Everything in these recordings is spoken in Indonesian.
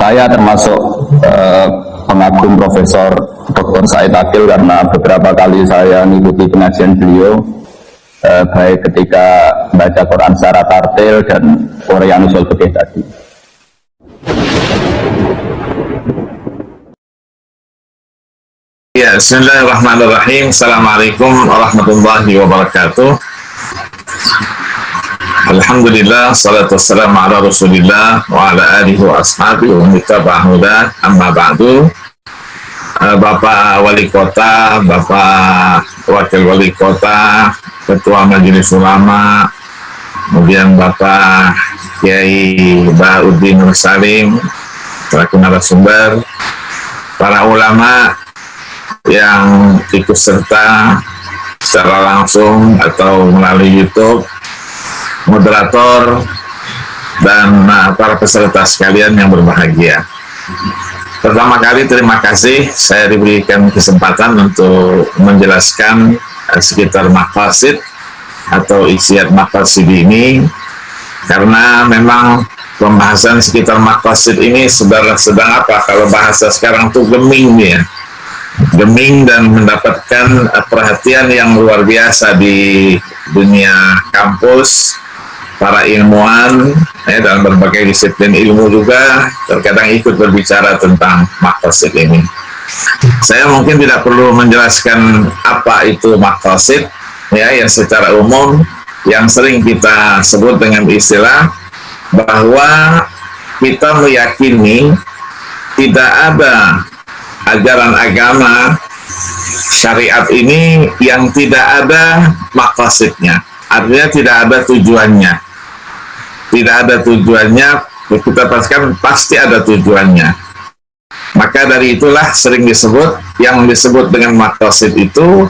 Saya termasuk pengagum Profesor Dr. Said Akil karena beberapa kali saya mengikuti pengajian beliau, baik ketika baca Quran secara tartil dan Quran usul fikih tadi. Ya, bismillahirrahmanirrahim. Assalamualaikum warahmatullahi wabarakatuh. Alhamdulillah, salatu wassalamu ala rasulillah wa ala alihi wa ashabihi wa mitabahudah, amma ba'du. Bapak Wali Kota, Bapak Wakil Wali Kota, Ketua Majelis Ulama, kemudian Bapak Kiai Baharudin Nur Salim, selaku narasumber, para ulama yang ikut serta secara langsung atau melalui YouTube, moderator, dan para peserta sekalian yang berbahagia. Pertama kali terima kasih saya diberikan kesempatan untuk menjelaskan sekitar maqasid atau isiat maqasid ini, karena memang pembahasan sekitar maqasid ini sedang apa, kalau bahasa sekarang tuh geming ya, geming dan mendapatkan perhatian yang luar biasa di dunia kampus. Para ilmuwan dalam berbagai disiplin ilmu juga terkadang ikut berbicara tentang maqasid ini. Saya mungkin tidak perlu menjelaskan apa itu maqasid ya, yang secara umum yang sering kita sebut dengan istilah bahwa kita meyakini tidak ada ajaran agama syariat ini yang tidak ada maqasidnya, artinya tidak ada tujuannya. Tidak ada tujuannya, kita pastikan pasti ada tujuannya. Maka dari itulah sering disebut, yang disebut dengan maqasid itu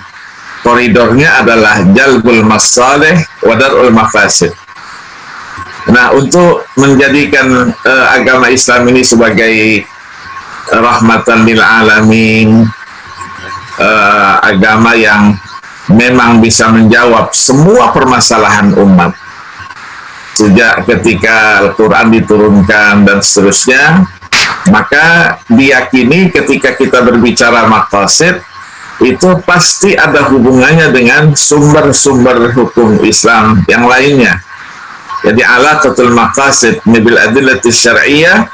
koridornya adalah jalbul masalih wa dar'ul mafasid. Nah, untuk menjadikan agama Islam ini sebagai rahmatan lil alamin, agama yang memang bisa menjawab semua permasalahan umat sejak ketika Al-Quran diturunkan dan seterusnya, maka diyakini ketika kita berbicara maqasid itu pasti ada hubungannya dengan sumber-sumber hukum Islam yang lainnya. Jadi alaqatul maqasid bil adillati syar'iyyah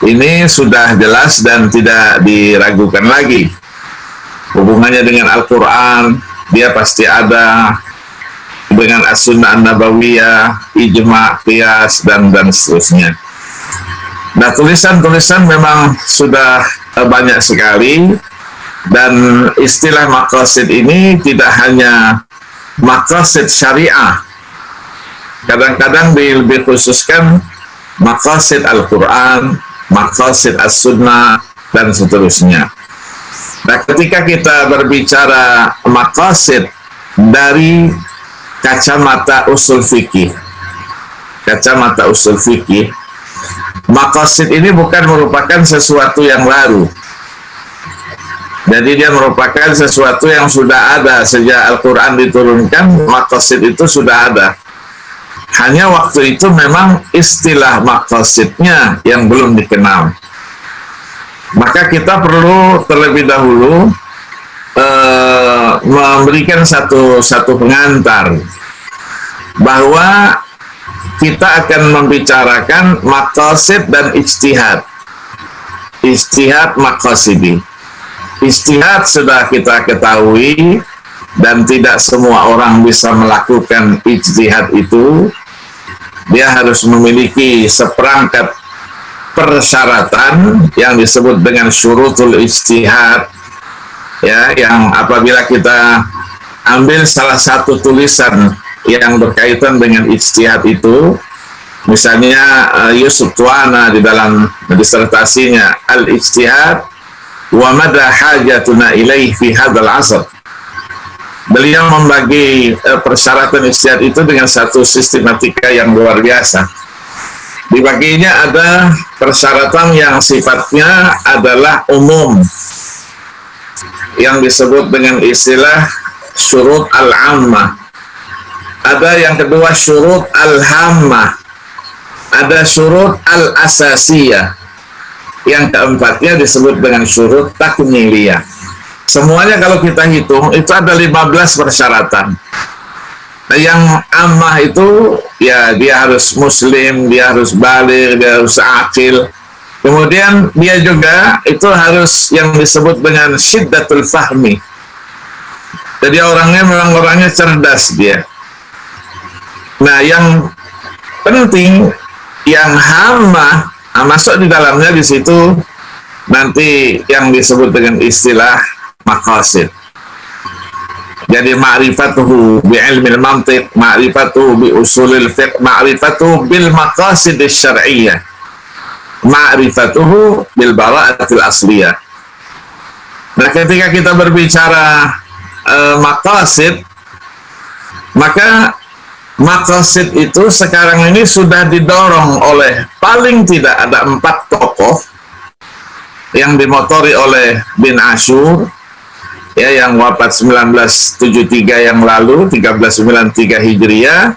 ini sudah jelas dan tidak diragukan lagi. Hubungannya dengan Al-Quran dia pasti ada, dengan as-sunnah an-nabawiyah, ijma', qiyas, dan seterusnya. Nah, tulisan-tulisan memang sudah banyak sekali, dan istilah maqasid ini tidak hanya maqasid syariah, kadang-kadang lebih khususkan maqasid Al-Quran, maqasid as-sunnah, dan seterusnya. Nah, ketika kita berbicara maqasid dari kacamata usul fikih, maqasid ini bukan merupakan sesuatu yang baru. Jadi dia merupakan sesuatu yang sudah ada sejak Al-Quran diturunkan. Maqasid itu sudah ada, hanya waktu itu memang istilah maqasidnya yang belum dikenal. Maka kita perlu terlebih dahulu memberikan satu pengantar bahwa kita akan membicarakan maqasid dan ijtihad maqasidi. Ijtihad sudah kita ketahui, dan tidak semua orang bisa melakukan ijtihad itu. Dia harus memiliki seperangkat persyaratan yang disebut dengan syurutul ijtihad ya, yang apabila kita ambil salah satu tulisan yang berkaitan dengan ijtihad itu, misalnya Yusuf Tuana di dalam disertasinya Al-Ijtihad wa madha hajatuna ilaih fi hadzal asr, beliau membagi persyaratan ijtihad itu dengan satu sistematika yang luar biasa. Dibaginya ada persyaratan yang sifatnya adalah umum, yang disebut dengan istilah syurut al-ammah. Ada yang kedua syurut al-hammah, ada syurut al-asasiyah. yang keempatnya disebut dengan syurut takmiliyah. Semuanya kalau kita hitung itu ada 15 persyaratan. Yang ammah itu ya dia harus muslim, dia harus baligh, dia harus akil. Kemudian dia juga itu harus yang disebut dengan syiddatul fahmi. Jadi orangnya memang orangnya cerdas dia. Nah, yang penting yang hama masuk di dalamnya di situ nanti yang disebut dengan istilah maqasid. Jadi ma'rifatuhu bi ilmil mantiq, ma'rifatuhu bi usulil fiqh, ma'rifatuhu bil maqasid syar'iyyah, ma'rifatuhu bil bara'atil asliyah. Nah, ketika kita berbicara maqasid, maka maqasid itu sekarang ini sudah didorong oleh paling tidak ada 4 tokoh yang dimotori oleh bin Ashur ya, yang wafat 1973 yang lalu, 1393 Hijriah.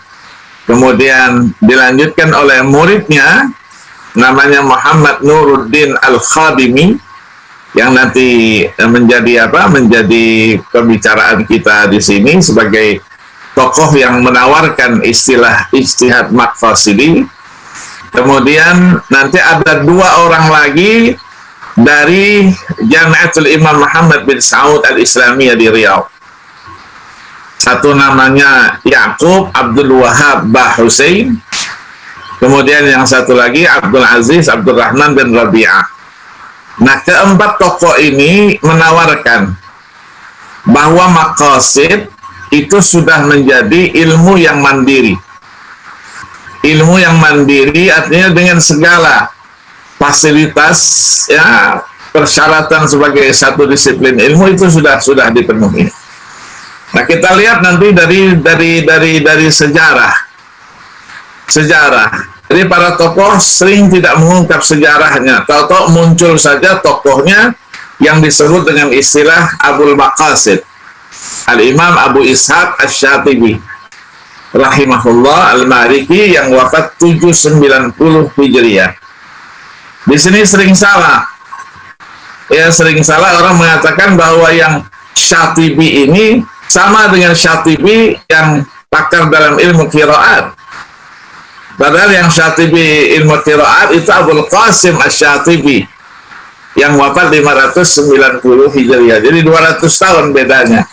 Kemudian dilanjutkan oleh muridnya namanya Muhammad Nuruddin Al-Khadimi yang nanti menjadi menjadi pembicaraan kita di sini sebagai tokoh yang menawarkan istilah ijtihad maqasidi. Kemudian nanti ada 2 orang lagi dari Jamiatul Imam Muhammad bin Saud Al-Islamiyah di Riau. Satu namanya Yaqub Abdul Wahab Bah Hussein. Kemudian yang satu lagi Abdul Aziz Abdul Rahman bin Rabi'ah. Nah, keempat tokoh ini menawarkan bahwa maqasid itu sudah menjadi ilmu yang mandiri. Ilmu yang mandiri artinya dengan segala fasilitas ya, persyaratan sebagai satu disiplin ilmu itu sudah dipenuhi. Nah, kita lihat nanti dari sejarah. Jadi para tokoh sering tidak mengungkap sejarahnya, tahu-tahu muncul saja tokohnya yang disebut dengan istilah Abul Maqasid, Al-Imam Abu Ishaq Asy-Syatibi rahimahullah Al-Maliki yang wafat 790 Hijriah. Di sini sering salah. Ya, sering salah orang mengatakan bahwa yang Syatibi ini sama dengan Syatibi yang pakar dalam ilmu qiraat. Padahal yang Syatibi ilmu qiraat itu Abul Qasim Asy-Syatibi yang wafat 590 Hijriah. Jadi 200 tahun bedanya.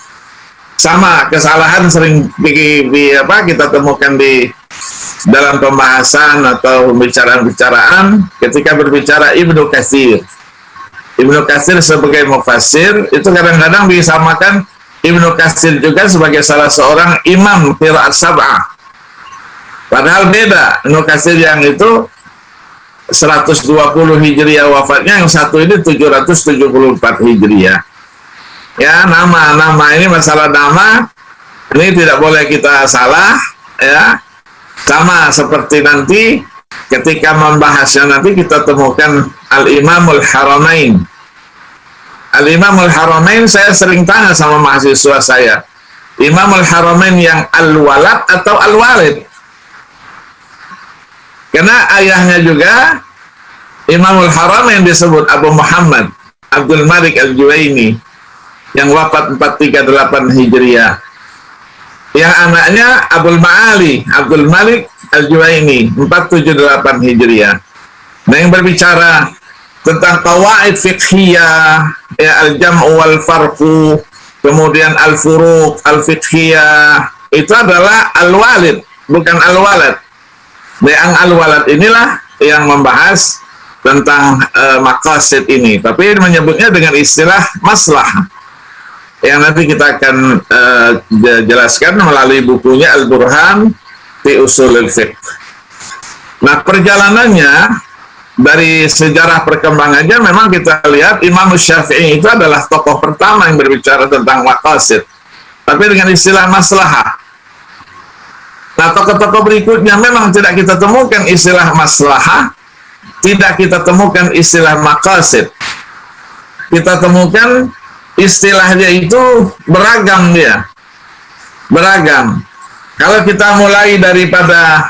Sama, kesalahan sering kita temukan di dalam pembahasan atau pembicaraan-bicaraan ketika berbicara Ibnu Katsir. Ibnu Katsir sebagai mufassir itu kadang-kadang disamakan Ibnu Katsir juga sebagai salah seorang imam qiraat sab'ah. Padahal beda. Ibnu Katsir yang itu 120 Hijriah wafatnya, yang satu ini 774 Hijriah. Ya, nama ini masalah nama ini tidak boleh kita salah ya. Sama seperti nanti ketika membahasnya nanti kita temukan Al-Imamul Haramain. Al-Imamul Haramain saya sering tanya sama mahasiswa saya, Imamul Haramain yang Al-Walad atau Al-Walid? Karena ayahnya juga Imamul Haramain disebut Abu Muhammad Abdul Malik Al-Juwaini yang wafat 438 Hijriah. Yang anaknya Abdul Ma'ali Abdul Malik Al-Juwaini 478 Hijriah. Nah, yang berbicara tentang qawaid fiqhiyah ya, al-jam'u wal farqu, kemudian al-furuq al-fiqhiyah, itu adalah al-walid, bukan al-walad. Yang al-walad inilah yang membahas tentang maqasid ini, tapi menyebutnya dengan istilah maslah yang nanti kita akan jelaskan melalui bukunya Al-Burhan fi Ushulil Fiqh. Nah, perjalanannya dari sejarah perkembangannya memang kita lihat Imam Syafi'i itu adalah tokoh pertama yang berbicara tentang maqasid, tapi dengan istilah maslahah. Nah, tokoh-tokoh berikutnya memang tidak kita temukan istilah maslahah, tidak kita temukan istilah maqasid. Kita temukan istilahnya itu beragam dia. Beragam. Kalau kita mulai daripada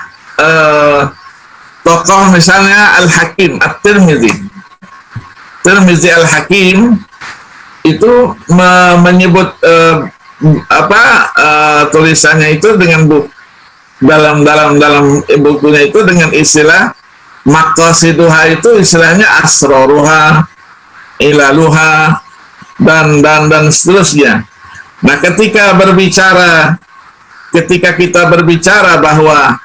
tokoh misalnya Al-Hakim At-Tirmidzi. Tirmizi Al-Hakim itu menyebut tulisannya itu dengan dalam bukunya itu dengan istilah maqasiduha, itu istilahnya asroruha, ilaluha, dan seterusnya. Nah, ketika kita berbicara bahwa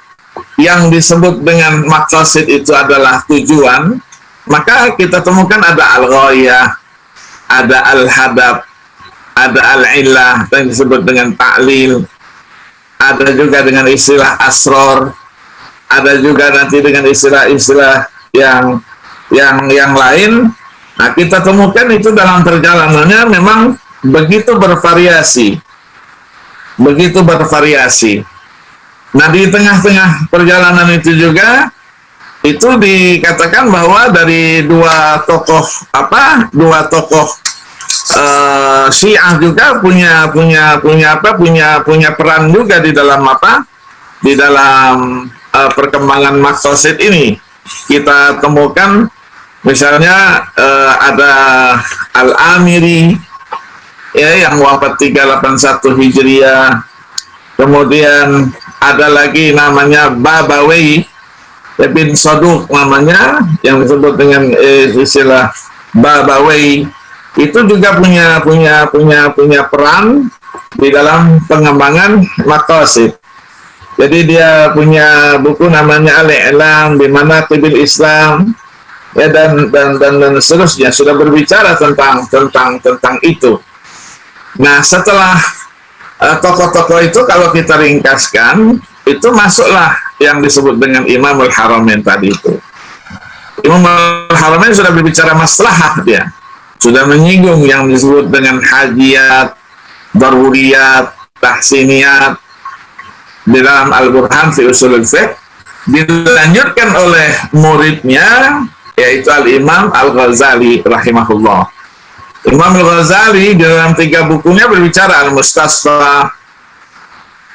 yang disebut dengan maqasid itu adalah tujuan, maka kita temukan ada al-ghayah, ada al-hadab, ada al-illah yang disebut dengan ta'lil, ada juga dengan istilah asror, ada juga nanti dengan istilah-istilah yang lain. Nah, kita temukan itu dalam perjalanannya memang begitu bervariasi. Nah, di tengah-tengah perjalanan itu juga itu dikatakan bahwa dari dua tokoh Syiah juga punya peran juga di dalam perkembangan maqasid ini. Kita temukan misalnya ada Al-Amiri ya, yang wafat 381 Hijriah. Kemudian ada lagi namanya Babawi bin Saduq namanya, yang disebut dengan istilah Babawi, itu juga punya peran di dalam pengembangan maqasid. Jadi dia punya buku namanya Al-I'lam bi Manaqibil Islam ya, dan seterusnya, sudah berbicara tentang itu. Nah, setelah tokoh-tokoh itu kalau kita ringkaskan, itu masuklah yang disebut dengan Imamul Haramain tadi itu. Imamul Haramain sudah berbicara maslahah, dia sudah menyinggung yang disebut dengan hajiyat, daruriyat, tahsiniyat di dalam Al-Burhan fi Ushulul Fiqh, dilanjutkan oleh muridnya yaitu Al-Imam Al-Ghazali rahimahullah. Imam Al-Ghazali dalam 3 bukunya berbicara Al-Mustasfa,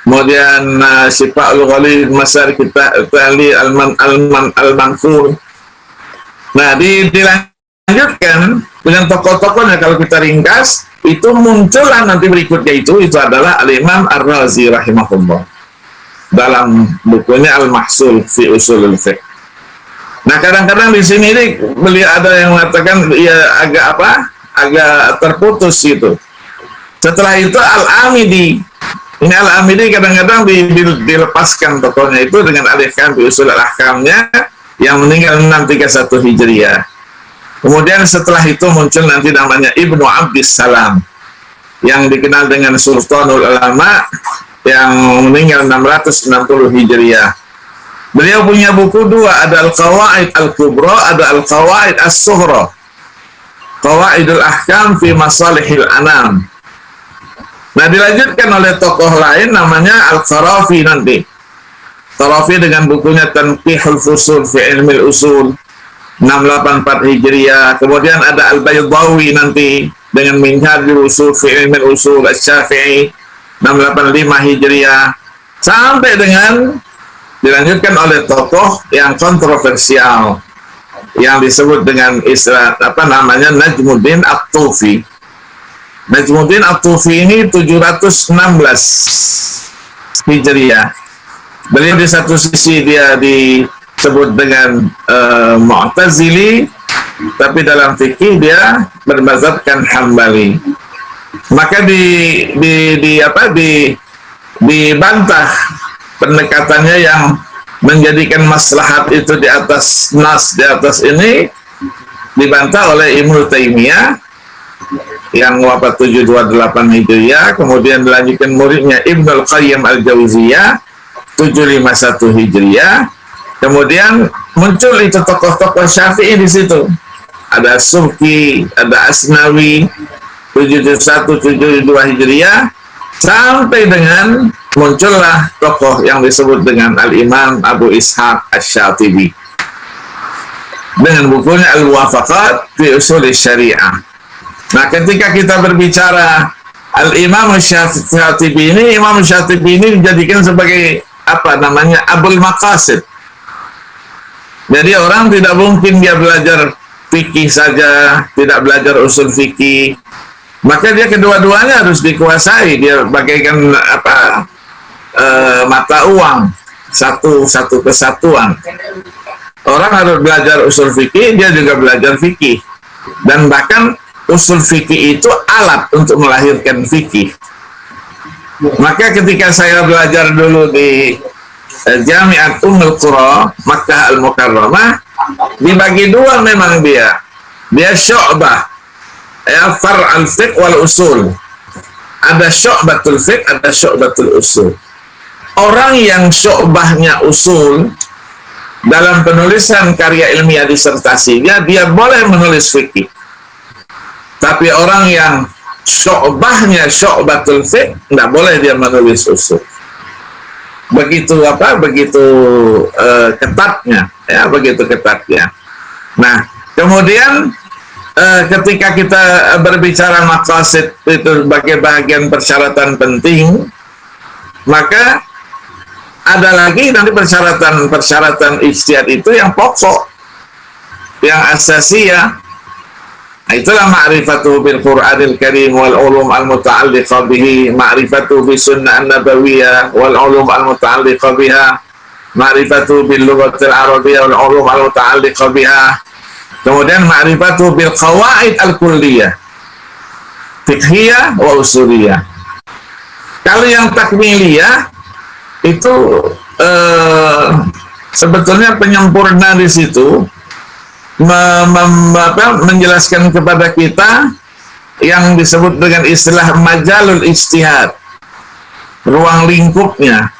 kemudian Syifa'ul Ghalil, Masarik Ta'li, Al-Manfur. Nah, dilanjutkan dengan tokoh-tokohnya. Kalau kita ringkas, itu muncullah nanti berikutnya itu adalah Al-Imam Ar-Razi rahimahullah dalam bukunya Al-Mahsul fi Ushulul Fiqh. Nah, kadang-kadang di sini ini beliau ada yang mengatakan ya agak terputus gitu. Setelah itu Al-Amidi, ini Al-Amidi kadang-kadang dilepaskan tokohnya itu dengan Al-Ihkam fi Ushul Al-Ahkamnya, yang meninggal 631 Hijriah. Kemudian setelah itu muncul nanti namanya Ibnu Abdis Salam, yang dikenal dengan Sultanul Ulama, yang meninggal 660 Hijriah. Beliau punya buku 2, ada Al-Qawaid Al-Kubra, ada Al-Qawaid As-Sughra, Qawaidul Ahkam fi Masalihil Anam. Nah, dilanjutkan oleh tokoh lain namanya Al-Qarafi nanti. Qarafi dengan bukunya Tanqihul Fusul fi Ilmil Usul 684 Hijriah. Kemudian ada Al-Baydawi nanti dengan Minhajul Usul fi Ilmil Usul Asy-Syafi'i 685 Hijriah. Sampai dengan dilanjutkan oleh tokoh yang kontroversial yang disebut dengan istilah Najmuddin At-Tufi. Najmuddin At-Tufi ini 716 Hijriah. Beliau di satu sisi dia disebut dengan Mu'tazili, tapi dalam fikih dia bermazhabkan Hambali. Maka dibantah pendekatannya yang menjadikan maslahat itu di atas nas, di atas ini, dibantah oleh Ibnu Taimiyah yang wafat 728 Hijriah. Kemudian dilanjutkan muridnya Ibnul Qayyim Al-Jauziyah 751 Hijriah. Kemudian muncul itu tokoh-tokoh Syafi'i di situ. Ada Subki, ada Asnawi 771 772 Hijriah, sampai dengan muncullah tokoh yang disebut dengan Al-Imam Abu Ishaq Asy-Syatibi dengan bukunya Al-Muwafaqat fi Ushul Syariah. Nah, ketika kita berbicara Al-Imam Asy-Syatibi ini, Imam Syatibi ini dijadikan sebagai Abul Maqasid. Jadi orang tidak mungkin dia belajar fikih saja, tidak belajar usul fikih, maka dia kedua-duanya harus dikuasai. Dia bagaikan mata uang, satu kesatuan. Orang harus belajar usul fikih, dia juga belajar fikih. Dan bahkan usul fikih itu alat untuk melahirkan fikih. Maka ketika saya belajar dulu di Jami'at Ummul Qura, Makkah Al-Mukarramah, dibagi dua memang dia. Dia syu'bah, ya, far'al fiqh wal usul. Ada syu'batul fiqh, ada syu'batul usul. Orang yang syu'bahnya usul, dalam penulisan karya ilmiah disertasinya, dia boleh menulis fikih. Tapi orang yang syu'bahnya syu'batul fiqh, tidak boleh dia menulis usul. Begitu ketatnya, ya, begitu ketatnya. Nah, kemudian ketika kita berbicara maqasid itu sebagai bagian persyaratan penting, maka ada lagi nanti persyaratan ijtihad itu yang pokok, yang asasi, ya. Nah, itulah ma'rifatuhu bil Qur'anil Karim wal ulum al muta'alliqah bihi, ma'rifatuhu bis sunnah an-nabawiyah wal ulum al muta'alliqah biha, ma'rifatuhu bil lughatil arabiyyah wal ulum al muta'alliqah biha. Kemudian ma'rifatuhu bil qawaid al kulliyah, fiqhiyah wa usuliyah. Kalau yang takmiliyah itu sebetulnya penyempurna di situ menjelaskan kepada kita yang disebut dengan istilah majalul ijtihad, ruang lingkupnya.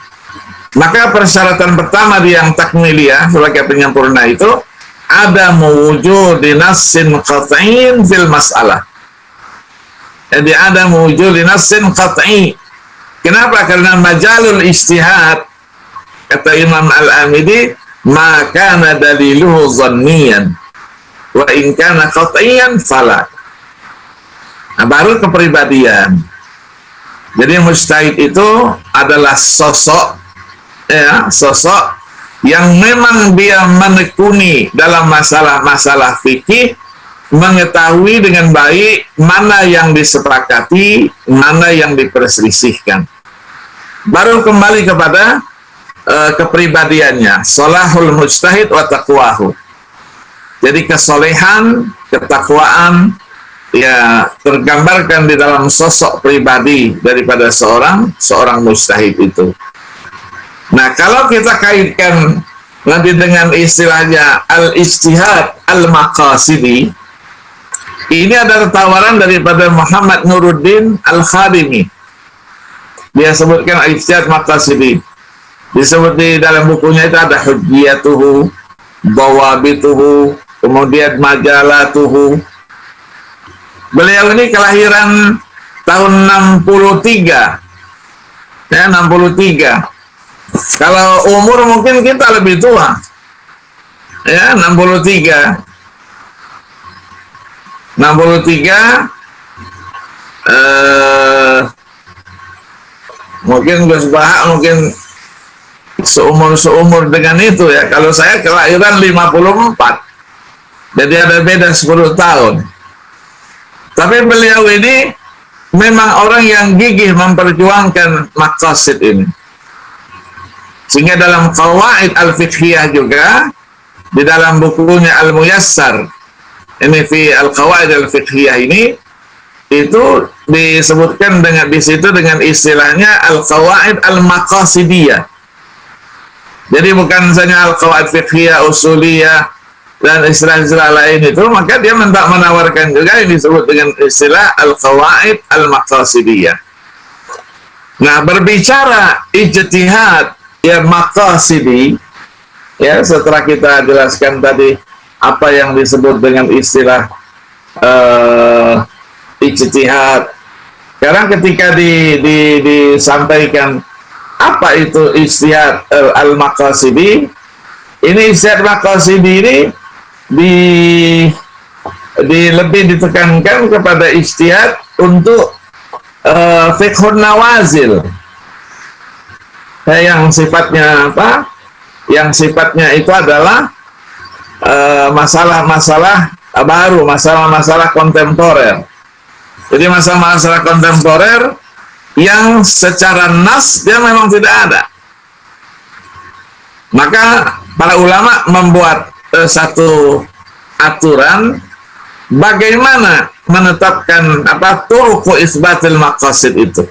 Maka persyaratan pertama di yang takmiliyah sebagai penyempurna itu ada mewujudi nassin qat'in fil mas'alah. Jadi ada mewujudi nassin qat'i. Kenapa? Karena majalul ijtihad, kata Imam Al-Amidi, maka daliluhu zanniyan wa in kana qat'iyan fala. Nah, baru kepribadian. Jadi mujtahid itu adalah sosok, ya, sosok yang memang dia menekuni dalam masalah-masalah fikih, mengetahui dengan baik mana yang disepakati, mana yang diperselisihkan. Baru kembali kepada kepribadiannya, salahul mujtahid wa taqwahu. Jadi kesolehan, ketakwaan, ya, tergambarkan di dalam sosok pribadi daripada seorang mujtahid itu. Nah, kalau kita kaitkan nanti dengan istilahnya al-ijtihad al-maqasidi, ini ada tawaran daripada Muhammad Nuruddin Al-Khadimi. Dia sebutkan ijtihad maqasidi. Disebut di dalam bukunya itu ada hujjiyatuhu, dawabituhu, kemudian majalatuhu. Beliau ini kelahiran tahun 63. Ya, 63. Kalau umur mungkin kita lebih tua. Ya, 63. 63 mungkin Gus Bahak mungkin seumur dengan itu, ya. Kalau saya kelahiran 54, jadi ada beda 10 tahun. Tapi beliau ini memang orang yang gigih memperjuangkan maqasid ini, sehingga dalam qawaid al-fiqhiyah juga, di dalam bukunya Al-Muyassar ini fi al-qawaid al-fiqhiyah ini, itu disebutkan di situ dengan istilahnya al-qawaid al-maqasidiyah. Jadi bukan saja al-qawaid fiqhiyah, usuliyah, dan istilah-istilah lain itu, maka dia menawarkan juga yang disebut dengan istilah al-qawaid al-maqasidiyah. Nah, berbicara ijtihad, ya, maqasidi, ya, setelah kita jelaskan tadi apa yang disebut dengan istilah ijtihad. Sekarang ketika disampaikan apa itu ijtihad al-maqasidi, ini ijtihad maqasidi ini lebih ditekankan kepada ijtihad untuk fiqhun nawazil, yang sifatnya apa? Yang sifatnya itu adalah masalah-masalah baru, masalah-masalah kontemporer. Jadi masalah-masalah kontemporer yang secara nas dia memang tidak ada. Maka para ulama membuat satu aturan bagaimana menetapkan turuq isbatil maqasid itu.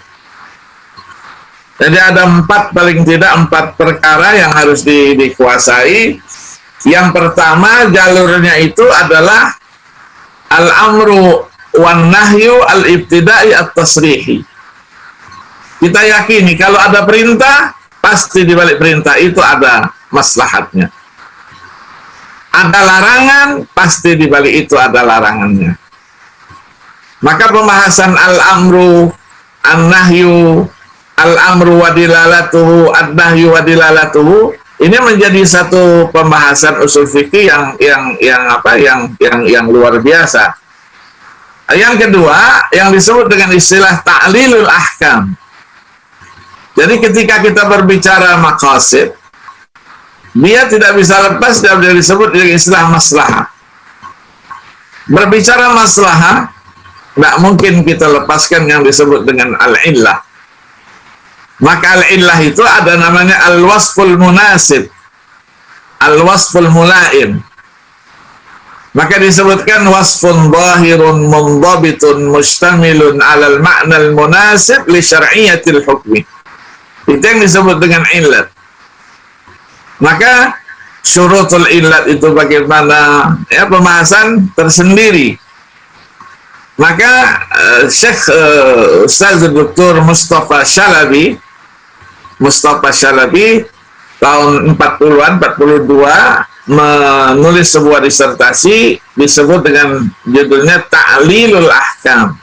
Jadi ada paling tidak 4 perkara yang harus dikuasai. Yang pertama jalurnya itu adalah al-amru wan nahyu al-ibtida'i at-tasrihi. Kita yakini kalau ada perintah, pasti di balik perintah itu ada maslahatnya. Ada larangan, pasti di balik itu ada larangannya. Maka pembahasan al-amru, an-nahyu, al-amru wa dilalatuhu, an-nahyu wa dilalatuhu, ini menjadi satu pembahasan usul fikih yang luar biasa. Yang kedua, yang disebut dengan istilah ta'lilul ahkam. Jadi ketika kita berbicara maqasid, dia tidak bisa lepas dari disebut dengan istilah maslahah. Berbicara maslahah, tidak mungkin kita lepaskan yang disebut dengan al-illah. Maka al-illah itu ada namanya al-wasful munasib, al-wasful mulaim. Maka disebutkan wasfun zahirun mundhabitun mustamilun alal ma'nal munasib li syar'iyyatil hukmi. Itu yang disebut dengan illat. Maka syurutul illat itu bagaimana, ya, pembahasan tersendiri. Maka Syekh Ustaz Dr. Mustafa Shalabi tahun 40-an, 42 menulis sebuah disertasi disebut dengan judulnya Ta'lilul Ahkam.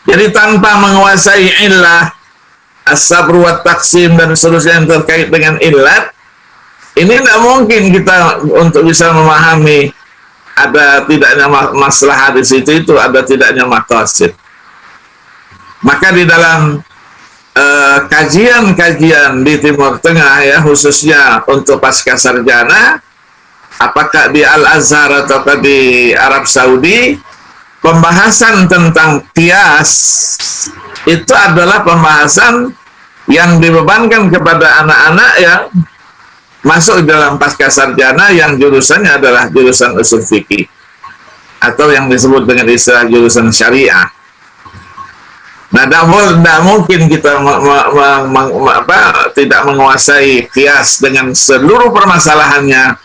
Jadi tanpa menguasai illah, as-sabr wa taqsim dan seterusnya yang terkait dengan illat, ini tidak mungkin kita untuk bisa memahami ada tidaknya maslahat di situ, itu ada tidaknya maqasid. Maka di dalam kajian-kajian di Timur Tengah, ya, khususnya untuk pasca sarjana, apakah di Al-Azhar atau di Arab Saudi, pembahasan tentang qiyas itu adalah pembahasan yang dibebankan kepada anak-anak yang masuk dalam pasca sarjana yang jurusannya adalah jurusan usul fikih atau yang disebut dengan istilah jurusan syariah. Nah, tidak mungkin kita tidak menguasai qiyas dengan seluruh permasalahannya.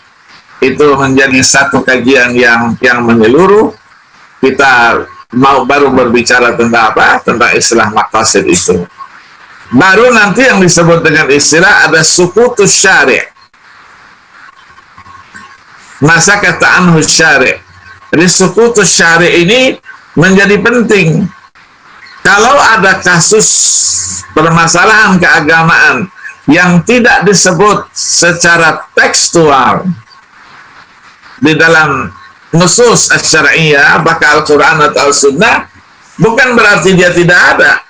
Itu menjadi satu kajian yang menyeluruh. Kita baru berbicara tentang tentang istilah maqasid itu. Baru nanti yang disebut dengan istilah ada sukutus syari'. Masa kata anhu syari'. Jadi sukutus syari' ini menjadi penting. Kalau ada kasus permasalahan keagamaan yang tidak disebut secara tekstual di dalam nusus asy-syar'iyyah, apakah Al-Quran atau Al-Sunnah, bukan berarti dia tidak ada.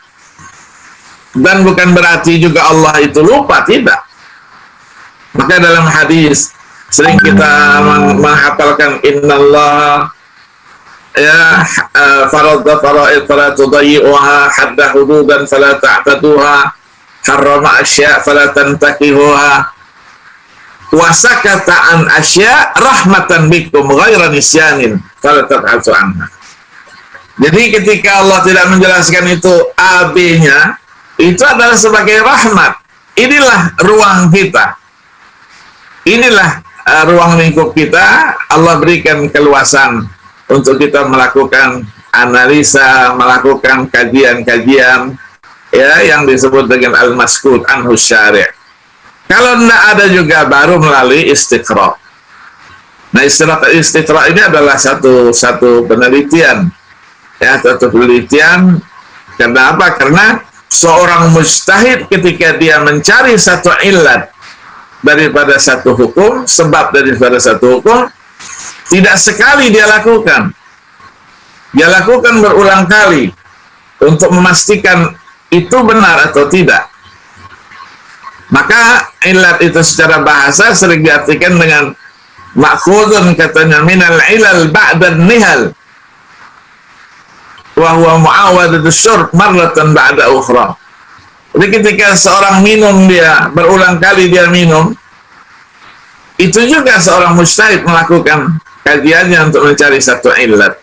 Dan bukan berarti juga Allah itu lupa, tidak. Maka dalam hadis sering kita menghafalkan innallaha ya faradda fara'id fala tudayyi'uha, hadda hududan fala ta'taduha, harrama asya' fala tantakihuha, wa sakata an asya' rahmatan bikum ghaira nisyanin fala tab'atu anha. Jadi ketika Allah tidak menjelaskan itu AB-nya, itu adalah sebagai rahmat. Inilah ruang kita, inilah ruang lingkup kita. Allah berikan keluasan untuk kita melakukan analisa, melakukan kajian-kajian, ya, yang disebut dengan al-maskut anhu syari'. Kalau tidak ada juga baru melalui istiqra'. Nah, istilah istiqra' ini adalah satu penelitian, ya, satu penelitian. Karena apa? Karena seorang mujtahid ketika dia mencari satu illat daripada satu hukum, sebab daripada satu hukum, tidak sekali dia lakukan. Dia lakukan berulang kali untuk memastikan itu benar atau tidak. Maka illat itu secara bahasa sering diartikan dengan ma'khudun katanya minal ilal ba'da nihal wa huwa mu'awadatu syurb marratan ba'da ukhra. Jadi ketika seorang minum, dia berulang kali dia minum, itu juga seorang mujtahid melakukan kajiannya untuk mencari satu illat.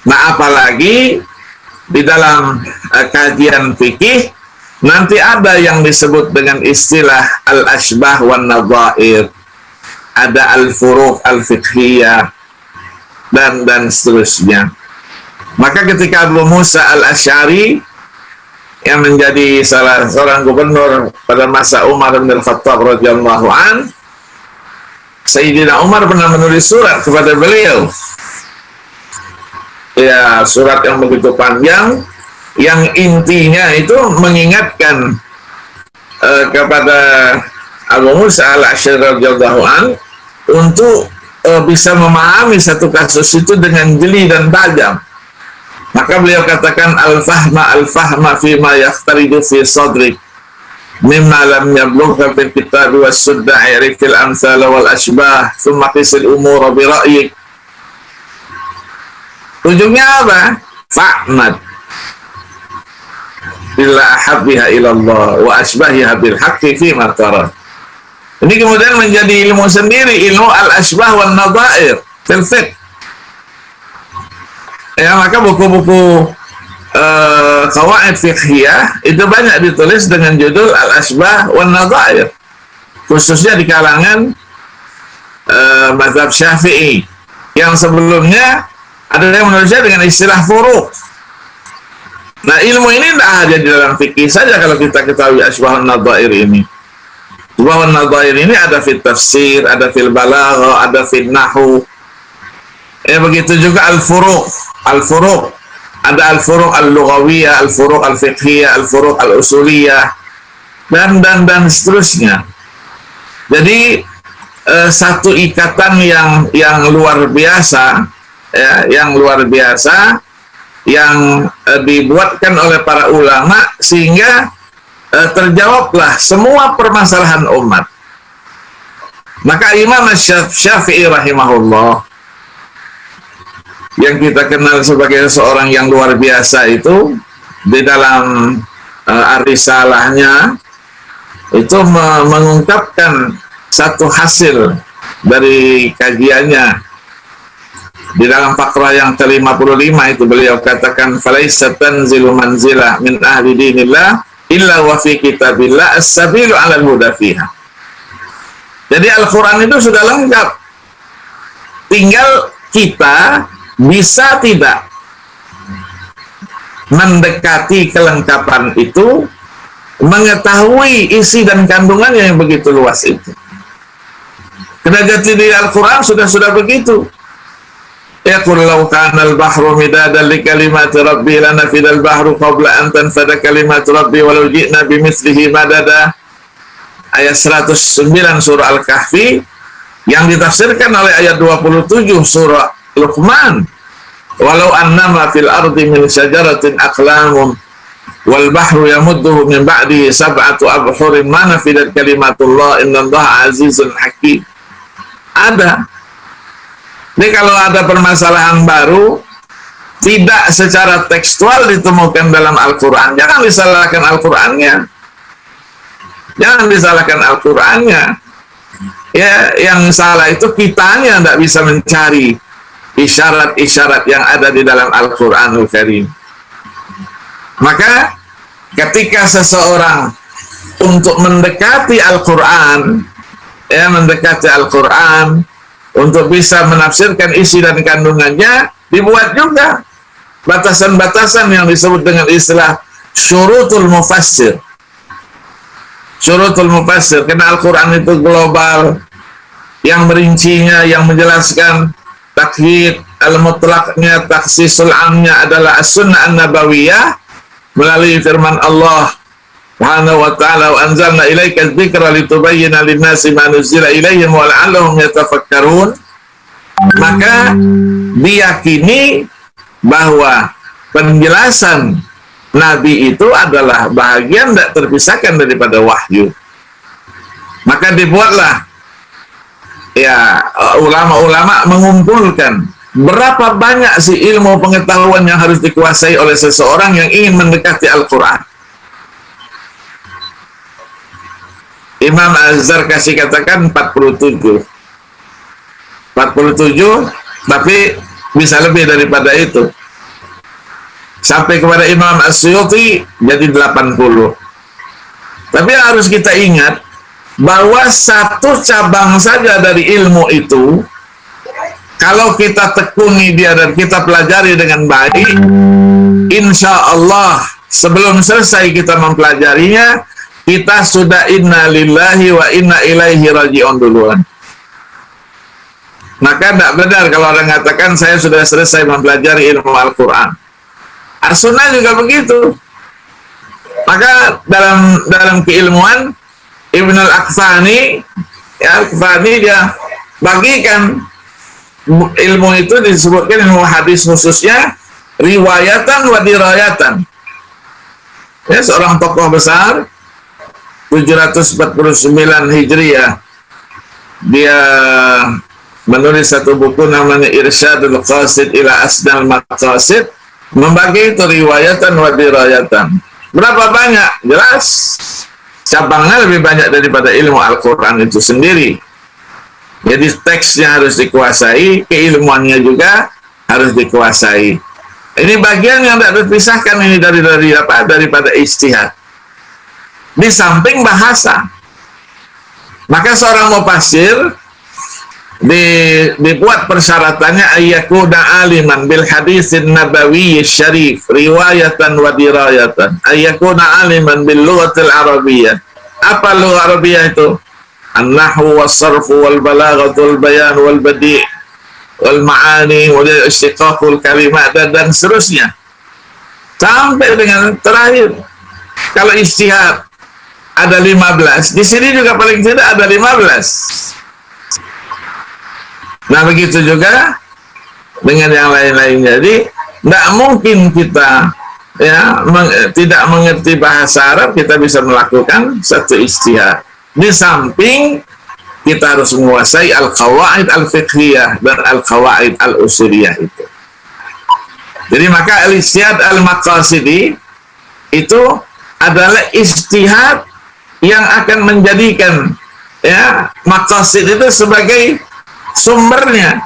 Nah, apalagi di dalam kajian fikih nanti ada yang disebut dengan istilah al-ashbah wan nadhair, ada al-furuq al-fiqhiyah dan seterusnya. Maka ketika Abu Musa al-Asy'ari yang menjadi salah seorang gubernur pada masa Umar bin Khattab radhiyallahu an, Sayyidina Umar pernah menulis surat kepada beliau. Ya, surat yang begitu panjang yang intinya itu mengingatkan kepada Abu Musa al-Asy'ari radhiyallahu an untuk bisa memahami satu kasus itu dengan jeli dan tajam. Maka beliau katakan al-fahma fima yahtaridu fi sadrik mimma lam yablugha fil kitab was sunnah i'rifil amsal wal ashbah thumma qisil umura bi ra'yik. Ujungnya apa? Fa'mad illa ahabbiha ilallah wa ashbahiha bil haqqi fima tara. Ini kemudian menjadi ilmu sendiri, ilmu al-ashbah wan nadhair fil fiqh. Ya, maka buku-buku qawaid fiqhiyah itu banyak ditulis dengan judul al-ashbah wan nadhair, khususnya di kalangan mazhab Syafi'i. Yang sebelumnya ada yang menulisnya dengan istilah furuq. Nah, ilmu ini tidak hanya di dalam fikih saja. Kalau kita ketahui ashbah wan nadhair ini, ashbah wan nadhair ini ada fil tafsir, ada fil balaghah, ada fil nahwu. Ya, begitu juga al-furuq. Al-furuq, ada al-furuq al-lughawiyah, al-furuq al-fiqhiyah, al-furuq al-usuliyah, dan seterusnya. Jadi satu ikatan yang luar biasa, ya, yang luar biasa yang dibuatkan oleh para ulama sehingga terjawablah semua permasalahan umat. Maka Imam Syafi'i rahimahullah, yang kita kenal sebagai seorang yang luar biasa itu, di dalam ar-risalahnya itu mengungkapkan satu hasil dari kajiannya. Di dalam fakrah yang ke-55 itu beliau katakan, falaisa tanzilu manzilah min ahli dinillah illa wa fi kitabillah as-sabilu 'alal huda fiha. Jadi Al-Qur'an itu sudah lengkap, tinggal kita bisa tidak mendekati kelengkapan itu, mengetahui isi dan kandungannya yang begitu luas itu. Kedajati di Al-Quran sudah begitu. Ya qul law kana al-bahru midadan li kalimati rabbi lanafida al-bahru qabla an tanfada kalimatu rabbi walau ji'na bimithlihi madada. Ayat 109 surah Al-Kahfi yang ditafsirkan oleh ayat 27 surah Luqman, walau annama fil ardi min syajaratin aqlamun wal bahru yamudduhu min ba'dihi sab'atu abhurin ma nafidat kalimatullah innallaha azizun hakim. Ada. Jadi kalau ada permasalahan baru tidak secara tekstual ditemukan dalam Al-Quran, jangan disalahkan Al-Qurannya. Jangan disalahkan Al-Qurannya. Ya, yang salah itu kitanya tidak bisa mencari isyarat-isyarat yang ada di dalam Al-Quranul Karim. Maka ketika seseorang untuk mendekati Al-Quran, ya, mendekati Al-Quran untuk bisa menafsirkan isi dan kandungannya, dibuat juga batasan-batasan yang disebut dengan istilah syurutul mufassir. Syurutul mufassir, karena Al-Quran itu global, yang merincinya, yang menjelaskan takhid al-mutlaqnya, takhsisul amnya adalah as-sunnah an-nabawiyah melalui firman Allah Subhanahu wa ta'ala, wa anzalna ilaika dzikra litubayyana lin-nasi ma nuzila ilaihim wa la'allahum yatafakkarun. Maka diyakini bahwa penjelasan Nabi itu adalah bahagian tidak terpisahkan daripada wahyu. Maka dibuatlah ya ulama-ulama mengumpulkan berapa banyak sih ilmu pengetahuan yang harus dikuasai oleh seseorang yang ingin mendekati Al-Quran. Imam Az-Zarkashi katakan 47, tapi bisa lebih daripada itu. Sampai kepada Imam As-Suyuti jadi 80. Tapi harus kita ingat bahwa satu cabang saja dari ilmu itu, kalau kita tekuni dia dan kita pelajari dengan baik, insya Allah sebelum selesai kita mempelajarinya, kita sudah inna lillahi wa inna ilaihi raji'un duluan. Maka tidak benar kalau orang mengatakan saya sudah selesai mempelajari ilmu Al-Quran. As-Sunnah juga begitu. Maka dalam keilmuan Ibn Al-Aqfani, ya, dia bagikan ilmu itu disebutkan ilmu hadis khususnya riwayatan wa dirayatan. Ya, seorang tokoh besar 749 Hijriah, dia menulis satu buku namanya Irsyadul Qasid ila Asnal Maqasid, membagi itu riwayatan wa dirayatan. Berapa banyak? Jelas cabangnya lebih banyak daripada ilmu Al-Quran itu sendiri. Jadi teksnya harus dikuasai, keilmuannya juga harus dikuasai. Ini bagian yang tidak terpisahkan ini daripada ijtihad. Di samping bahasa, maka seorang mufassir dibuat persyaratannya ayyakuna aliman bil hadisin nabawi syarif riwayatan wa dirayatan, ayyakuna aliman bil lughatil arabiyyah. Apa lugha Arabiyah itu? An-nahwu was-sarfu wal balaghatu wal bayan wal badi' wal ma'ani wal istiqaqul kalimat dan seterusnya sampai dengan terakhir. Kalau ijtihad ada 15, di sini juga paling tidak ada 15. Nah, begitu juga dengan yang lain-lain. Jadi tidak mungkin kita tidak mengerti bahasa Arab kita bisa melakukan satu ijtihad. Di samping kita harus menguasai al-qawaid al-fiqhiyah dan al-qawaid al-usuliyah itu. Jadi maka al-ijtihad al-maqasidi itu adalah ijtihad yang akan menjadikan maqasid itu sebagai sumbernya.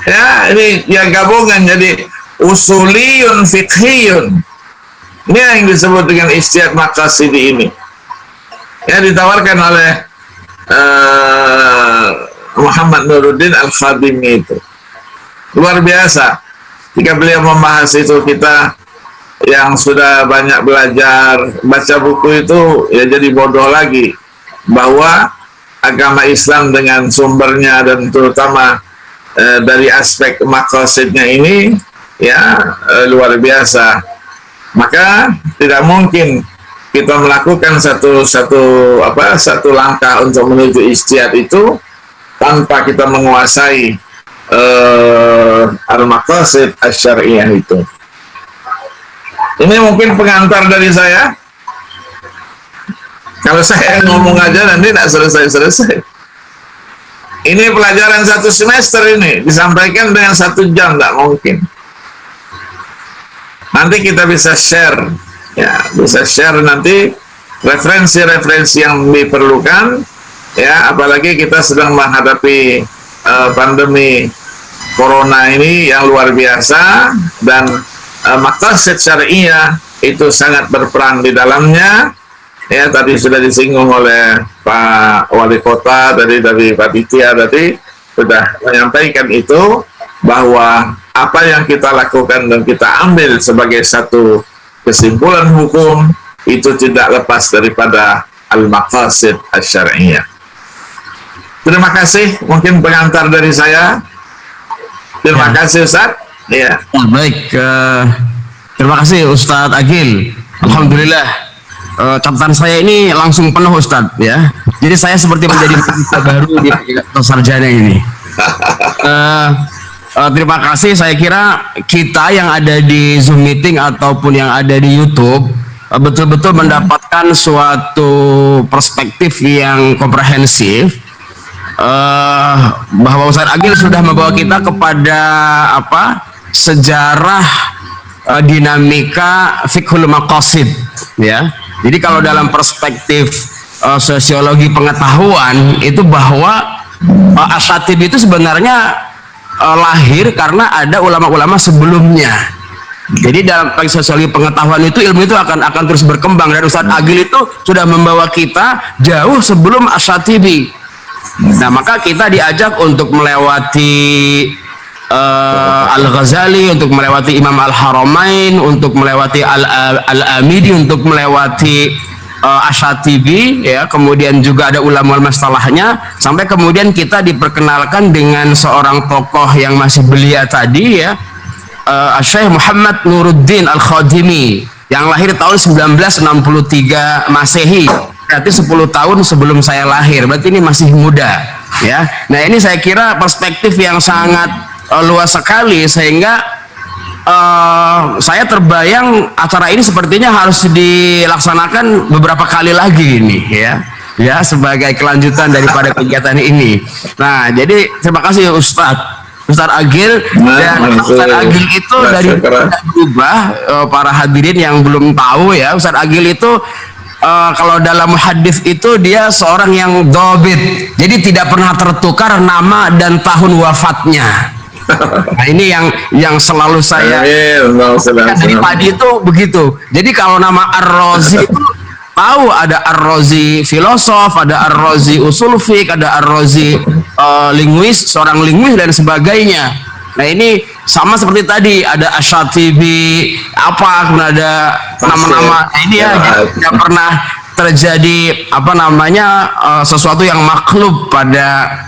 Ya, ini yang gabungan jadi usuliyun fiqhiyun. Ini yang disebut dengan ijtihad maqasidi ini. Ya, ditawarkan oleh Muhammad Nuruddin Al-Khadimi itu. Luar biasa. Jika beliau membahas itu, kita yang sudah banyak belajar baca buku itu ya jadi bodoh lagi bahwa agama Islam dengan sumbernya dan terutama dari aspek maqasidnya ini luar biasa. Maka tidak mungkin kita melakukan satu langkah untuk menuju ijtihad itu tanpa kita menguasai al-maqasid asy-syar'iyyah itu. Ini mungkin pengantar dari saya. Kalau saya ngomong aja nanti tidak selesai-selesai. Ini pelajaran 1 semester ini disampaikan dengan 1 jam, tidak mungkin. Nanti kita bisa share, bisa share nanti referensi-referensi yang diperlukan, apalagi kita sedang menghadapi pandemi corona ini yang luar biasa dan maqasid syar'iyyah itu sangat berperan di dalamnya. Ya, tadi sudah disinggung oleh Pak Wali Kota dari Panitia tadi sudah menyampaikan itu, bahwa apa yang kita lakukan dan kita ambil sebagai satu kesimpulan hukum itu tidak lepas daripada al-maqasid asy-syar'iyyah. Terima kasih, mungkin pengantar dari saya. Terima kasih Ustaz. Ya. Baik, terima kasih Ustadz Agil. Alhamdulillah, catatan saya ini langsung penuh Ustadz ya. Jadi saya seperti menjadi mahasiswa baru di sarjana ini. Terima kasih. Saya kira kita yang ada di Zoom meeting ataupun yang ada di YouTube betul-betul mendapatkan suatu perspektif yang komprehensif bahwa Ustaz Agil sudah membawa kita kepada sejarah dinamika fiqhul maqasid, ya. Jadi kalau dalam perspektif sosiologi pengetahuan itu bahwa Asy-Syatibi itu sebenarnya lahir karena ada ulama-ulama sebelumnya. Jadi dalam sosiologi pengetahuan itu ilmu itu akan terus berkembang, dan Ustadz Agil itu sudah membawa kita jauh sebelum Asy-Syatibi. Nah, maka kita diajak untuk melewati Al-Ghazali, untuk melewati Imam Al-Haramain, untuk melewati Al-Amidi, untuk melewati Asy-Syatibi, ya. Kemudian juga ada ulama-ulama setelahnya, sampai kemudian kita diperkenalkan dengan seorang tokoh yang masih belia tadi, ya, Syekh Muhammad Nuruddin Al-Khadimi, yang lahir tahun 1963 Masehi, berarti 10 tahun sebelum saya lahir, berarti ini masih muda, ya. Nah, ini saya kira perspektif yang sangat luas sekali, sehingga saya terbayang acara ini sepertinya harus dilaksanakan beberapa kali lagi ini, ya, sebagai kelanjutan daripada kegiatan ini. Nah, jadi terima kasih Ustadz Agil, dan Ustadz Agil itu dari berubah, para hadirin yang belum tahu, ya, Ustadz Agil itu kalau dalam hadis itu dia seorang yang dobit, jadi tidak pernah tertukar nama dan tahun wafatnya. Nah, ini yang selalu saya dari tadi itu begitu. Jadi kalau nama Ar-Razi itu tahu, ada Ar-Razi filosof, ada Ar-Razi usul fiqh, ada Ar-Razi linguis, seorang linguis dan sebagainya. Nah, ini sama seperti tadi, ada Asy-Syatibi, kemudian ada nama-nama ini, ya, tidak pernah terjadi sesuatu yang maklub pada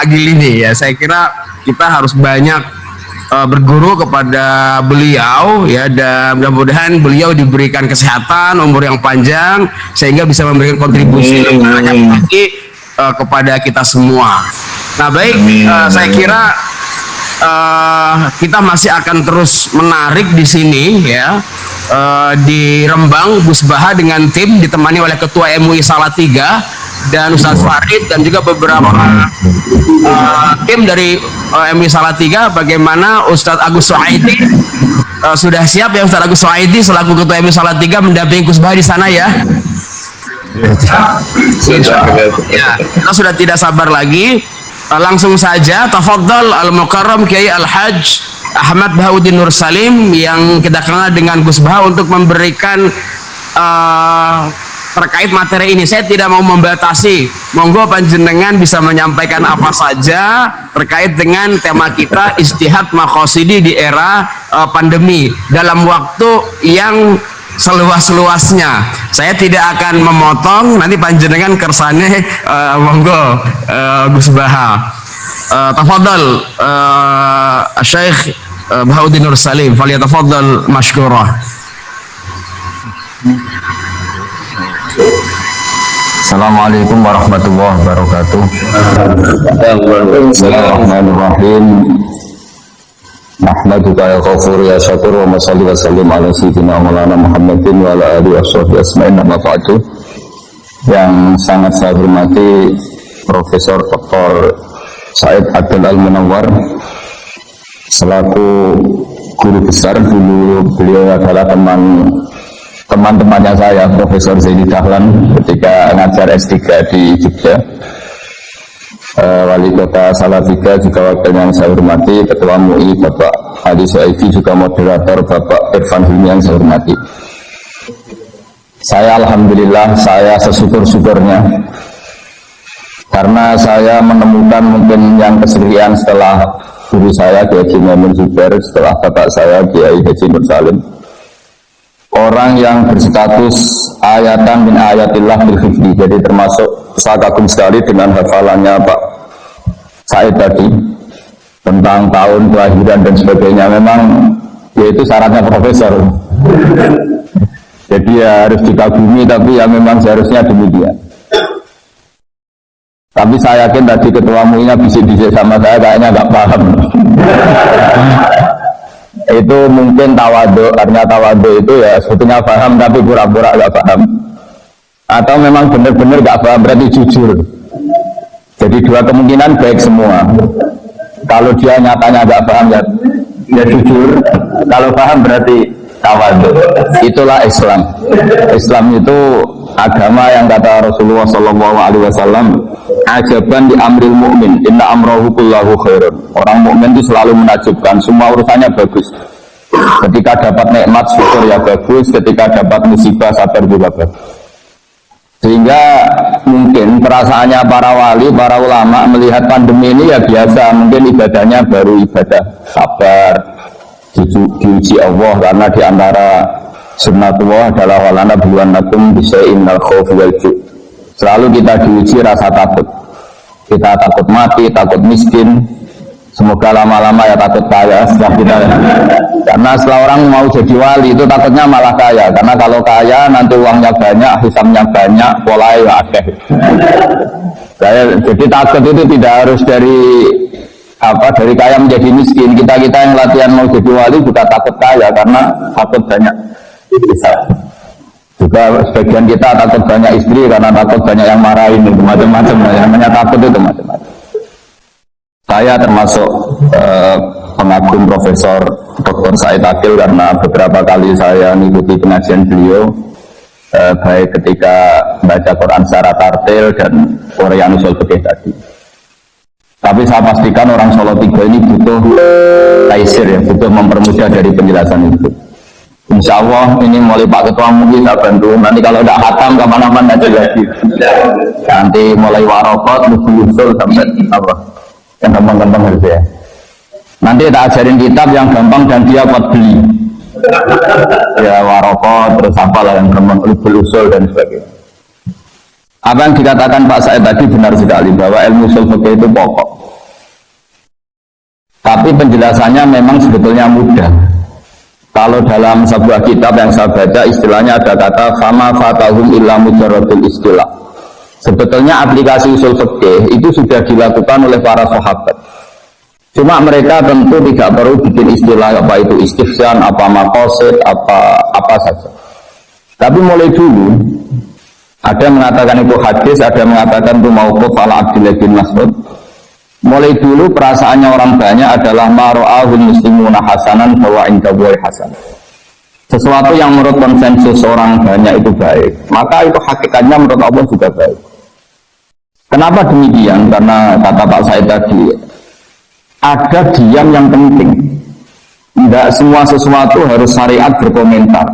Agil ini, ya. Saya kira kita harus banyak berguru kepada beliau, ya, dan mudah-mudahan beliau diberikan kesehatan, umur yang panjang, sehingga bisa memberikan kontribusi lebih banyak lagi kepada kita semua. Nah, baik, saya kira kita masih akan terus menarik di sini, ya, di Rembang, Gus Baha dengan tim ditemani oleh Ketua MUI Salatiga dan Ustadz Farid, dan juga beberapa tim dari MUI Salatiga. Bagaimana Ustadz Agus Suaidi sudah siap, ya, Ustadz Agus Suaidi selaku Ketua MUI Salatiga mendampingi Gus Baha di sana, ya. Ya, kita sudah tidak sabar lagi. Langsung saja, tafadhal Al-Mukarram Kiai Al-Hajj Ahmad Bahauddin Nur Salim, yang kita kenal dengan Gus Baha, untuk memberikan terkait materi ini. Saya tidak mau membatasi, monggo panjenengan bisa menyampaikan apa saja terkait dengan tema kita Ijtihad Maqasidi di era pandemi, dalam waktu yang seluas-luasnya. Saya tidak akan memotong, nanti panjenengan kersane, monggo Gus Baha. Tafadhal Syekh Bahauddin Nur Salim, falyatafadhal mashkurah. Assalamualaikum warahmatullahi wabarakatuh. Bismillahirrahmanirrahim. Nahmaduka ya ghafur ya syakur, wa salli wa sallim ala sayyidina maulana Muhammadin wa ala alihi washabihi asma'in, amma ba'du. Yang sangat saya hormati Profesor Dr. Said Abdul Al-Munawwar, selaku guru besar. Dulu beliau adalah teman-temannya saya, Profesor Zaini Dahlan, ketika ngajar S3 di Jogja. Wali Kota Salatiga juga wakil yang saya hormati, Ketua MUI Bapak Ali Suaidi, juga moderator Bapak Irfan Hilmi yang saya hormati. Saya alhamdulillah, saya sesyukur-syukurnya, karena saya menemukan mungkin yang keserian setelah guru saya Kiai Haji Maimun Zubair, setelah bapak saya Kiai Haji Nur Salim, orang yang berstatus ayatan min ayatillah bil hifdi. Jadi termasuk, saya kagum sekali dengan hafalannya Pak Said tadi tentang tahun kelahiran dan sebagainya. Memang yaitu syaratnya profesor. Jadi ya harus dikagumi, tapi ya memang seharusnya demikian. Tapi saya yakin tadi ketua MUI-nya bisik-bisik sama saya, kayaknya nggak paham. Itu mungkin tawadhu, karena tawadhu itu ya sebetulnya paham tapi pura-pura nggak paham. atau memang benar-benar nggak paham berarti jujur. Jadi dua kemungkinan baik semua. Kalau dia nyatanya nggak paham ya jujur. Kalau paham berarti tawadhu. Itulah Islam. Islam itu agama yang kata Rasulullah SAW, ajaban di amril mu'min, inna amrahu kullahu khairun. Orang mukmin itu selalu menakjubkan, semua urusannya bagus. Ketika dapat nikmat syukur ya bagus, ketika dapat musibah sabar juga bagus. Sehingga mungkin perasaannya para wali, para ulama melihat pandemi ini ya biasa, mungkin ibadahnya baru ibadah sabar, diuji Allah, karena diantara sunnatullah adalah walana biwanakum bisya'in al-khawfi wal-ju'. Selalu kita diuji rasa takut. Kita takut mati, takut miskin. Semoga lama-lama ya takut kaya setelah kita. Karena setelah orang mau jadi wali itu takutnya malah kaya. Karena kalau kaya nanti uangnya banyak, hisabnya banyak, polanya akeh. Jadi takut itu tidak harus dari kaya menjadi miskin. Kita yang latihan mau jadi wali juga takut kaya karena takut banyak hisab. Juga sebagian kita takut banyak istri karena takut banyak yang marahin, itu macam-macam. Namanya takut itu macam-macam. Saya termasuk pengagum Profesor Dr. Said Akil karena beberapa kali saya mengikuti pengajian beliau, baik ketika baca Quran secara tartil dan Quran usul fikih tadi. Tapi saya pastikan orang Solo 3 ini butuh taisir ya, butuh mempermudah dari penjelasan itu. Insya Allah ini mulai Pak Ketua mungkin saya bantu. Nanti kalau tidak hatam kapan-kapan nanti lagi. Nanti mulai warokot, usul sampai apa? Yang gampang-gampang harus ya. Nanti kita ajarin kitab yang gampang dan dia buat beli. Ya warokot, terus apalah yang gampang, usul dan sebagainya. Apa yang dikatakan Pak Said tadi benar sekali bahwa ilmu usul fikih itu pokok. Tapi penjelasannya memang sebetulnya mudah. Kalau dalam sebuah kitab yang saya baca istilahnya ada kata fama fatahum illa mujarradul istilah. Sebetulnya aplikasi usul fikih itu sudah dilakukan oleh para sahabat. Cuma mereka tentu tidak perlu bikin istilah apa itu istifsan, apa maqasid, apa saja. Tapi mulai dulu ada yang mengatakan itu hadis, ada yang mengatakan itu mauquf ala Abdullah bin Mas'ud. Mulai dulu perasaannya orang banyak adalah maro'ahul muslimuna hasanan bahwa indahu hasan. Sesuatu yang menurut konsensus orang banyak itu baik, maka itu hakikatnya menurut Allah juga baik. Kenapa demikian? Karena kata Pak Said tadi, ada diam yang penting. Tidak semua sesuatu harus syariat berkomentar.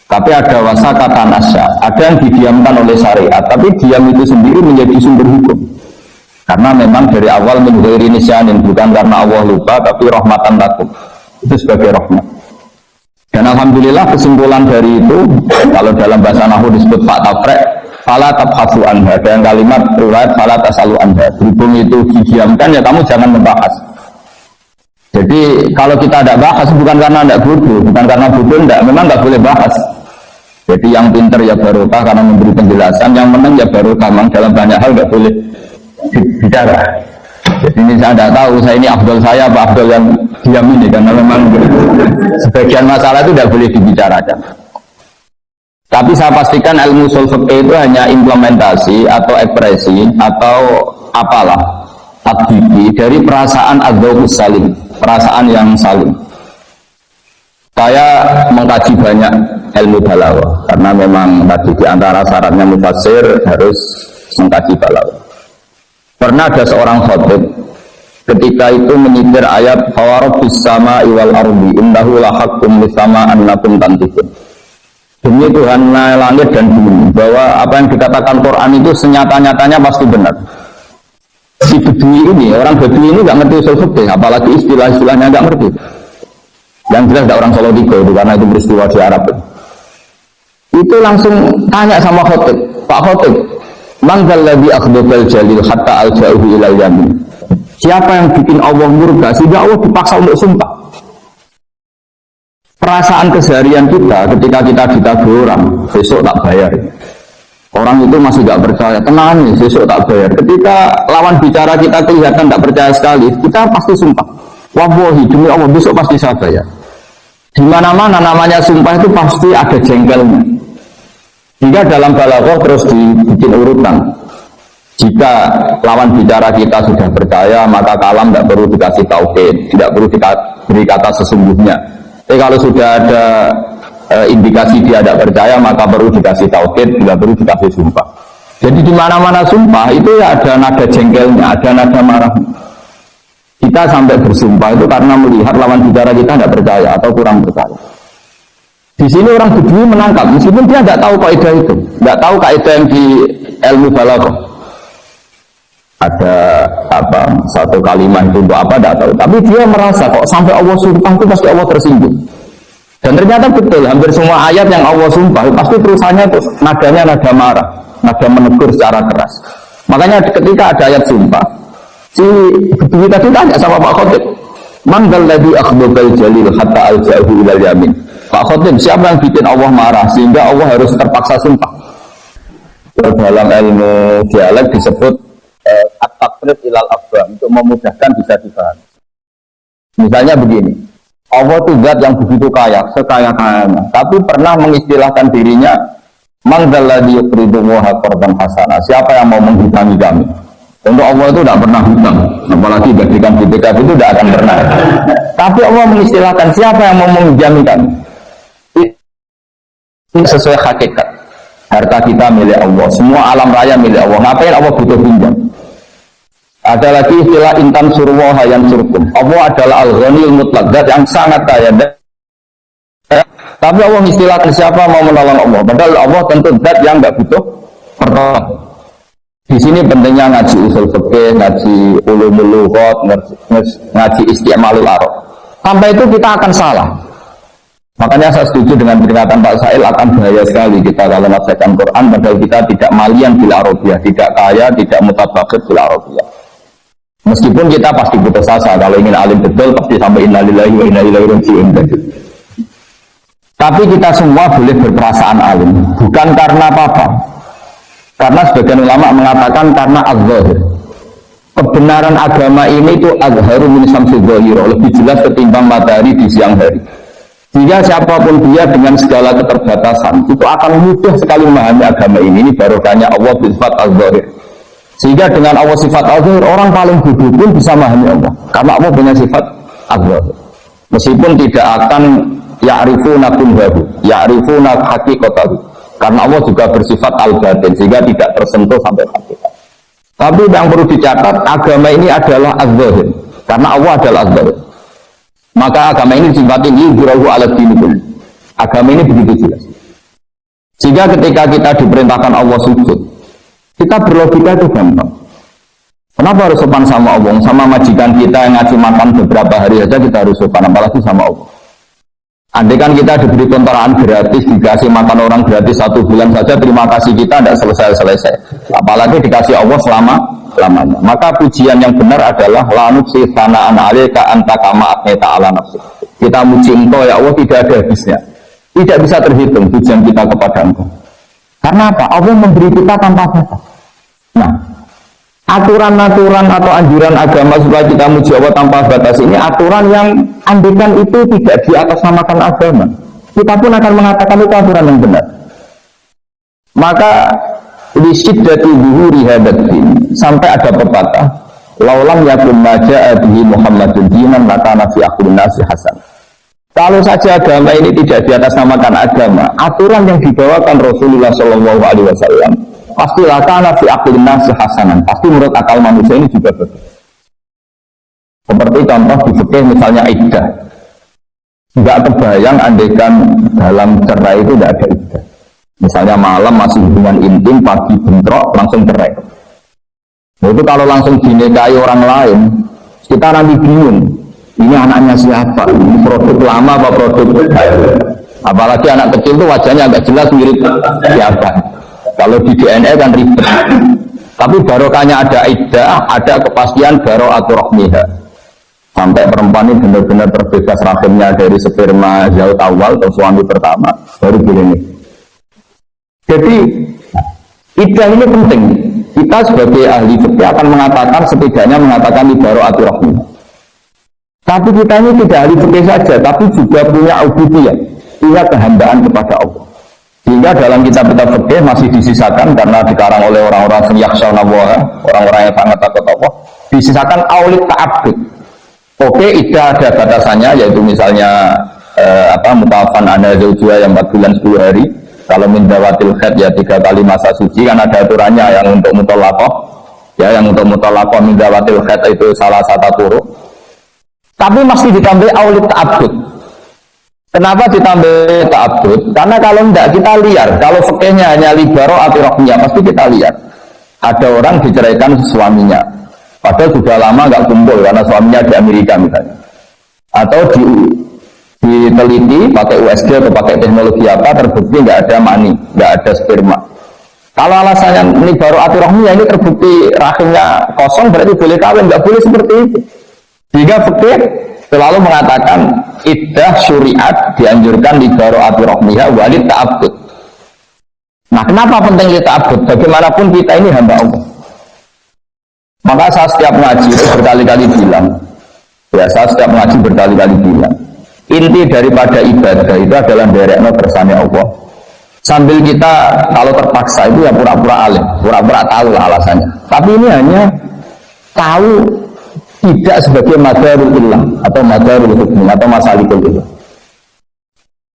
Tapi ada wasakata nasya, ada yang didiamkan oleh syariat, tapi diam itu sendiri menjadi sumber hukum. Karena memang dari awal min ghairi nisyanin, bukan karena Allah lupa, tapi rahmatan lakum. Itu sebagai rahmat. Dan alhamdulillah kesimpulan dari itu, kalau dalam bahasa Nahwu disebut Pak Taprek, fala tabhasu anha, dan kalimat riwayat fala tasalu anha. Berhubung itu didiamkan, ya kamu jangan membahas. Jadi kalau kita tidak bahas bukan karena tidak bodoh, bukan karena bodoh tidak, memang tidak boleh bahas. Jadi yang pintar ya barokah karena memberi penjelasan, yang menang ya barokah, memang dalam banyak hal tidak boleh bicara. Jadi ini saya tidak tahu, saya ini afdol saya apa afdol yang diam ini, karena memang sebagian masalah itu tidak boleh dibicarakan. Tapi saya pastikan ilmu ushul fikih itu hanya implementasi atau ekspresi atau apalah tatbiki dari perasaan adzauqus salim, perasaan yang salim. Saya mengkaji banyak ilmu balaghah karena memang tadi di antara syaratnya mufassir harus mengkaji balaghah. Pernah ada seorang khatib ketika itu menyitir ayat fawarabbis samaa'i wal ardi innahu lahaqqum lisama annakum tantiqun. Demi Tuhan langit dan bumi, bahwa apa yang dikatakan Quran itu senyata-nyatanya pasti benar. Si Bedui ini, orang Bedui ini nggak ngerti usul fikih, apalagi istilah-istilahnya nggak ngerti. Yang jelas ada orang Solo 3 itu karena itu peristiwa di Arab. Itu langsung tanya sama khatib, Pak Khatib, man dzalladzi akhdhal jalil hatta alja'uhu ilal yamin. Siapa yang bikin Allah murka sehingga Allah dipaksa untuk sumpah? Perasaan keseharian kita ketika kita ditagih orang, besok tak bayar. Orang itu masih tidak percaya, tenang nih, besok tak bayar. Ketika lawan bicara kita kelihatan tidak percaya sekali, kita pasti sumpah. Wallahi, demi Allah besok pasti saya bayar. Di mana-mana namanya sumpah itu pasti ada jengkelnya. Sehingga dalam balaghah terus dibikin urutan. Jika lawan bicara kita sudah percaya, maka kalam tidak perlu dikasih tauhid, tidak perlu diberi kata sesungguhnya. Tapi kalau sudah ada indikasi dia tidak percaya, maka perlu dikasih tauhid, tidak perlu dikasih sumpah. Jadi di mana-mana sumpah itu ya ada nada jengkelnya, ada nada marah. Kita sampai bersumpah itu karena melihat lawan bicara kita tidak percaya atau kurang percaya. Di sini orang Bedui menangkap, meskipun dia tidak tahu kaidah itu, tidak tahu kaidah yang di ilmu balaghah. Ada apa satu kalimat itu untuk apa tidak tahu, tapi dia merasa kok sampai Allah sumpah itu pasti Allah tersinggung. Dan ternyata betul, hampir semua ayat yang Allah sumpah pasti terusannya itu nadanya nada marah, nada menegur secara keras. Makanya ketika ada ayat sumpah, si Bedui tadi tanya sama Pak Khotib, man dzalladzi akhdabal jalil hatta aljahu ilal yamin. Pak Khotib, siapa yang bikin Allah marah sehingga Allah harus terpaksa sumpah? Dalam ilmu dialek disebut at-taqrib ilal abba, untuk memudahkan bisa dipahami. Misalnya begini, Allah itu zat yang begitu kaya, sekaya-kayanya, tapi pernah mengistilahkan dirinya man dzalladzi yuqridu Allaha qardan hasanah, siapa yang mau menghitangi kami? Untuk Allah itu tidak pernah hutang, apalagi berikan BPKB itu tidak akan pernah. Tapi Allah mengistilahkan siapa yang mau meminjami kami? Ini sesuai hakikat. Harta kita milik Allah, semua alam raya milik Allah. Ngapain Allah butuh pinjam? Ada lagi istilah intan surwaha yang surkum. Allah adalah al-ghaniyul mutlaq, zat yang sangat kaya. Tapi Allah istilahkan siapa mau menolong Allah. Padahal Allah tentu zat yang nggak butuh pertolongan. Di sini pentingnya ngaji usul fikih, ngaji ulumul lughat, ngaji isti'malul arab. Sampai itu kita akan salah. Makanya saya setuju dengan peringatan Pak Sail, akan bahaya sekali kita kalau menafsirkan Quran padahal kita tidak malian bil arabiyah, tidak kaya, tidak mutabakhir bil arabiyah. Meskipun kita pasti putus asa, kalau ingin alim betul pasti sampai innalillahi wa inna ilaihi raji'un. Tapi kita semua boleh berperasaan alim, bukan karena apa-apa. Karena sebagian ulama mengatakan karena az-zahir. Kebenaran agama ini itu azharu min syamsi dhahira, lebih jelas ketimbang matahari di siang hari. Sehingga siapapun dia dengan segala keterbatasan itu akan mudah sekali memahami agama ini barokahnya Allah bersifat az-zahir. Sehingga dengan Allah sifat az-zahir, orang paling bodoh pun bisa memahami Allah. Karena Allah punya sifat az-zahir. Meskipun tidak akan ya'rifuna kunhahu, ya'rifuna haqiqatahu. Karena Allah juga bersifat al-batin, sehingga tidak tersentuh sampai hakikat. Tapi yang perlu dicatat, agama ini adalah az-zahir. Karena Allah adalah az-zahir. Maka agama ini sifatnya yudhirahu ala dinikul. Agama ini begitu jelas. Sehingga ketika kita diperintahkan Allah sujud, kita berlogika itu gampang. Kenapa harus sopan sama Allah? Sama majikan kita yang ngasih makan beberapa hari saja kita harus sopan, apalagi sama Allah. Andai kan kita diberi kontrakan gratis, dikasih makan orang gratis 1 bulan saja, terima kasih kita tidak selesai-selesai. Apalagi dikasih Allah selama-lamanya. Maka pujian yang benar adalah la nuqsi sana'an 'alaika anta kama athnayta 'ala nafsik. Kita muji Engkau ya Allah tidak ada habisnya. Tidak bisa terhitung pujian kita kepada Engkau. Karena apa? Allah memberi kita tanpa batas. Nah, aturan-aturan atau anjuran agama supaya kita muji Allah tanpa batas ini aturan yang andaikan itu tidak diatasnamakan agama, kita pun akan mengatakan itu aturan yang benar. Maka lisyidati zuhuri hadatin, sampai ada pepatah laulam yakum maja'a bihi Muhammadun dinan lakana fi akhir nasi hasan. Kalau saja agama ini tidak diatasnamakan agama, aturan yang dibawakan Rasulullah SAW pasti lakana fi akhir nasi hasanan, pasti menurut akal manusia ini juga betul. Seperti contoh di fikih misalnya iddah, nggak kebayang andaikan dalam cerai itu tidak ada iddah. Misalnya malam masih hubungan intim, pagi bentrok langsung cerai. Nah, itu kalau langsung dinikahi orang lain, kita nanti bingung. Ini anaknya siapa? Ini produk lama apa produk baru? Apalagi anak kecil itu wajahnya agak jelas mirip siapa. Kalau di DNA kan ribet. Tapi barokahnya ada iddah, ada kepastian baro'atur rahmiha. Sampai perempuan ini benar-benar terbebas rahimnya dari sperma zaut awal atau suami pertama, baru begini. Jadi iddah ini penting. Kita sebagai ahli fikih akan mengatakan setidaknya mengatakan baro'atur rahmiha. Tapi kita ini tidak ahli fikih saja, tapi juga punya ubudiyah, punya kehambaan kepada Allah. Sehingga dalam kitab-kitab fikih masih disisakan karena dikarang oleh orang-orang yang yakhshawna Allah, orang-orang yang sangat takut Allah, disisakan aulit ta'abbud. Oke, iddah ada batasannya, yaitu misalnya mutawafan ana zaujua yang 4 bulan 10 hari. Kalau min dawatil khaid ya 3 kali masa suci, kan ada aturannya. Yang untuk mutallaqah, ya yang untuk mutallaqah min dawatil khaid itu salah satu turuk. Tapi masih ditambah aulit ta'abbud. Kenapa ditambah ta'abbud? Karena kalau tidak kita liar, kalau fikihnya hanya libaro atau rohnya, pasti kita liar. Ada orang diceraikan suaminya, padahal sudah lama nggak kumpul karena suaminya di Amerika misalnya. Atau diteliti pakai USG atau pakai teknologi apa, terbukti nggak ada mani, nggak ada sperma. Kalau alasannya ini baru atirohnya, ini terbukti rahimnya kosong, berarti boleh kawin, nggak boleh seperti itu. Sehingga fikih selalu mengatakan iddah syuriat dianjurkan di baru atirohnya walid ta'abbud. Nah, kenapa penting kita ta'abbud? Bagaimanapun kita ini hamba Allah. Maka saya setiap ngaji itu berkali-kali bilang, ya saya setiap ngaji berkali-kali bilang, inti daripada ibadah itu adalah derekno kersane Allah. Sambil kita kalau terpaksa itu ya pura-pura alim, pura-pura tahu lah alasannya. Tapi ini hanya tahu tidak sebagai madarul ilah atau madarul hukmi atau masalikul ilah.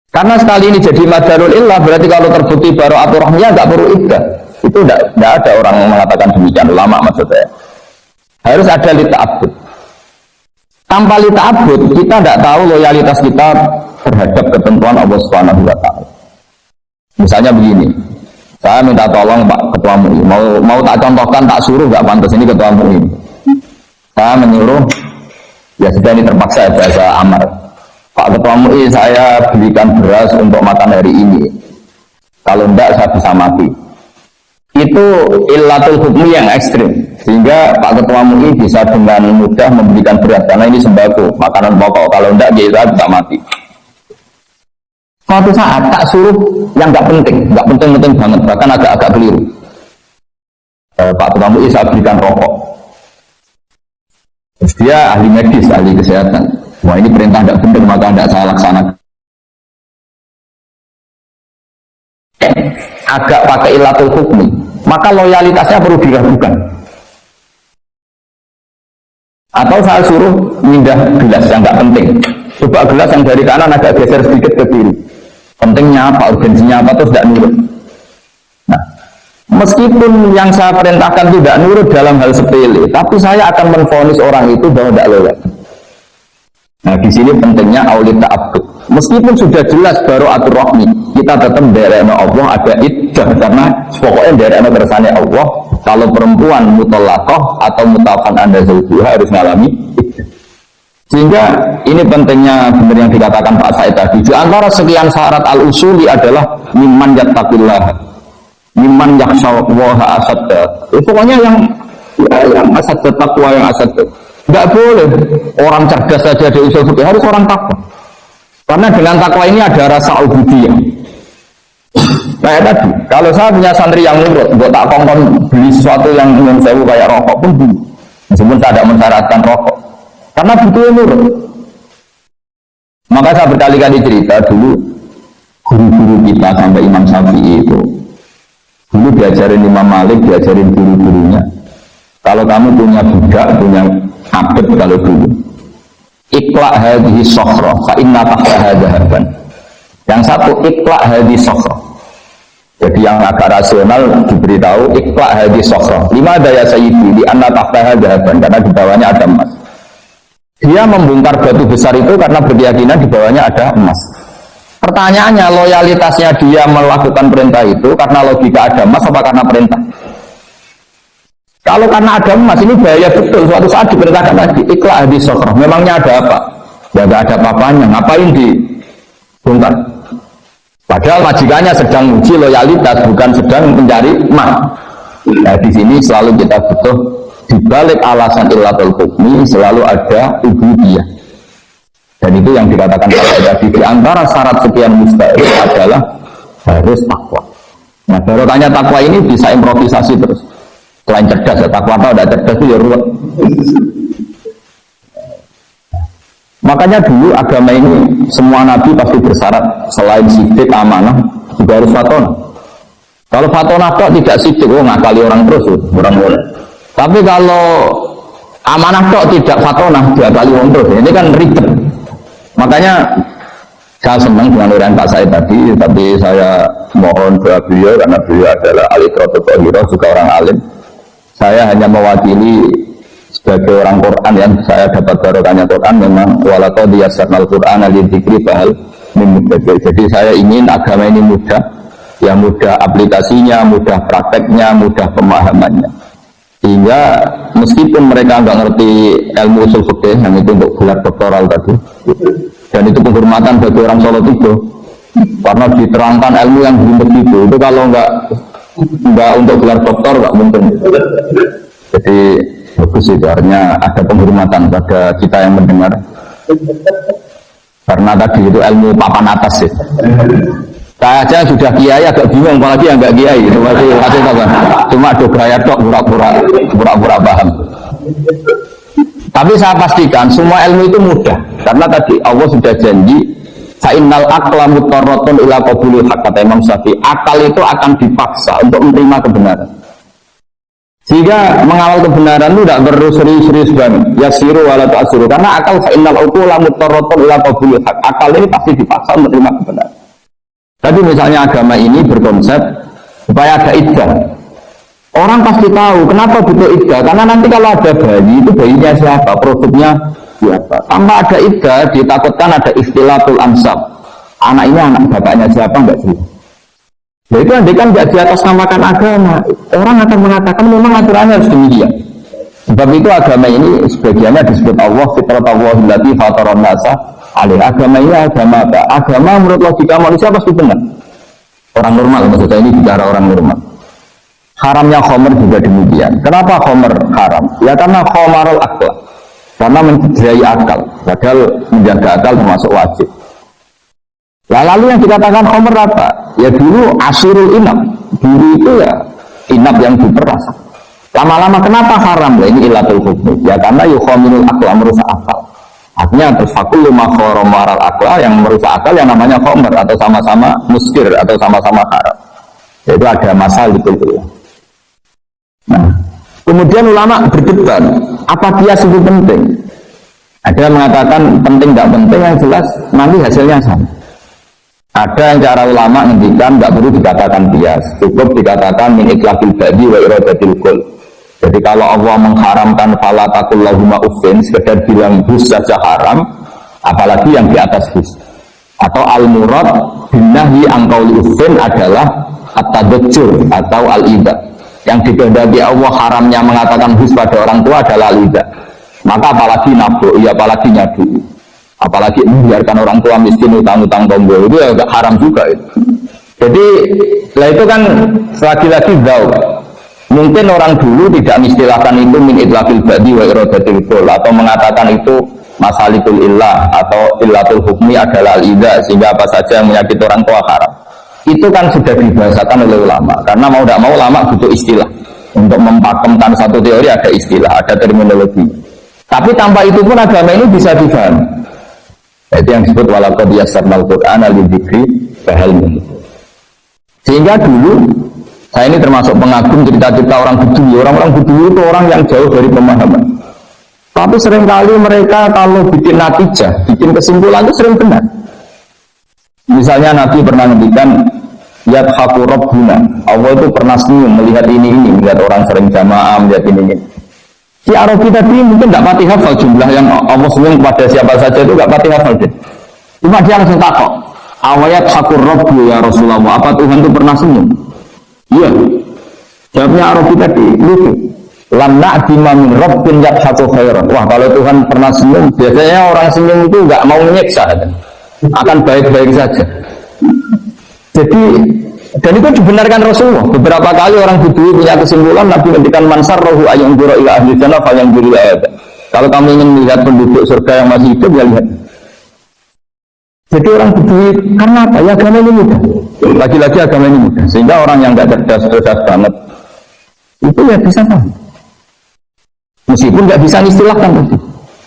Karena sekali ini jadi madarul ilah, berarti kalau terbukti baru aturahnya nggak perlu iddah. Itu tidak ada orang yang mengatakan demikian, ulama maksud saya. Harus ada lita'abbud. Tanpa lita'abbud, kita tidak tahu loyalitas kita terhadap ketentuan Allah Subhanahu wa Ta'ala. Misalnya begini, saya minta tolong Pak Ketua MUI, mau tak contohkan, tak suruh, nggak pantas ini Ketua MUI. Saya menyuruh, ya sudah ini terpaksa bahasa amar. Pak Ketua MUI, saya belikan beras untuk makan hari ini. Kalau enggak, saya bisa mati. Itu illatul hukmi yang ekstrim. Sehingga Pak Ketua MUI bisa dengan mudah memberikan beras. Karena ini sembako, makanan pokok. Kalau enggak, dia bisa mati. Suatu saat, tak suruh yang enggak penting banget. Bahkan agak-agak keliru. Pak Ketua MUI, saya berikan rokok. Terus dia ahli medis, ahli kesehatan. Wah, ini perintah tidak benar, maka tidak saya laksanakan. Agak pakai ilatul hukmi, maka loyalitasnya perlu diragukan. Atau saya suruh pindah gelas yang tidak penting. Coba gelas yang dari kanan agak geser sedikit ke kiri. Pentingnya apa, urgensinya apa, terus tidak nurut. Nah, meskipun yang saya perintahkan tidak nurut dalam hal sepele, tapi saya akan menvonis orang itu bahwa tidak loyal. Nah, di sini pentingnya aulit ta'abbud. Meskipun sudah jelas baru atur-rahmi, kita tetap daerahnya Allah ada iddah, karena pokoknya daerahnya kersane Allah. Kalau perempuan mutallaqah atau mutawafan anda zaujuha harus mengalami iddah. Sehingga ini pentingnya benar yang dikatakan Pak Said tadi. Di antara sekian syarat al-usuli adalah mimman yattaqillah, mimman yakhshawallaha asadda. Pokoknya yang asadda, taqwa yang asadda. Enggak boleh orang cerdas saja di usul fikih, harus orang takwa. Karena dengan takwa ini ada rasa ubudiyah. Kayak tadi, kalau saya punya santri yang nurut, buat tak kongkong beli sesuatu yang ingin saya kayak rokok pun beli. Meskipun saya tidak mensyaratkan rokok. Karena butuh nurut. Maka saya berkali-kali cerita dulu, guru-guru kita sampai Imam Syafi'i itu, dulu diajarin Imam Malik, diajarin guru-gurunya. Kalau kamu punya budak, punya abad kalau dulu, iqla' hadhihi sokhra fa inna tahtaha dhahaban. Yang satu iqla' hadhihi sokhra. Jadi yang agak rasional diberitahu iqla' hadhihi sokhra. Lima daya sayyidi li anna tahtaha dhahaban, karena di bawahnya ada emas. Dia membongkar batu besar itu karena berkeyakinan di bawahnya ada emas. Pertanyaannya, loyalitasnya dia melakukan perintah itu karena logika ada emas apa karena perintah? Kalau karena ada emas, ini bahaya betul. Suatu saat diperintahkan lagi iqla' hadhihi sokhra. Memangnya ada apa? Ya nggak ada apa-apanya. Ngapain dibongkar? Padahal majikannya sedang uji loyalitas, bukan sedang mencari emas. Nah, di sini selalu kita butuh, di balik alasan illatul hukmi selalu ada ubudiyah. Dan itu yang dikatakan tadi, di antara syarat sekian mustahil adalah harus takwa. Nah, baru tanya takwa ini bisa improvisasi terus. Selain cerdas, ya, takwa atau tidak cerdas itu ya ruwet. Makanya dulu agama ini semua nabi pasti bersyarat selain sidik, amanah, juga harus fatona. Kalau fatona kok tidak sidik, ngakali orang terus, orang. Tapi kalau amanah kok tidak fatona, diakali orang terus. Ini kan ribet. Makanya saya senang dengan urian Pak Said tadi, tapi saya mohon doa beliau karena beliau adalah alitrotul tohiro, juga orang alim. Saya hanya mewakili sebagai orang Quran yang saya dapat barokahnya Quran, memang walaqad yassarnal Qur'ana lidzikri fahal min muddakir. Jadi saya ingin agama ini mudah, ya mudah aplikasinya, mudah prakteknya, mudah pemahamannya. Sehingga meskipun mereka nggak ngerti ilmu usul fikih, yang itu untuk gelar doktoral tadi, dan itu penghormatan bagi orang Solo itu, karena diterangkan ilmu yang belum begitu, itu kalau nggak untuk gelar doktor nggak mungkin. Jadi bagus itu, artinya ada penghormatan pada kita yang mendengar, karena tadi itu ilmu papan atas sih. Saya aja sudah kiai agak bingung, apalagi yang nggak kiai, cuma dograya tok pura-pura paham. Tapi saya pastikan semua ilmu itu mudah, karena tadi Allah sudah janji fa'innal aqla mutarratun ila qabulil haqq, kata Imam Syafi'i, akal itu akan dipaksa untuk menerima kebenaran. Sehingga mengawal kebenaran itu tidak perlu serius-serius banget, yasiru wala tu'asiru, karena akal fa'innal aqla mutarratun ila qabulil haqq, akal ini pasti dipaksa menerima kebenaran. Tadi misalnya agama ini berkonsep supaya ada iddah. Orang pasti tahu kenapa butuh iddah, karena nanti kalau ada bayi, itu bayinya siapa, produknya siapa. Tanpa ada iddah, ditakutkan ada ikhtilatul ansab. Anak ini anak bapaknya siapa, enggak sih? Nah itu andai kan tidak diatasnamakan agama, orang akan mengatakan memang aturannya harus demikian. Sebab itu agama ini sebagiannya disebut Allah fitratallahi allati fataran nasa alih. Agama ini agama apa? Agama menurut logika manusia pasti benar. Orang normal, maksudnya ini bicara orang normal. Haramnya khomer juga demikian. Kenapa khomer haram? Ya karena khomarul akal, karena mencederai akal. Padahal menjaga akal termasuk wajib. Lalu yang dikatakan khomer apa? Ya dulu asirul inab. Dulu itu ya inab yang diperas. Lama-lama kenapa haram? Ya ini ilatul hukmi. Ya karena yukhomirul akal, merusak akal. Artinya terus fakul lima khomaral akal, yang merusak akal yang namanya khomer, atau sama-sama muskir, atau sama-sama haram. Itu ada masalah gitu. Nah, kemudian ulama berdebat, apa kias itu penting? Ada yang mengatakan penting tidak penting, yang jelas nanti hasilnya sama. Ada yang cara ulama ngendikan tidak perlu dikatakan kias, cukup dikatakan min iklafil ba'di wa iradatil kul. Jadi kalau Allah mengharamkan fala taqul lahuma uffin, sekedar bilang hus saja haram, apalagi yang di atas hus. Atau al-murad binnahi an qauli uffin adalah at-tadajjur atau al-idha. Yang dikehendaki Allah haramnya mengatakan hus pada orang tua adalah lidah. Maka apalagi nabuk, ya apalagi nyadu, apalagi membiarkan orang tua miskin utang-utang tombol, itu ya haram juga itu. Jadi setelah itu kan lagi-lagi jauh. Mungkin orang dulu tidak mengistilahkan itu min itlaqil ba'di wa iradatil kul, atau mengatakan itu masalikul illah atau illatul hukmi adalah al-idha, sehingga apa saja yang menyakiti orang tua haram. Itu kan sudah dibahasakan oleh ulama, karena mau tidak mau ulama butuh istilah untuk mempakemkan satu teori, ada istilah, ada terminologi. Tapi tanpa itu pun agama ini bisa difahami. Itu yang disebut walaqad yassarnal Qur'ana lidzikri fahal min. Sehingga dulu saya ini termasuk pengagum cerita-cerita orang Bedui. Orang-orang Bedui itu orang yang jauh dari pemahaman. Tapi seringkali mereka kalau bikin natijah, bikin kesimpulan itu sering benar. Misalnya Nabi pernah ngendikan yadhaku rabbuna, Allah itu pernah senyum melihat ini, melihat orang sering jamaah, melihat ini. Si Arabi tadi mungkin tidak pati hafal jumlah yang Allah senyum kepada siapa saja, itu tidak pati hafal dia. Cuma dia langsung takut, yadhaku rabbu ya Rasulullah, apa Tuhan itu pernah senyum? Iya. Jawabnya Arabi tadi lucu, lam na'dima min rabbin yadhaku khairan. Wah, kalau Tuhan pernah senyum, biasanya orang senyum itu nggak mau menyiksa, akan baik-baik saja. Jadi, dan itu dibenarkan Rasulullah. Beberapa kali orang Bedui punya kesimpulan, Nabi ngendikan mansar rohu ayang juro ila ahli jannah fal yang juri ayat. Kalau kamu ingin melihat penduduk surga yang masih hidup, ya lihat. Jadi orang Bedui karena apa? Ya agama ini mudah. Lagi-lagi agama ini mudah. Sehingga orang yang tidak cerdas banget itu ya bisa paham. Meskipun nggak bisa istilahkan tadi.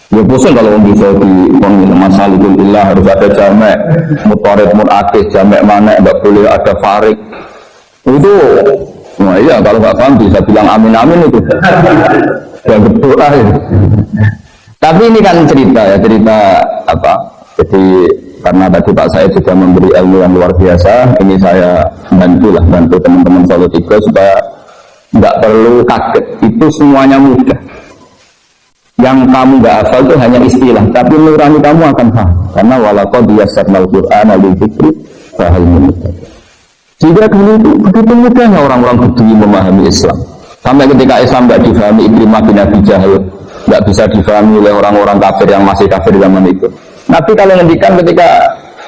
Ya bosan kalau orang bisa di masalikul ilah harus ada jamek, mutarid munakis, jamek mana nggak boleh ada farik. Itu, nah iya kalau nggak paham bisa bilang amin amin itu. Ya betul lah. Tapi ini kan cerita ya, cerita apa? Jadi karena tadi Pak Said juga memberi ilmu yang luar biasa, ini saya bantu teman-teman Solo 3 supaya nggak perlu kaget. Itu semuanya mudah. Yang kamu nggak hafal itu hanya istilah, tapi nurani kamu akan paham. Karena walaqad yassarnal Qur'ana lidzikri fahal muddakir. Jika dulu itu begitu mudahnya orang-orang Bedui memahami Islam. Sampai ketika Islam nggak difahami Ikrimah bin Abi Jahal, nggak bisa difahami oleh orang-orang kafir yang masih kafir zaman itu. Nabi kalau ngendikan ketika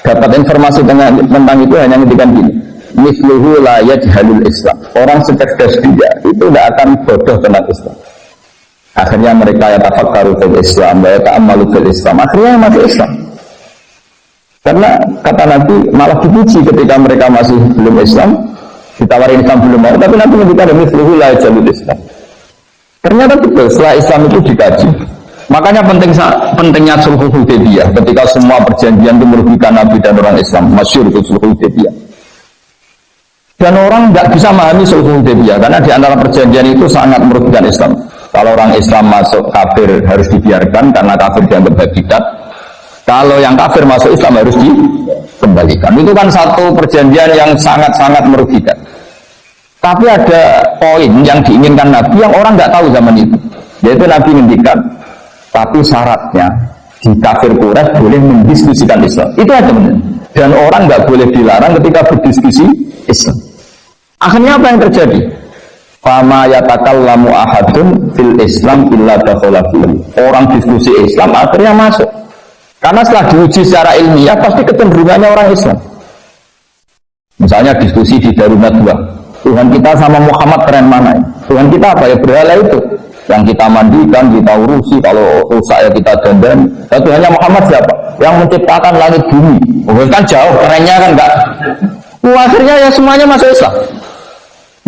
dapat informasi tentang itu hanya ngendikan gini, misluhu la yajhalul Islam. Orang secerdas dia itu tidak akan bodoh tentang Islam. Akhirnya mereka yatafakkaru fil Islam, wa yata'ammalu fil Islam. Akhirnya masuk Islam. Karena kata Nabi malah dipuji ketika mereka masih belum Islam, ditawarin Islam belum mau, tapi Nabi ngendikan misluhu la yajhalul Islam. Ternyata betul setelah Islam itu dikaji. Makanya pentingnya sulhul Hudaybiyah ketika semua perjanjian itu merugikan Nabi dan orang Islam, masyhur itu sulhul Hudaybiyah. Dan orang nggak bisa memahami sulhul Hudaybiyah karena di antara perjanjian itu sangat merugikan Islam. Kalau orang Islam masuk kafir harus dibiarkan karena kafir dianggap hakikat. Kalau yang kafir masuk Islam harus dikembalikan. Itu kan satu perjanjian yang sangat-sangat merugikan. Tapi ada poin yang diinginkan Nabi yang orang nggak tahu zaman itu. Yaitu Nabi ngendikan, tapi syaratnya di kafir Quraisy boleh mendiskusikan Islam. Itu aja benar. Dan orang nggak boleh dilarang ketika berdiskusi Islam. Akhirnya apa yang terjadi? Fama yatakallamu ahadun fil Islam illa dakhala fihi. Orang diskusi Islam akhirnya masuk. Karena setelah diuji secara ilmiah pasti kecenderungannya orang Islam. Misalnya diskusi di Darurat 2. Tuhan kita sama Muhammad keren mana? Tuhan kita apa ya? Berhala itu. Yang kita mandikan, kita urusi, kalau rusak ya kita dandan. Dan Tuhannya Muhammad siapa? Yang menciptakan langit bumi. Oh, kan jauh, kerennya kan enggak. Akhirnya ya semuanya masuk Islam.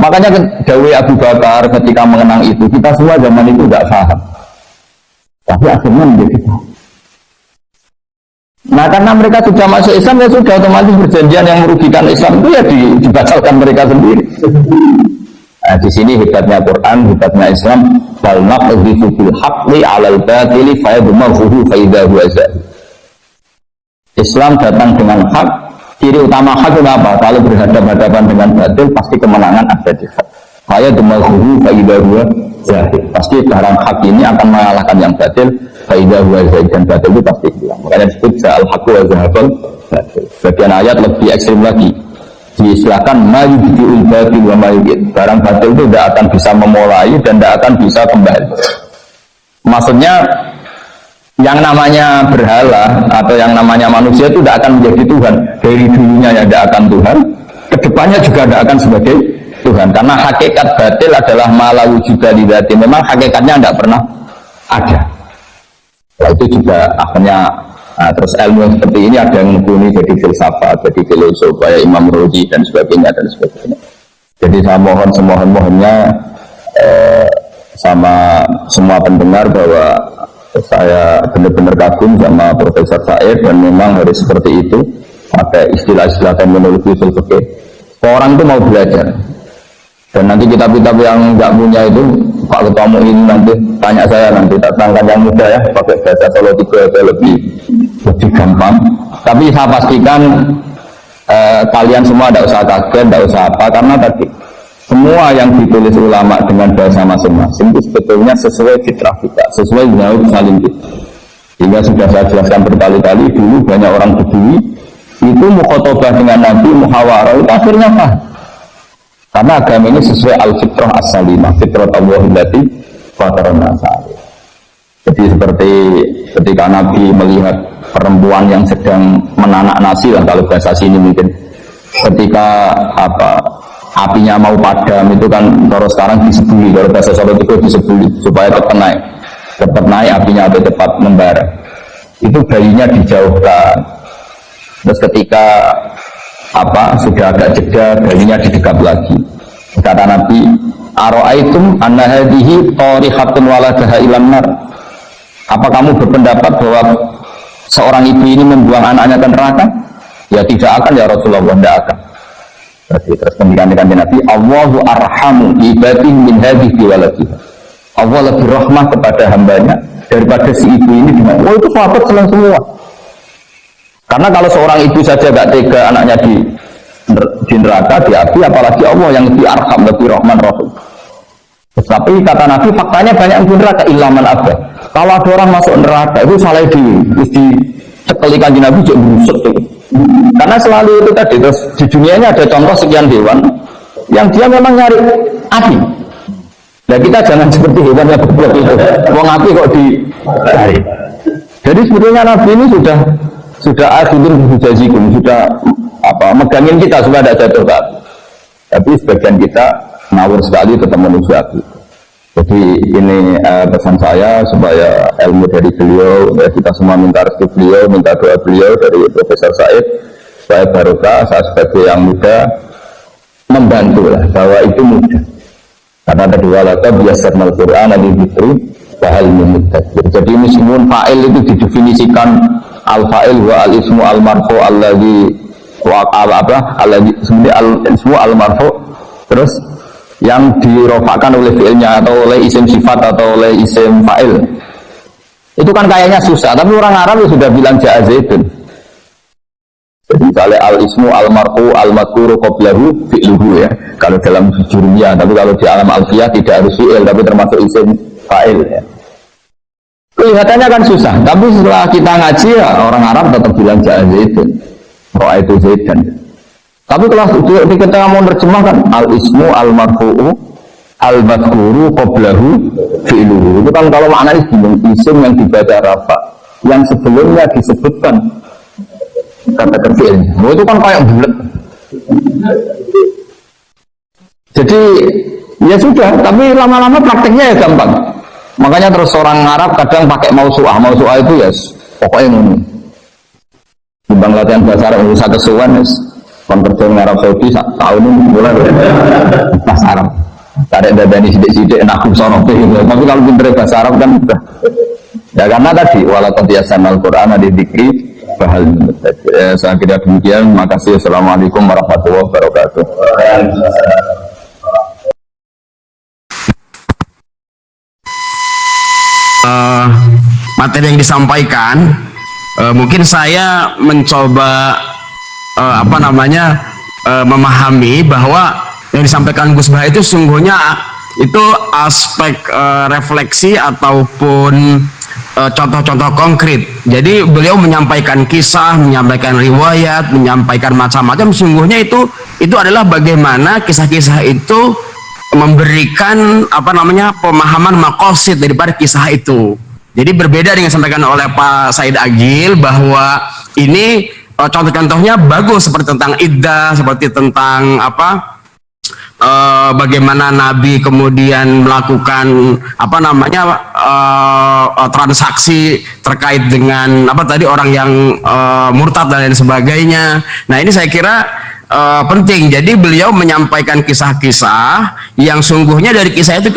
Makanya dawai Abu Bakar ketika mengenang itu, kita semua zaman itu tidak paham. Tapi akhirnya menjadi paham. Nah karena mereka sudah masuk Islam, ya sudah otomatis perjanjian yang merugikan Islam itu ya dibatalkan mereka sendiri. Nah, di sini hebatnya Quran, hebatnya Islam. Bal naqdhifu bil haqqi 'alal batili fayadmaghuhu fa idza huwa zahir. Islam datang dengan hak. Ciri utama hak itu apa? Kalau berhadapan-hadapan dengan batil, pasti kemenangan ada di hak. Saya demaghuhu fa'idah huwa zahid. Pasti barang hak ini akan mengalahkan yang batil. Fa'idah huwa zahid, dan batil itu pasti hilang. Makanya disebut ja'al haqqu wa zahaqal batil. Bagian ayat lebih ekstrim lagi. Diistilahkan mayubdi'ul batil wa mayubid. Barang batil itu tidak akan bisa memulai dan tidak akan bisa kembali. Maksudnya yang namanya berhala atau yang namanya manusia itu tidak akan menjadi Tuhan. Dari dulunya ya tidak akan Tuhan, kedepannya juga tidak akan sebagai Tuhan. Karena hakikat batil adalah mala wujuda lidati. Memang hakikatnya tidak pernah ada. Nah, itu juga akhirnya terus ilmu yang seperti ini ada yang menghuni jadi filsafat, jadi filosof, kayak Imam Razi dan sebagainya dan sebagainya. Jadi saya mohon semohon-mohonnya sama semua pendengar bahwa saya benar-benar kagum sama Profesor Said dan memang harus seperti itu, pakai istilah-istilah terminologi usul fikih. Orang itu mau belajar. Dan nanti kitab-kitab yang nggak punya itu Pak Ketua MUI ini nanti tanya saya, nanti datangkan yang muda ya, pakai bahasa Solo 3 lebih gampang. Tapi saya pastikan kalian semua tidak usah kaget, tidak usah apa, karena tadi semua yang ditulis ulama dengan bahasa masing-masing itu sebetulnya sesuai fitrah kita, sesuai dengan saling kita. Hingga sudah saya jelaskan berkali-kali, dulu banyak orang Bedui itu mukhotobah dengan Nabi, muhawarah, itu akhirnya paham. Karena agama ini sesuai al-fitrah as-salimah, fitrah Allahillati fatarana sa'alih. Jadi seperti ketika Nabi melihat perempuan yang sedang menanak nasi, lah kalau bahasa sini mungkin, ketika apinya mau padam itu kan kalau sekarang disebuli, kalau bahasa Solo itu disebuli supaya cepat naik apinya atau cepat membara. Itu bayinya dijauhkan. Terus ketika sudah agak jeda, bayinya didekap lagi. Kata Nabi, "Ara'aitum anna hadhihi tarihatun waladaha ilan nar." Apa kamu berpendapat bahwa seorang ibu ini membuang anaknya ke neraka? Ya tidak akan ya Rasulullah, tidak akan. Terus kemudian Nabi, Allahu arhamu ibadihi min hadhihi waladiha. Allah lebih rahmah kepada hambanya daripada si ibu ini dengan. Oh itu sahabat senang semua. Karena kalau seorang ibu saja gak tega anaknya di neraka, di api, apalagi Allah yang lebih arham, lebih rahman rahim. Tapi kata Nabi, faktanya banyak yang di neraka, ilaman abad. Kalau ada orang masuk neraka itu salah diri, di cekelikan di Nabi juga busuk. Karena selalu itu tadi, terus di dunia ini ada contoh sekian hewan yang dia memang nyari api. Nah kita jangan seperti hewan yang berbuat itu. Wong api kok dicari. Jadi sebetulnya Nabi ini sudah akhirnya berjazikum, sudah megangin kita supaya tidak jatuh ke api. Tapi sebagian kita ngawur sekali tetap manusia api. Jadi ini pesan saya supaya ilmu dari beliau, ya kita semua minta restu beliau, minta doa beliau dari Profesor Said supaya barokah. Saya sebagai yang muda membantu lah bahwa itu mudah. Karena tadi walaka biasa Al-Quran ada diberi bahal mumudzakir. Jadi ini semua fa'il itu didefinisikan al-fa'il wa al-ismu al-marfu alladhi wa alladhi al-ismu al-marfu, terus yang dirofakan oleh fi'ilnya atau oleh isim sifat atau oleh isim fa'il. Itu kan kayaknya susah, tapi orang Arab sudah bilang ja'a zaidun. Jadi misalnya al-ismu al-marfu al-madhkuru qablahu fi'luhu ya. Kalau dalam jurumiyah, tapi kalau di alam alfiyah tidak harus fi'il, tapi termasuk isim fa'il ya. Kelihatannya kan susah, tapi setelah kita ngaji ya orang Arab tetap bilang ja'a zaidun, ra'aitu zaidan. Tapi kalau kita mau terjemahkan al-ismu al-marfu'u al-madhkuru qablahu fi'luhu, itu kan kalau maknanya bingung, isim yang dibaca rafa yang sebelumnya disebutkan kata kerjanya, itu kan kayak bulat. Jadi ya sudah, tapi lama-lama prakteknya ya gampang. Makanya terus orang Arab kadang pakai mausu'ah itu ya pokoknya ini timbang latihan bahasa Arab bisa kesuwan ya. Kerja di Arab Saudi tahun ini mulai bahasa Arab. Tarik dadani sidik-sidik enak sono gitu. Tapi kalau pinter bahasa Arab kan sudah. Ya karena tadi walaupun biasa Al-Quran ada dikri bahal. Saya kira demikian. Makasih. Assalamualaikum warahmatullahi wabarakatuh. Materi yang disampaikan mungkin saya mencoba memahami bahwa yang disampaikan Gus Bah itu sungguhnya itu aspek refleksi ataupun contoh-contoh konkret. Jadi beliau menyampaikan kisah, menyampaikan riwayat, menyampaikan macam-macam. Sungguhnya itu adalah bagaimana kisah-kisah itu memberikan pemahaman maqasid daripada kisah itu. Jadi berbeda dengan yang disampaikan oleh Pak Said Agil bahwa ini contoh-contohnya bagus seperti tentang iddah, seperti tentang bagaimana Nabi kemudian melakukan transaksi terkait dengan orang yang murtad dan lain sebagainya. Nah ini saya kira penting. Jadi beliau menyampaikan kisah-kisah yang sungguhnya dari kisah itu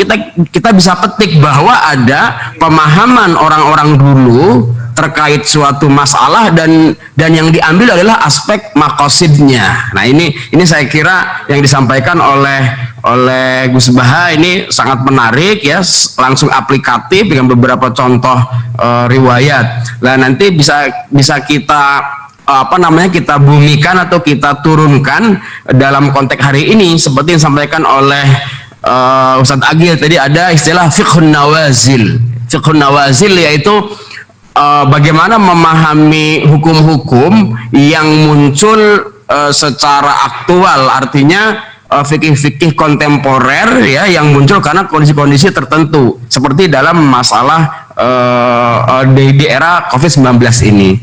kita bisa petik bahwa ada pemahaman orang-orang dulu terkait suatu masalah dan yang diambil adalah aspek maqasidnya. Nah ini saya kira yang disampaikan oleh Gus Baha ini sangat menarik ya, langsung aplikatif dengan beberapa contoh riwayat. Nah nanti bisa kita kita bumikan atau kita turunkan dalam konteks hari ini seperti yang disampaikan oleh Ustadz Agil tadi. Ada istilah fiqhun nawazil. Fiqhun nawazil yaitu bagaimana memahami hukum-hukum yang muncul secara aktual, artinya fikih-fikih kontemporer ya yang muncul karena kondisi-kondisi tertentu seperti dalam masalah di era COVID-19 ini.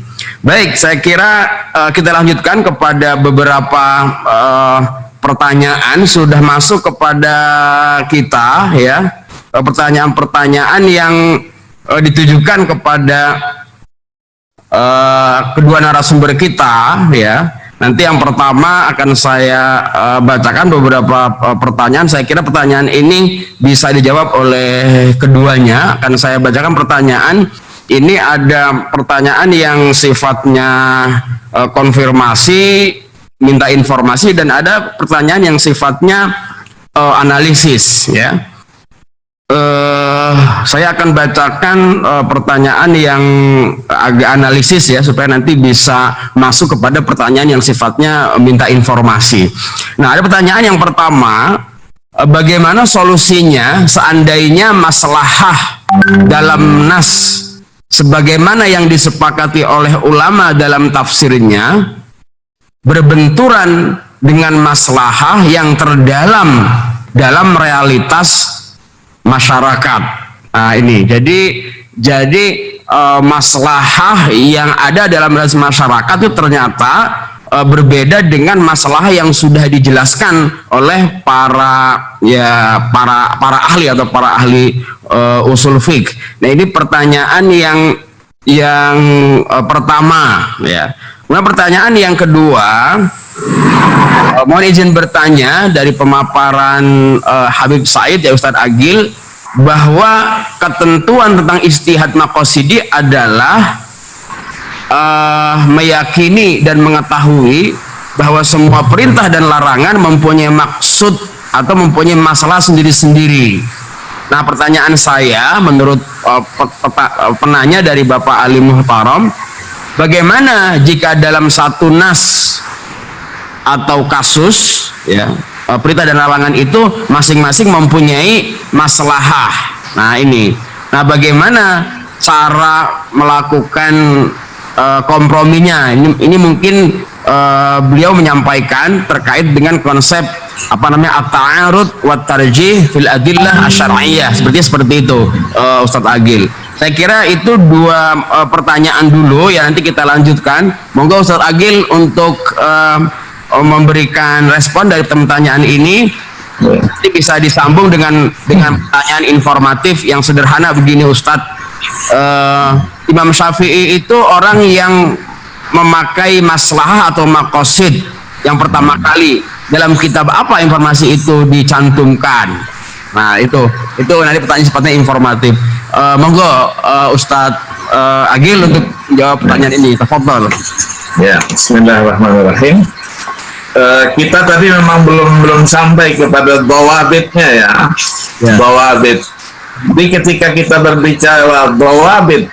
Baik, saya kira kita lanjutkan kepada beberapa pertanyaan. Sudah masuk kepada kita ya, pertanyaan-pertanyaan yang ditujukan kepada kedua narasumber kita ya. Nanti yang pertama akan saya bacakan beberapa pertanyaan. Saya kira pertanyaan ini bisa dijawab oleh keduanya. Akan saya bacakan pertanyaan ini ada pertanyaan yang sifatnya konfirmasi, minta informasi, dan ada pertanyaan yang sifatnya analisis, ya. Saya akan bacakan pertanyaan yang agak analisis ya, supaya nanti bisa masuk kepada pertanyaan yang sifatnya minta informasi. Nah, ada pertanyaan yang pertama, bagaimana solusinya seandainya maslahah dalam nas sebagaimana yang disepakati oleh ulama dalam tafsirnya berbenturan dengan maslahah yang terdalam dalam realitas masyarakat. Nah, ini jadi maslahah yang ada dalam realitas masyarakat itu ternyata berbeda dengan masalah yang sudah dijelaskan oleh para ahli atau para ahli usul fiqh. Nah, ini pertanyaan yang pertama, ya. Kemudian pertanyaan yang kedua, mohon izin bertanya dari pemaparan Habib Said ya Ustadz Agil, bahwa ketentuan tentang ijtihad maqasidi adalah meyakini dan mengetahui bahwa semua perintah dan larangan mempunyai maksud atau mempunyai masalah sendiri-sendiri. Nah, pertanyaan saya menurut penanya dari Bapak Ali Muhtaram, bagaimana jika dalam satu nas atau kasus, ya, perintah dan larangan itu masing-masing mempunyai maslahah. Nah, bagaimana cara melakukan komprominya? Ini mungkin beliau menyampaikan terkait dengan konsep at-ta'arud wa tarjih fil adillah asy-syar'iyyah, seperti itu, Ustadz Agil. Saya kira itu dua pertanyaan dulu ya, nanti kita lanjutkan. Monggo Ustadz Agil untuk memberikan respon dari pertanyaan ini. Nanti bisa disambung dengan pertanyaan informatif yang sederhana begini, Ustadz. Imam Syafi'i itu orang yang memakai maslahah atau maqasid yang pertama kali. Dalam kitab apa informasi itu dicantumkan? Nah, itu nanti pertanyaan sifatnya informatif. Monggo Ustadz Agil untuk menjawab pertanyaan ini. Tafadhol. Ya, bismillahirrahmanirrahim. Kita tadi memang belum sampai kepada dhawabitnya ya. Dhawabit. Jadi ketika kita berbicara dhawabit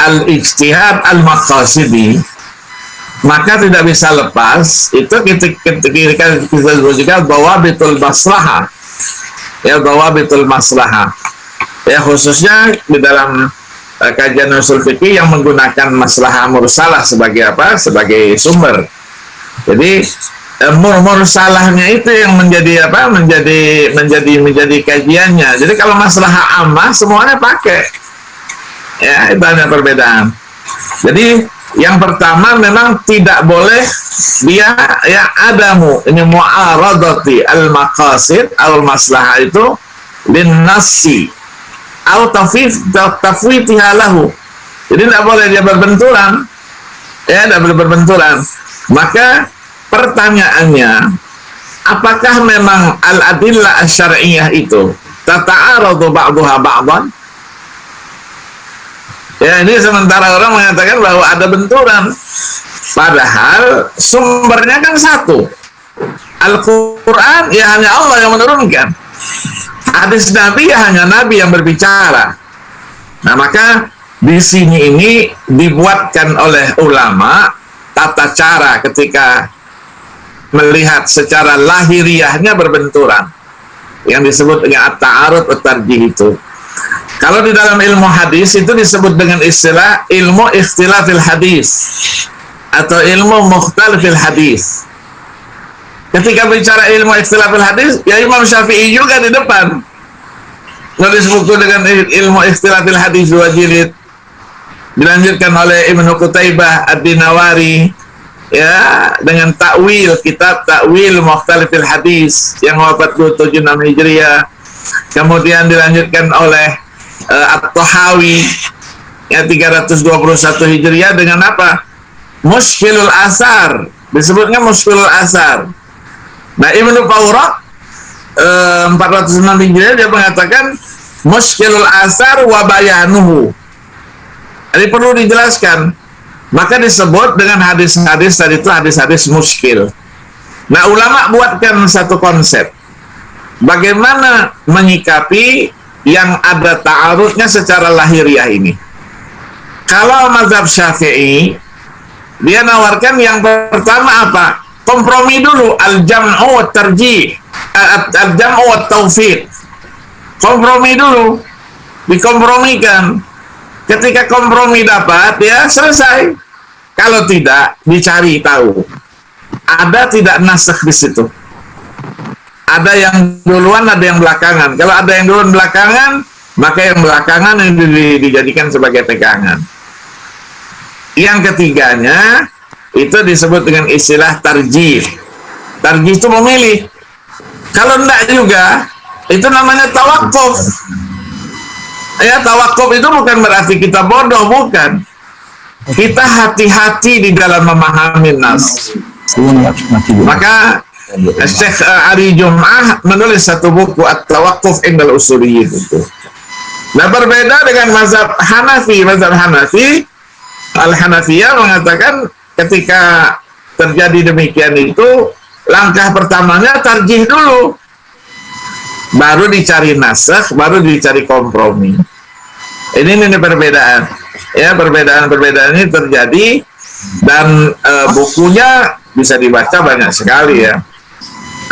al-ijtihad al-maqasidi, maka tidak bisa lepas itu ketika kita sebutkan dhawabitul maslahah. Ya, dhawabitul maslahah. Ya, khususnya di dalam kajian usul fikih yang menggunakan maslahah mursalah sebagai apa? Sebagai sumber. Jadi mursalahnya itu yang menjadi apa? Menjadi kajiannya. Jadi kalau maslahah ammah semuanya pakai. Ya, itu hanya perbedaan. Jadi yang pertama memang tidak boleh dia ya adamu ini mu'aradati al-maqasid al-maslahah itu linnasi atau tafwitiha lahu. Jadi tidak boleh dia berbenturan. Ya, tidak boleh berbenturan. Maka pertanyaannya, apakah memang al-adillah asy-syar'iyyah itu tata'aradu ba'daha ba'dan? Ya, ini sementara orang mengatakan bahwa ada benturan, padahal sumbernya kan satu. Al-Quran ya hanya Allah yang menurunkan. Hadis Nabi ya hanya Nabi yang berbicara. Nah, maka di sini ini dibuatkan oleh ulama tata cara ketika melihat secara lahiriahnya berbenturan, yang disebut dengan at-ta'arud at-tarjih itu. Kalau di dalam ilmu hadis itu disebut dengan istilah ilmu ikhtilafil hadis atau ilmu mukhtalifil hadis. Ketika bicara ilmu ikhtilafil hadis, ya Imam Syafi'i juga di depan. Lalu disebut dengan ilmu ikhtilafil hadis 2 jilid. Dilanjutkan oleh Ibnu Qutaibah Ad-Dinawari ya dengan takwil, kitab takwil mukhtalifil hadis yang wafat 276 Hijriah. Kemudian dilanjutkan oleh At-Tahawi yang 321 Hijriah dengan apa? Mushkilul Asar, disebutnya Mushkilul Asar. Nah, Ibnu Fawraq 406 Hijriah dia mengatakan Mushkilul Asar wa bayanuhu. Jadi perlu dijelaskan. Maka disebut dengan hadis-hadis tadi itu hadis-hadis muskil. Nah, ulama buatkan satu konsep. Bagaimana menyikapi yang ada ta'arudnya secara lahiriah ini. Kalau mazhab Syafi'i, dia nawarkan yang pertama apa? Kompromi dulu, al-jam'u wa tarjih, al-jam'u wa taufiq. Kompromi dulu, dikompromikan. Ketika kompromi dapat, ya selesai. Kalau tidak, dicari tahu. Ada tidak nasakh di situ? Ada yang duluan, ada yang belakangan. Kalau ada yang duluan belakangan, maka yang belakangan yang dijadikan sebagai pegangan. Yang ketiganya, itu disebut dengan istilah tarjih. Tarjih itu memilih. Kalau enggak juga, itu namanya tawakuf. Ya, tawakuf itu bukan berarti kita bodoh, bukan. Kita hati-hati di dalam memahami nas. Maka Syekh Ari Jum'ah menulis satu buku At-Tawaqquf Indal Usuliyyin itu. Nah, berbeda dengan mazhab Hanafi. Mazhab Hanafi, Al-Hanafiyah mengatakan ketika terjadi demikian itu, langkah pertamanya tarjih dulu. Baru dicari nasakh, baru dicari kompromi. Ini perbedaan. Ya, perbedaan-perbedaan ini terjadi dan bukunya bisa dibaca banyak sekali ya.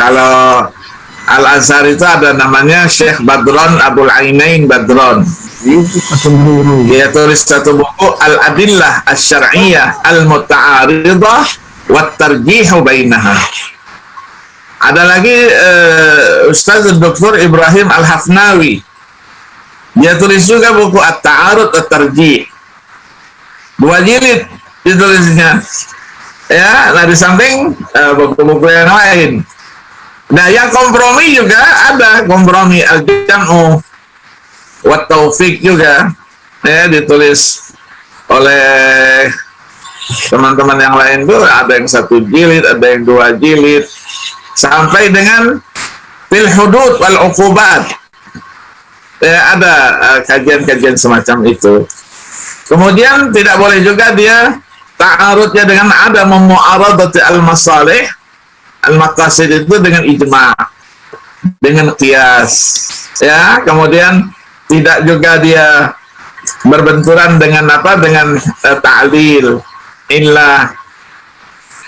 Kalau Al-Azhar itu ada namanya Syekh Badron Abul Ainain Badron. Dia tulis satu buku Al-Adillah Asy-Syar'iyyah Al-Muta'aridah wa Tarjihu Bainaha. Ada lagi Ustaz Dr. Ibrahim Al-Hafnawi. Dia tulis juga buku At-Ta'arud At-Tarjih. 2 jilid ditulisnya. Ya, nah di samping buku-buku yang lain. Nah, yang kompromi juga ada, kompromi Al-Jam'u wa Taufiq juga. Ya, ditulis oleh teman-teman yang lain tuh, ada yang 1 jilid, ada yang 2 jilid, sampai dengan fil hudud wal uqubat. Ya, ada kajian-kajian semacam itu. Kemudian tidak boleh juga dia ta'arudnya dengan ada mu'aradati al-masalih al-maqasid itu dengan ijma', dengan qiyas. Ya, kemudian tidak juga dia berbenturan dengan apa? Dengan ta'lil, illah.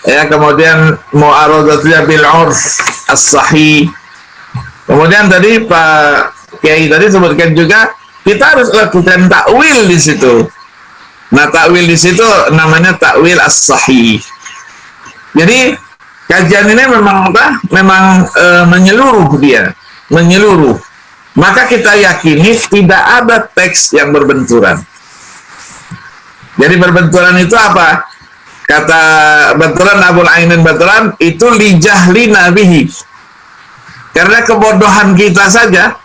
Ya, kemudian mu'aradatinya bil 'urf as-sahih. Kemudian tadi Pak Kiai tadi sebutkan juga kita harus lakukan takwil di situ. Nah, takwil di situ namanya takwil as-sahih. Jadi kajian ini memang apa? Memang menyeluruh dia, menyeluruh. Maka kita yakini tidak ada teks yang berbenturan. Jadi berbenturan itu apa? Kata Badran Abul Ainin Badran itu lijahli nabihi. Karena kebodohan kita saja.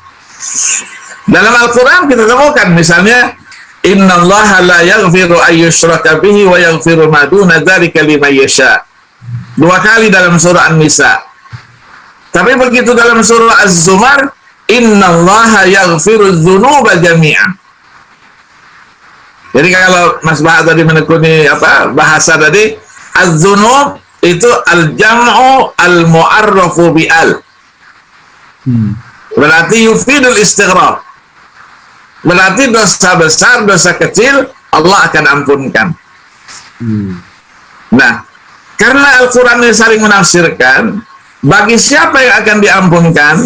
Dalam Al-Quran kita temukan misalnya innallaha la yaghfiru ayyushraka bihi wa yaghfiru ma duna dzalika liman yasha. 2 kali dalam surah An-Nisa. Tapi begitu dalam surah Az-Zumar innallaha yaghfiru dzunuba jami'an. Jadi kalau Mas Bah tadi menekuni apa bahasa tadi, az-dzunub itu al-jam'u al-mu'arrafu bi al. Berarti yufidul istighraq. Berarti dosa besar, dosa kecil Allah akan ampunkan. Nah, karena Al-Quran ini saling menafsirkan, bagi siapa yang akan diampunkan,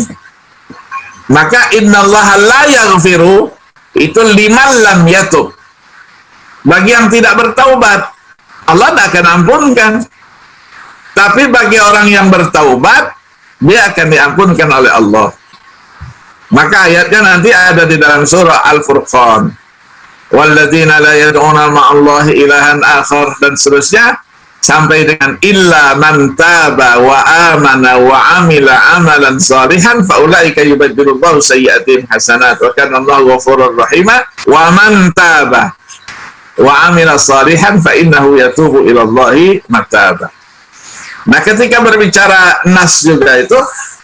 maka innallaha la yaghfiru itu liman lam yatub. Bagi yang tidak bertaubat, Allah tidak akan ampunkan. Tapi bagi orang yang bertaubat, dia akan diampunkan oleh Allah. Maka ayatnya nanti ada di dalam surah Al-Furqan. Walladzina la yad'una ma'allahi ilahan akhar dan seterusnya sampai dengan illa man taba wa amana wa amila amalan salihan faulaika yubaddilullahu sayyi'atihim hasanat wa kana Allahu ghafurur rahima wa man taba wa amila salihan fa innahu yatubu ila Allahi mataba. Nah, ketika berbicara nas juga itu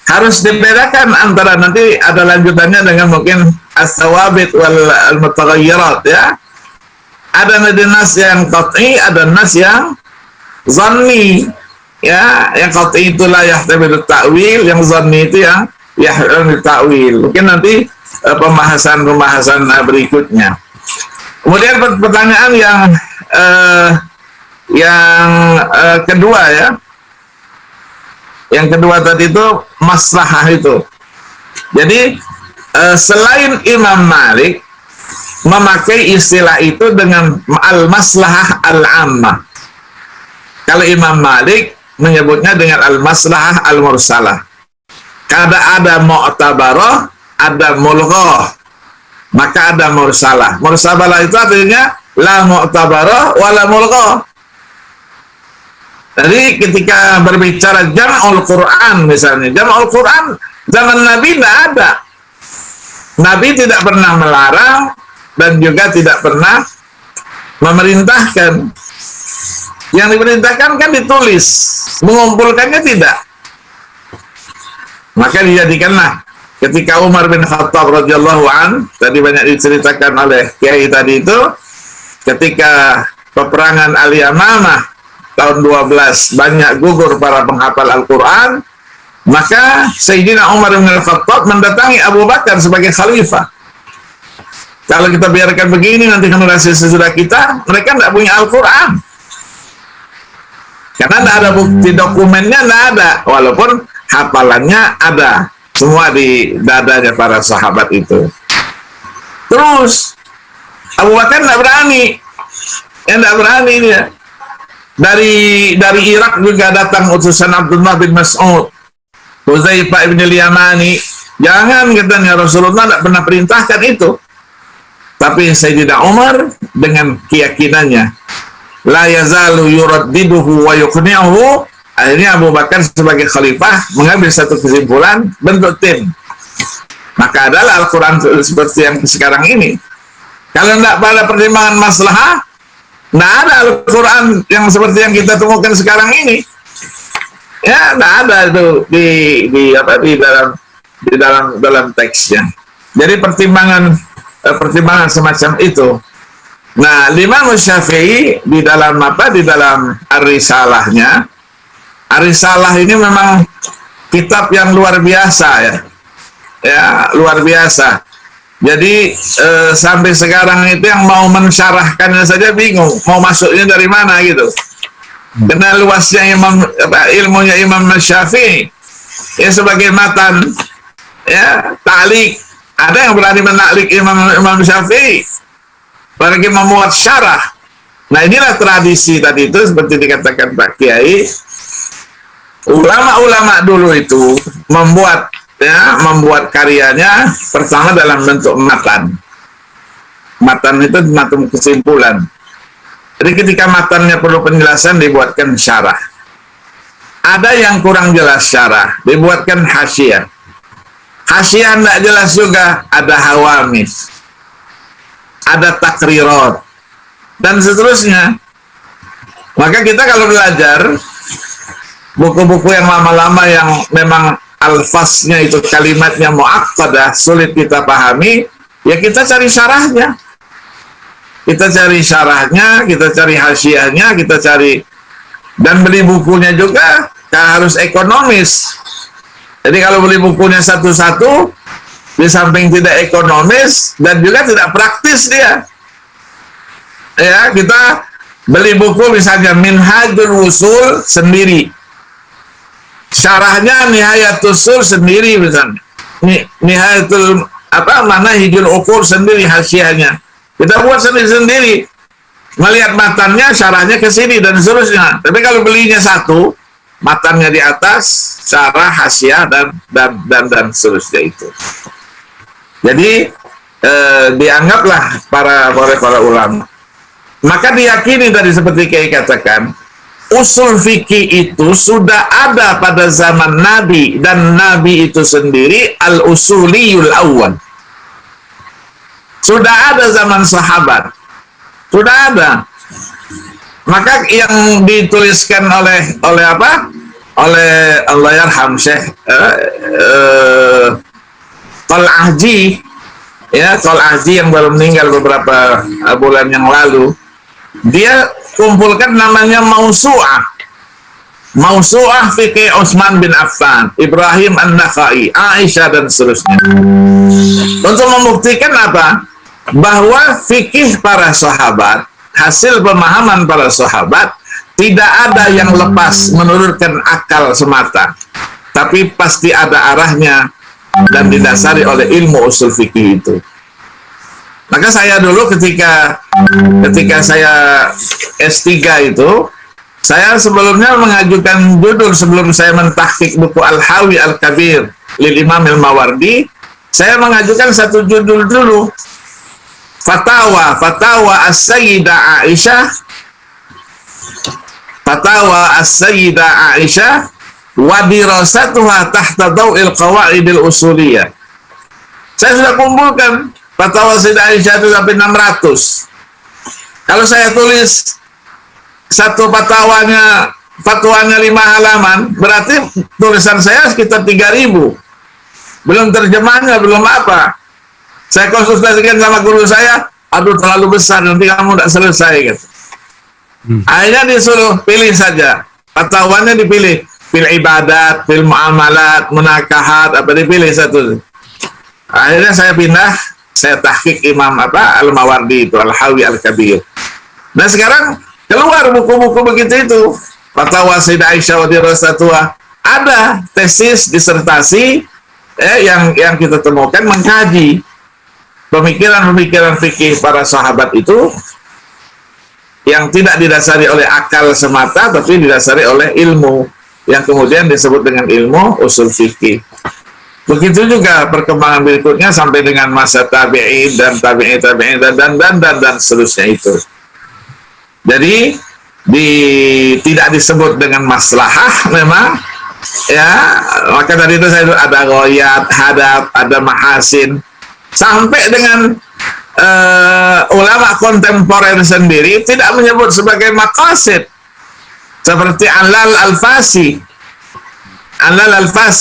harus dibedakan antara nanti ada lanjutannya dengan mungkin as-sawabit wal mutaghayyirat ya. Ada nas yang qat'i, ada nas yang zanni. Ya, yang qat'i itu la yahtamilu ta'wil, yang zanni itu yang yahtamilu ta'wil. Mungkin nanti pembahasan berikutnya. Kemudian pertanyaan yang kedua ya. Yang kedua tadi itu maslahah itu. Jadi selain Imam Malik memakai istilah itu dengan al-maslahah al-ammah. Kalau Imam Malik menyebutnya dengan al-maslahah al-mursalah. Kada ada mu'tabarah, ada mulghah, maka ada mursalah. Mursalah itu artinya la mu'tabarah wala mulghah. Jadi ketika berbicara jam'ul Quran misalnya, jam'ul Quran zaman Nabi tidak ada. Nabi tidak pernah melarang dan juga tidak pernah memerintahkan. Yang diperintahkan kan ditulis, mengumpulkannya tidak. Maka dijadikanlah ketika Umar bin Khattab radhiyallahu an, tadi banyak diceritakan oleh Kiai tadi itu, ketika peperangan Al-Yamamah tahun 12 banyak gugur para penghafal Al-Quran, maka Sayyidina Umar bin Khattab mendatangi Abu Bakar sebagai khalifah. Kalau kita biarkan begini, nanti generasi sesudah kita, mereka tidak punya Al-Quran. Karena tidak ada bukti dokumennya, tidak ada. Walaupun hafalannya ada. Semua di dadanya para sahabat itu. Terus, Abu Bakar tidak berani. Tidak berani dia. Dari Irak juga datang utusan Abdullah bin Mas'ud, Hudzaifah bin al-Yamani. Jangan, katanya, Rasulullah tidak pernah perintahkan itu. Tapi Sayyidina Umar dengan keyakinannya, la yazalu yuraddiduhu wa yuqni'uhu, akhirnya Abu Bakar sebagai khalifah mengambil satu kesimpulan, bentuk tim. Maka adalah Al-Quran seperti yang sekarang ini. Kalau tidak pada pertimbangan maslahah, tidak ada Al-Quran yang seperti yang kita temukan sekarang ini. Ya, tidak ada itu di dalam teksnya. Jadi pertimbangan semacam itu. Nah, Imam Syafi'i di dalam Ar-Risalahnya, Ar-Risalah ini memang kitab yang luar biasa ya. Ya, luar biasa. Jadi sampai sekarang itu yang mau mensyarahkannya saja bingung, mau masuknya dari mana gitu. Karena luasnya ilmunya Imam Syafi'i ya, sebagai matan ya, ta'liq. Ada yang berani menaklik Imam Syafi'i, apalagi membuat syarah. Nah, inilah tradisi tadi itu, seperti dikatakan Pak Kiai, ulama-ulama dulu itu membuat karyanya pertama dalam bentuk matan. Matan itu matan kesimpulan. Jadi ketika matannya perlu penjelasan, dibuatkan syarah. Ada yang kurang jelas syarah, dibuatkan hasyiah. Hasyiah tidak jelas juga, ada hawamis, ada takrirat, dan seterusnya. Maka kita kalau belajar buku-buku yang lama-lama yang memang alfaznya itu kalimatnya mu'aqqadah, sulit kita pahami, ya kita cari syarahnya. Kita cari syarahnya, kita cari hasyiahnya, kita cari, dan beli bukunya juga harus ekonomis. Jadi kalau beli bukunya satu-satu, di samping tidak ekonomis dan juga tidak praktis dia. Ya, kita beli buku misalnya Minhajul Wusul sendiri, syarahnya Nihayatul Usul sendiri misalnya, Nihayatul Manahijul Uqul sendiri, hasyiahnya kita buat sendiri-sendiri, melihat matannya, syarahnya ke sini dan seterusnya. Tapi kalau belinya satu, matannya di atas, syarah, hasyiah dan seterusnya itu. Jadi dianggaplah para ulama. Maka diyakini tadi seperti Kiai katakan, usul fikih itu sudah ada pada zaman Nabi, dan Nabi itu sendiri al-usuliyul awwal. Sudah ada zaman sahabat, sudah ada. Maka yang dituliskan oleh Allah yarham Syekh Tal'ahji ya Kol Aji yang baru meninggal beberapa bulan yang lalu, dia kumpulkan namanya Mausu'ah Fikih Utsman bin Affan, Ibrahim An-Nakhai, Aisyah dan seterusnya. Untuk membuktikan apa? Bahwa fikih para sahabat, hasil pemahaman para sahabat, tidak ada yang lepas menurunkan akal semata, tapi pasti ada arahnya dan didasari oleh ilmu usul fikih itu. Maka saya dulu ketika saya S3 itu, saya sebelumnya mengajukan judul sebelum saya mentahqiq buku Al-Hawi Al-Kabir lil Imam Al-Mawardi, saya mengajukan satu judul dulu, Fatawa As-Sayyidah Aisyah wa dirasatuha tahta daw'il qawaidil usuliyah. Saya sudah kumpulkan fatwa Sayyidah Aisyah itu sampai 600. Kalau saya tulis satu fatwanya 5 halaman, berarti tulisan saya sekitar 3.000. Belum terjemahnya, belum apa. Saya konsultasikan sama guru saya, aduh terlalu besar, nanti kamu tidak selesai gitu. Akhirnya disuruh pilih saja, fatwanya dipilih, fil ibadat, fil muamalat, munakahat, apa dipilih satu. Akhirnya saya pindah, saya tahqiq Imam Al-Mawardi itu, Al-Hawi Al-Kabir. Nah sekarang keluar buku-buku begitu itu, fatwa Sayyidah Aisyah wa dirasatuha, ada tesis disertasi yang kita temukan mengkaji pemikiran-pemikiran fikih para sahabat itu yang tidak didasari oleh akal semata, tapi didasari oleh ilmu yang kemudian disebut dengan ilmu usul fikih. Begitu juga perkembangan berikutnya sampai dengan masa tabi'in dan tabi'in dan seterusnya itu. Jadi tidak disebut dengan maslahah memang, ya, maka dari itu saya ada ghoyat, hadap, ada mahasin, sampai dengan ulama kontemporer sendiri tidak menyebut sebagai maqasid, seperti Alal Al-Fasi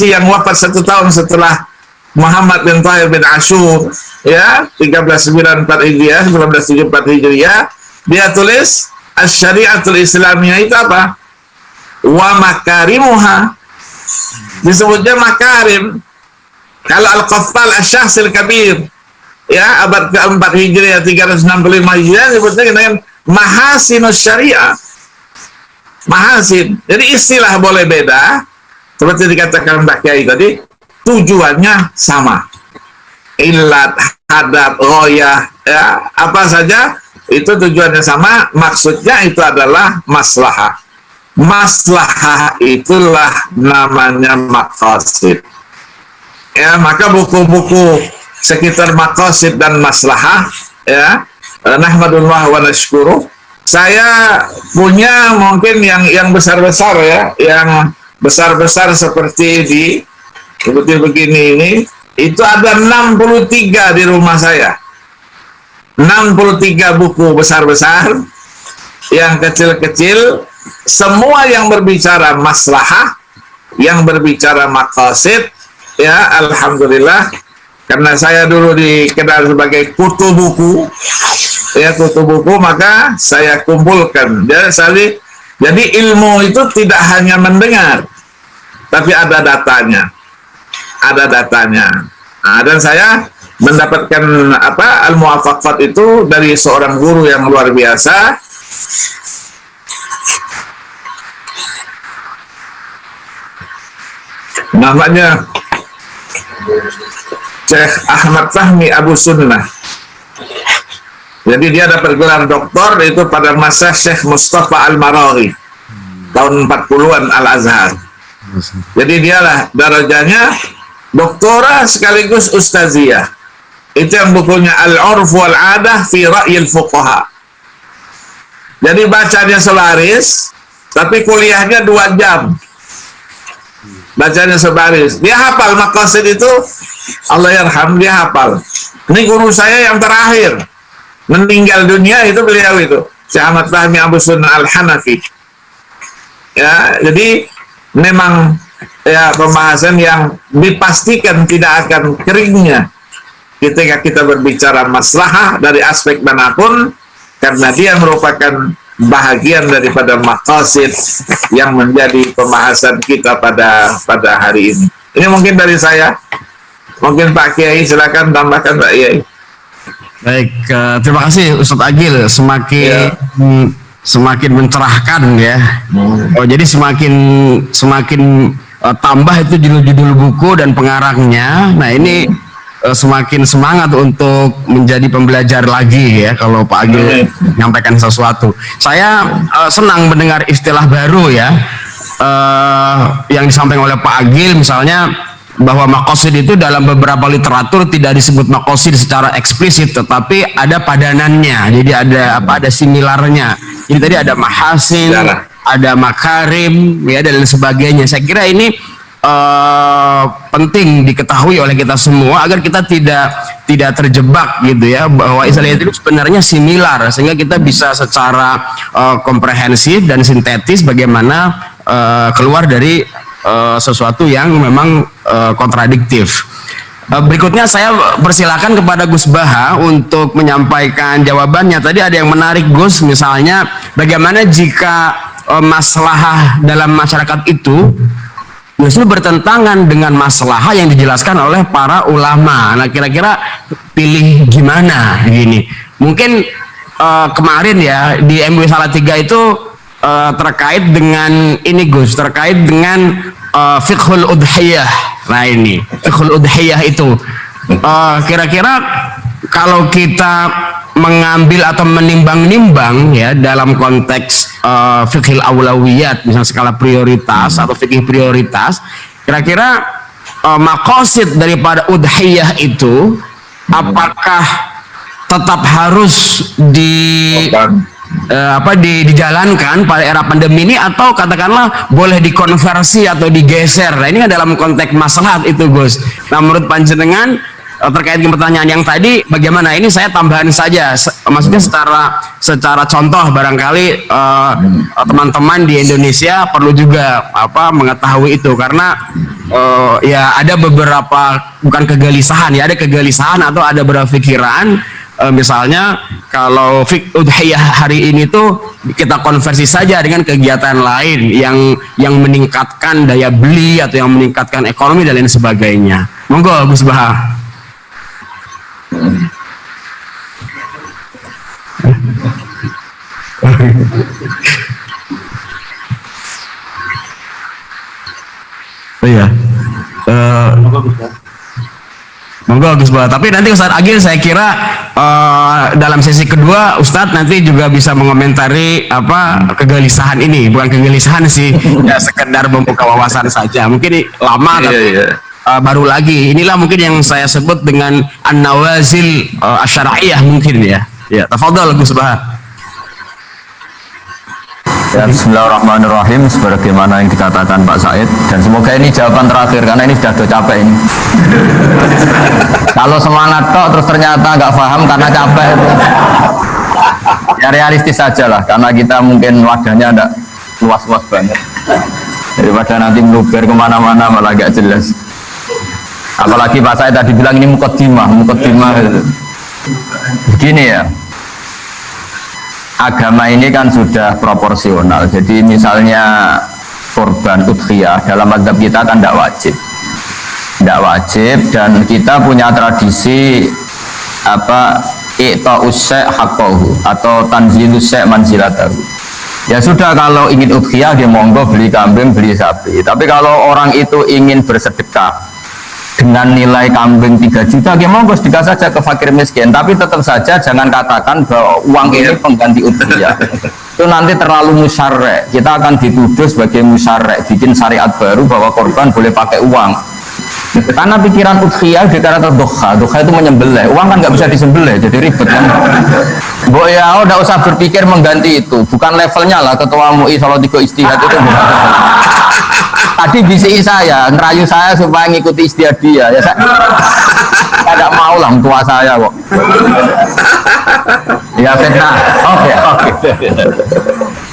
yang wafat 1 tahun setelah Muhammad bin Tahir bin Ashur, ya, 1394 Hijriah, 1974 Hijriah, dia tulis Asy-Syari'atul Islamiyah itu apa? Wa makarimuha, disebutnya makarim. Kalau Al-Qaffal Asy-Syakhsil Kabir, ya, abad ke-4 Hijriah 365 Hijriah, disebutnya dengan mahasinus syariah. Mahasin. Jadi istilah boleh beda, seperti dikatakan Mbak Kiai tadi, tujuannya sama. Illat, hadab, ghoyah, ya, apa saja itu tujuannya sama, maksudnya itu adalah maslahah. Maslahah itulah namanya maqasid. Ya, maka buku-buku sekitar maqasid dan maslahah, ya, nahmadullah wa nashkuruh, saya punya mungkin yang besar-besar, ya, yang besar-besar seperti begini ini, itu ada 63 di rumah saya. 63 buku besar-besar, yang kecil-kecil, semua yang berbicara maslahah, yang berbicara maqasid, ya, alhamdulillah, karena saya dulu dikenal sebagai kutu buku, ya, kutu buku, maka saya kumpulkan. Jadi ilmu itu tidak hanya mendengar, tapi ada datanya. Nah, dan saya mendapatkan al-muwafaqat itu dari seorang guru yang luar biasa, namanya Syekh Ahmad Fahmi Abu Sunnah. Jadi dia dapat gelar doktor itu pada masa Syekh Mustafa Al-Maraghi tahun 40-an Al-Azhar. Jadi dialah darajanya doktora sekaligus ustaziyah. Itu yang bukunya Al-Urf wal Adah fi Ra'yil Fuqaha. Jadi bacanya sebaris, tapi kuliahnya 2 jam. Bacanya sebaris. Dia hafal maqasid itu, Allah yarham, dia hafal. Ini guru saya yang terakhir meninggal dunia itu beliau itu, Syekh Ahmad Fahmi Abu Sunnah Al-Hanafi. Ya, jadi memang, ya, pembahasan yang dipastikan tidak akan keringnya ketika kita berbicara maslahah dari aspek manapun, karena dia merupakan bahagian daripada maqasid yang menjadi pembahasan kita pada hari ini. Ini mungkin dari saya. Mungkin Pak Kiai silakan tambahkan Pak Kiai. Baik, terima kasih Ustadz Agil, semakin mencerahkan ya. Oh, jadi semakin tambah itu judul-judul buku dan pengarangnya. Nah, ini semakin semangat untuk menjadi pembelajar lagi ya kalau Pak Agil menyampaikan sesuatu. Saya senang mendengar istilah baru ya, yang disampaikan oleh Pak Agil, misalnya bahwa maqasid itu dalam beberapa literatur tidak disebut maqasid secara eksplisit, tetapi ada padanannya. Jadi ada similarnya. Jadi tadi ada mahasin, ada makarim, ya, dan sebagainya. Saya kira ini penting diketahui oleh kita semua agar kita tidak terjebak gitu ya, bahwa istilah itu sebenarnya similar, sehingga kita bisa secara komprehensif dan sintetis bagaimana keluar dari sesuatu yang memang kontradiktif. Berikutnya saya persilakan kepada Gus Baha untuk menyampaikan jawabannya. Tadi ada yang menarik Gus, misalnya bagaimana jika maslahah dalam masyarakat itu justru bertentangan dengan maslahah yang dijelaskan oleh para ulama. Nah, kira-kira pilih gimana gini? Mungkin kemarin ya di MUI Salatiga itu terkait dengan ini Gus, terkait dengan fiqhul udhiyah. Nah, ini fiqhul udhiyah itu kira-kira kalau kita mengambil atau menimbang-nimbang ya dalam konteks fiqhil awlawiyat, misalnya skala prioritas atau fikih prioritas, kira-kira maqasid daripada udhiyah itu apakah tetap harus dijalankan pada era pandemi ini, atau katakanlah boleh dikonversi atau digeser? Nah, ini kan dalam konteks maslahat itu Gus. Nah, menurut panjenengan terkait dengan pertanyaan yang tadi bagaimana? Ini saya tambahan saja, maksudnya secara contoh barangkali teman-teman di Indonesia perlu juga mengetahui itu, karena ya ada beberapa, bukan kegelisahan ya, ada kegelisahan atau ada berpikiran misalnya kalau udhiyah hari ini tuh kita konversi saja dengan kegiatan lain yang meningkatkan daya beli atau yang meningkatkan ekonomi dan lain sebagainya. Monggo Gus Baha. Oh iya. Monggo Gus Baha. Tapi nanti Ustadz Agil saya kira dalam sesi kedua Ustadz nanti juga bisa mengomentari kegelisahan ini. Bukan kegelisahan sih, ya sekedar membuka wawasan saja. Mungkin lama tapi baru lagi. Inilah mungkin yang saya sebut dengan an-nawazil asy-syar'iyyah mungkin ya. Ya, tafadhol Gus Baha. Ya, bismillahirrahmanirrahim, sebagaimana yang dikatakan Pak Said, dan semoga ini jawaban terakhir karena ini sudah capek ini. Kalau semangat kok terus ternyata nggak paham karena capek, ya realistis saja lah, karena kita mungkin wadahnya enggak luas-luas banget, daripada nanti meluber kemana-mana malah nggak jelas. Apalagi Pak Said tadi bilang ini mukaddimah gitu. Begini ya, agama ini kan sudah proporsional. Jadi misalnya korban udhiyah dalam mazhab kita kan tidak wajib, dan kita punya tradisi i'ta'us syai' haqqahu atau tanzilus syai' manzilatahu. Ya sudah, kalau ingin udhiyah dia monggo beli kambing, beli sapi. Tapi kalau orang itu ingin bersedekah dengan nilai kambing 3 juta, dia monggo sedekah saja ke fakir miskin, tapi tetap saja jangan katakan bahwa uang ini pengganti udhiyah. Itu nanti terlalu musyarrek, kita akan dituduh sebagai musyarrek, bikin syariat baru bahwa korban boleh pakai uang. Karena pikiran udhiyah dikatakan doha itu menyembelih, uang kan nggak bisa disembelih, jadi ribet kan. Ya udah usah berpikir mengganti itu, bukan levelnya lah ketua MUI Salatiga Ijtihad itu. Tadi bisi saya, ngerayu saya supaya ngikuti ijtihad dia. Ya saya tidak mau lah tua saya kok. Ya fitnah. Oke.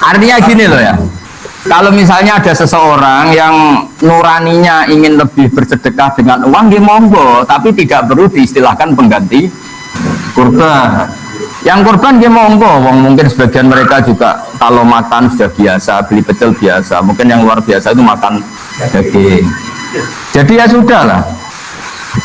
Artinya gini loh ya. Kalau misalnya ada seseorang yang nuraninya ingin lebih bersedekah dengan uang, dia monggo, tapi tidak perlu diistilahkan pengganti kurban. Yang kurban dia monggo, mungkin sebagian mereka juga kalau makan sudah biasa, beli pecel biasa, mungkin yang luar biasa itu makan daging. Jadi ya sudahlah.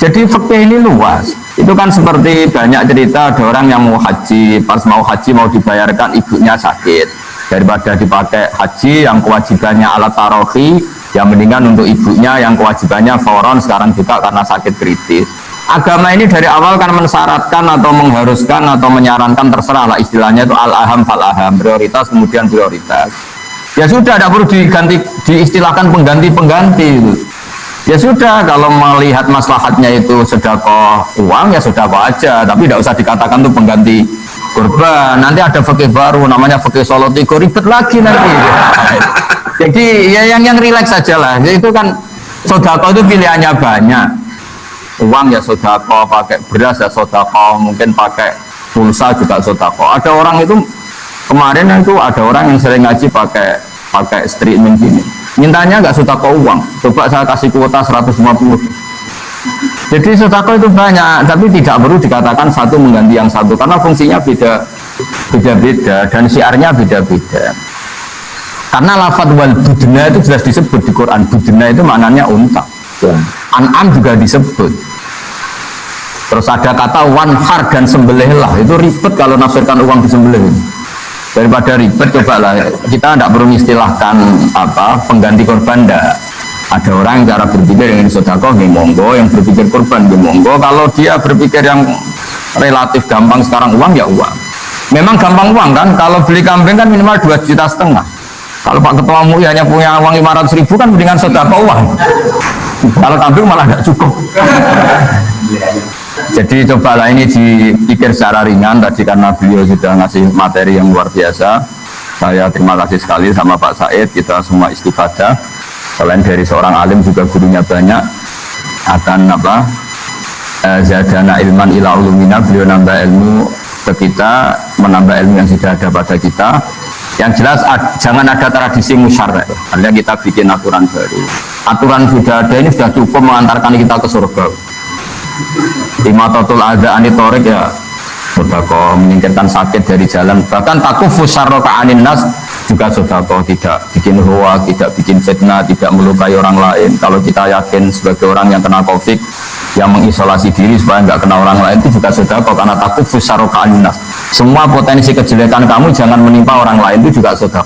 Jadi fikih ini luas. Itu kan seperti banyak cerita ada orang yang mau haji, pas mau haji mau dibayarkan ibunya sakit. Daripada dipakai haji yang kewajibannya alat tarohi, yang mendingan untuk ibunya yang kewajibannya fauron sekarang juga karena sakit kritis. Agama ini dari awal kan mensyaratkan atau mengharuskan atau menyarankan, terserah lah istilahnya itu al-aham fal-aham, prioritas kemudian prioritas. Ya sudah, tidak perlu diganti, diistilahkan pengganti-pengganti itu. Ya sudah, kalau melihat maslahatnya itu sedekah uang ya sedekah aja, tapi tidak usah dikatakan itu pengganti kurban. Nanti ada fikih baru namanya fikih Solo Tigo, ribet lagi nanti. Jadi ya yang rileks saja lah. Itu kan sedekah itu pilihannya banyak. Uang ya sedekah, pakai beras ya sedekah, mungkin pakai pulsa juga sedekah. Ada orang itu kemarin itu ada orang yang sering ngaji pakai streaming gini. Mintanya nggak sedekah uang. Coba saya kasih kuota 150. Jadi sedekah itu banyak, tapi tidak perlu dikatakan satu mengganti yang satu karena fungsinya beda-beda dan syiarnya beda-beda. Karena lafadz wal budna itu jelas disebut di Quran. Budna itu maknanya unta. An'am juga disebut. Terus ada kata wanhar dan sembelihlah. Itu ribet kalau nafsirkan uang disembelih. Daripada ribet, cobalah kita tidak perlu istilahkan apa pengganti korban. Ada orang yang cara berpikir yang ini sedekah nggih monggo, yang berpikir korban nggih monggo. Kalau dia berpikir yang relatif gampang sekarang uang ya uang. Memang gampang uang kan, kalau beli kambing kan minimal 2,5 juta. Kalau Pak Ketua MUI hanya punya uang 500.000 kan mendingan sedekah uang. Kalau kambing malah nggak cukup. Jadi cobalah ini dipikir secara ringan tadi karena beliau sudah ngasih materi yang luar biasa. Saya terima kasih sekali sama Pak Said, kita semua istifadah. Selain dari seorang alim juga gurunya banyak. Akan apa? Zadana ilman ila ulumina, beliau nambah ilmu ke kita, menambah ilmu yang sudah ada pada kita. Yang jelas jangan ada tradisi musyarrah. Artinya kita bikin aturan baru. Aturan sudah ada ini sudah cukup mengantarkan kita ke surga. Imatatul adza anitorik ya sedekah, menyingkirkan sakit dari jalan, bahkan takufu syarroka anin nas juga sedekah, tidak bikin hoak, tidak bikin fitnah, tidak melukai orang lain. Kalau kita yakin sebagai orang yang kena COVID, yang mengisolasi diri supaya nggak kena orang lain, itu juga sedekah karena takufu syarroka anin nas. Semua potensi kejelekan kamu jangan menimpa orang lain, itu juga sedekah.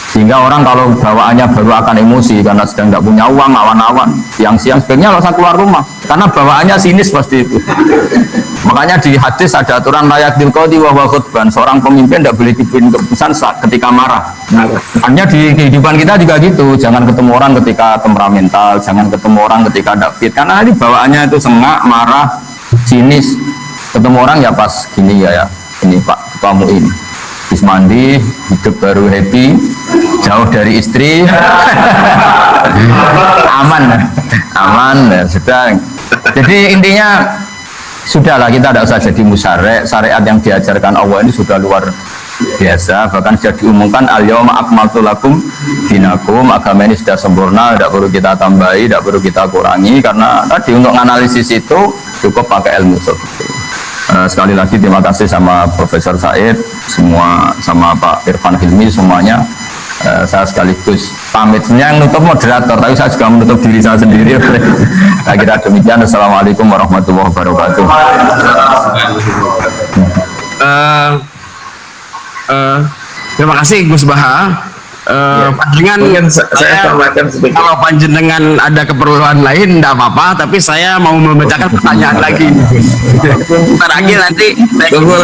Sehingga orang kalau bawaannya baru akan emosi karena sedang nggak punya uang, awan-awan, siang-siang sebaiknya nggak usah keluar rumah karena bawaannya sinis pasti itu. Makanya di hadis ada aturan layak dilqadi wa khutban, seorang pemimpin tidak boleh bikin keputusan ketika marah. Hanya di kehidupan kita juga gitu, jangan ketemu orang ketika temperamental, jangan ketemu orang ketika tidak fit, karena ini bawaannya itu sengak, marah, sinis. Ketemu orang ya pas gini ya ini Pak Ketua MUI ini. Habis mandi, hidup baru happy, jauh dari istri, aman, ya sudah. Jadi intinya sudahlah, kita tidak usah jadi musyarek. Syariat yang diajarkan Allah ini sudah luar biasa, bahkan sudah diumumkan al-yawma akmaltu lakum dinakum, agama ini sudah sempurna, tidak perlu kita tambahi, tidak perlu kita kurangi, karena tadi untuk analisis itu cukup pakai ilmu seperti itu. Sekali lagi terima kasih sama Profesor Said, semua sama Pak Irfan Hilmi semuanya. Saya sekaligus pamitnya yang nutup moderator, tapi saya juga menutup diri saya sendiri. Saya kira demikian. Assalamualaikum warahmatullahi wabarakatuh. Terima kasih Gus Baha. Panjenengan saya kalau panjenengan ada keperluan lain tidak apa-apa, tapi saya mau membacakan pertanyaan lagi. Terakhir nanti tunggu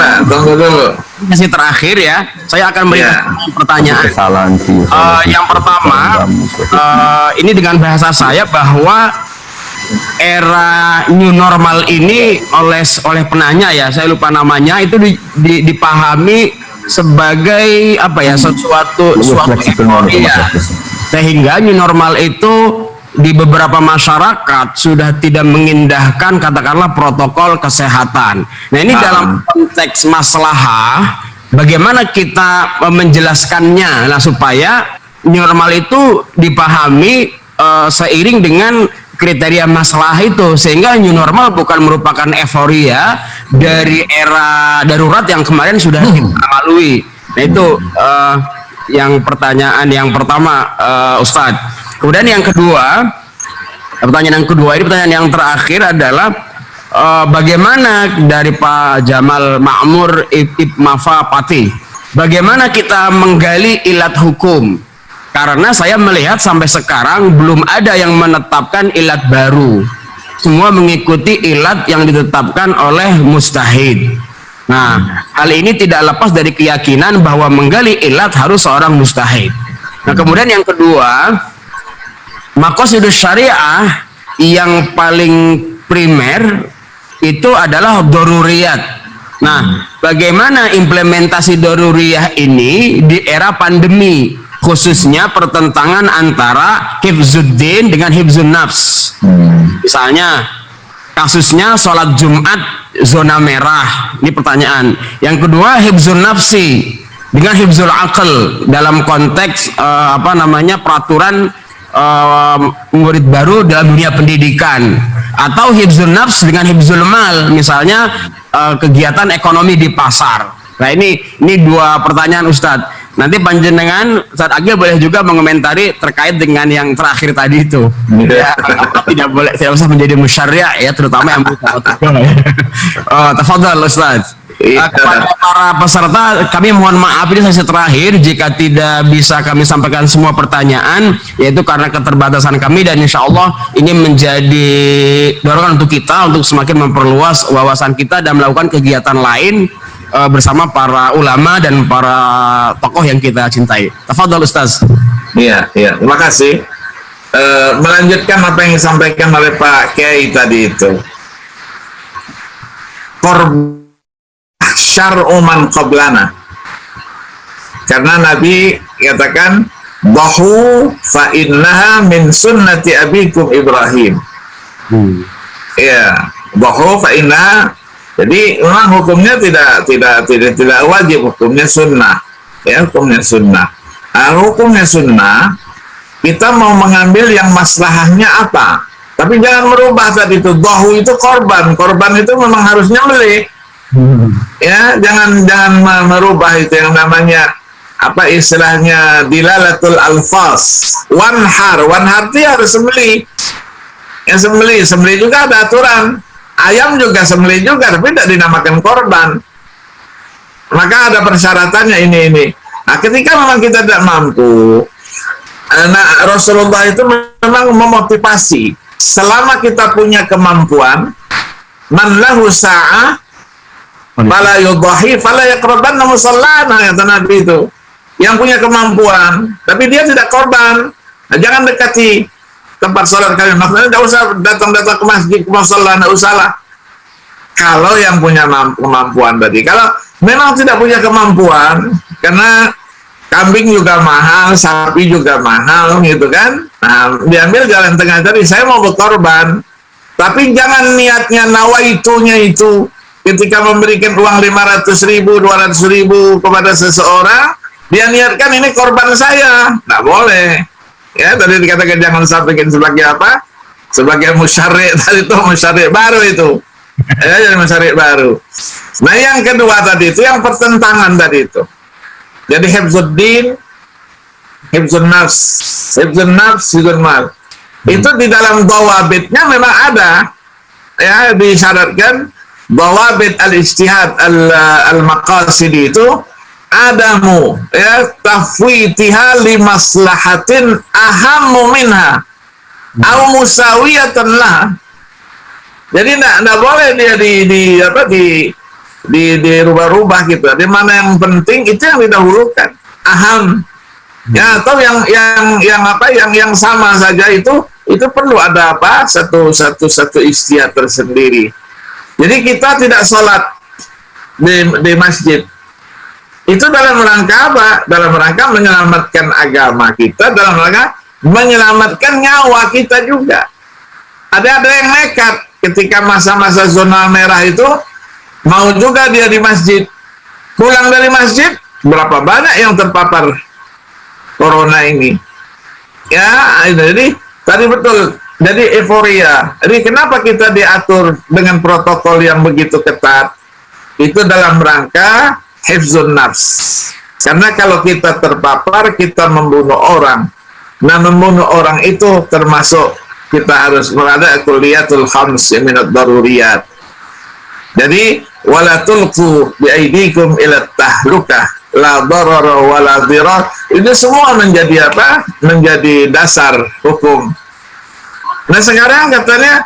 dulu. Masih terakhir ya, saya akan berikan pertanyaan. Yang pertama, ini dengan bahasa saya bahwa era new normal ini oleh penanya ya, saya lupa namanya, itu dipahami sebagai apa ya, suatu ya, sehingga new normal itu di beberapa masyarakat sudah tidak mengindahkan katakanlah protokol kesehatan. Nah ini dalam konteks maslahah bagaimana kita menjelaskannya, nah supaya new normal itu dipahami seiring dengan kriteria masalah itu, sehingga new normal bukan merupakan euforia dari era darurat yang kemarin sudah kita lalui. Nah itu yang pertanyaan yang pertama, Ustadz. Kemudian yang kedua, pertanyaan yang kedua ini, pertanyaan yang terakhir adalah bagaimana dari Pak Jamal Ma'mur Ibmafa Pati, bagaimana kita menggali ilat hukum? Karena saya melihat sampai sekarang belum ada yang menetapkan ilat baru. Semua mengikuti ilat yang ditetapkan oleh mujtahid. Nah, hal ini tidak lepas dari keyakinan bahwa menggali ilat harus seorang mujtahid. Nah, kemudian yang kedua, maqasidus syariah yang paling primer itu adalah daruriyat. Nah, bagaimana implementasi daruriyah ini di era pandemi, khususnya pertentangan antara hifzuddin dengan hifzun nafs. Misalnya kasusnya sholat Jumat zona merah, ini pertanyaan. Yang kedua, hifzun nafsi dengan hifzul aql dalam konteks peraturan murid baru dalam dunia pendidikan, atau hifzun nafs dengan hifzul mal, misalnya kegiatan ekonomi di pasar. Nah ini dua pertanyaan Ustadz. Nanti panjenengan Ustadz Agil boleh juga mengomentari terkait dengan yang terakhir tadi itu. Ya, tidak usah menjadi musyarri' ya, terutama yang bukan. Tafadhal Ustadz. Kepada para peserta, kami mohon maaf ini sesi terakhir jika tidak bisa kami sampaikan semua pertanyaan, yaitu karena keterbatasan kami, dan insya Allah ini menjadi dorongan untuk kita untuk semakin memperluas wawasan kita dan melakukan kegiatan lain bersama para ulama dan para tokoh yang kita cintai. Tafadhol Ustaz. Iya, terima kasih. Melanjutkan apa yang disampaikan oleh Pak Kiai tadi itu. Syar'u man qablana. Karena Nabi katakan bahu fa innaha min sunnati abikum Ibrahim. Ya, bahu fa innaha. Jadi memang hukumnya tidak wajib, hukumnya sunnah. Ya, hukumnya sunnah. Hukumnya sunnah, kita mau mengambil yang maslahahnya apa. Tapi jangan merubah tadi itu. Bahu itu korban itu memang harus nyembelih. Ya, jangan merubah itu yang namanya apa istilahnya dilalatul alfaz. Wanhar itu harus sembelih. Ya, sembelih juga ada aturan. Ayam juga sembelih juga, tapi tidak dinamakan korban. Maka ada persyaratannya ini. Nah, ketika memang kita tidak mampu, Rasulullah itu memang memotivasi. Selama kita punya kemampuan, man lahu sa'ah fala yudhahi fala yaqrabanna musallana, kata Nabi itu. Yang punya kemampuan, tapi dia tidak korban, nah, jangan dekati tempat sholat kalian. Maksudnya tidak usah datang ke masjid, ke musalla, tidak usah lah. Kalau yang punya kemampuan tadi. Kalau memang tidak punya kemampuan, karena kambing juga mahal, sapi juga mahal, gitu kan. Nah, diambil jalan tengah tadi, saya mau berkorban, tapi jangan niatnya nawaitunya itu ketika memberikan uang 500.000, 200.000 kepada seseorang, dia niatkan ini korban saya, nggak boleh. Ya, tadi dikatakan jangan sampaikan sebagai apa? Sebagai musyarri' tadi itu, musyarri' baru itu. Ya, jadi musyarri' baru. Nah, yang kedua tadi itu, yang pertentangan tadi itu. Jadi hifzuddin, hifzun nafs, hifzun mal. Itu di dalam dawabitnya memang ada. Ya, disyaratkan dawabit al-ijtihad al-maqasidi itu adamu ya tafwitiha li maslahatin ahammu minha au musawiyatan lah. Jadi enggak boleh dia dirubah-rubah gitu. Di mana yang penting itu yang didahulukan, aham. Ya, atau yang sama saja itu perlu ada apa? Satu ijtihad tersendiri. Jadi kita tidak sholat di masjid. Itu dalam rangka apa? Dalam rangka menyelamatkan agama kita, dalam rangka menyelamatkan nyawa kita juga. Ada yang nekat ketika masa-masa zona merah itu, mau juga dia di masjid. Pulang dari masjid, berapa banyak yang terpapar corona ini. Ya, jadi tadi betul. Jadi euforia. Jadi kenapa kita diatur dengan protokol yang begitu ketat? Itu dalam rangka hifzun nafs. Karena kalau kita terpapar, kita membunuh orang. Nah, membunuh orang itu termasuk kita harus berada kulliyatul khams minad daruriyat. Jadi wala tulqu biaidikum ila tahlukah la darara wala dirar. Ini semua menjadi apa? Menjadi dasar hukum. Nah, sekarang katanya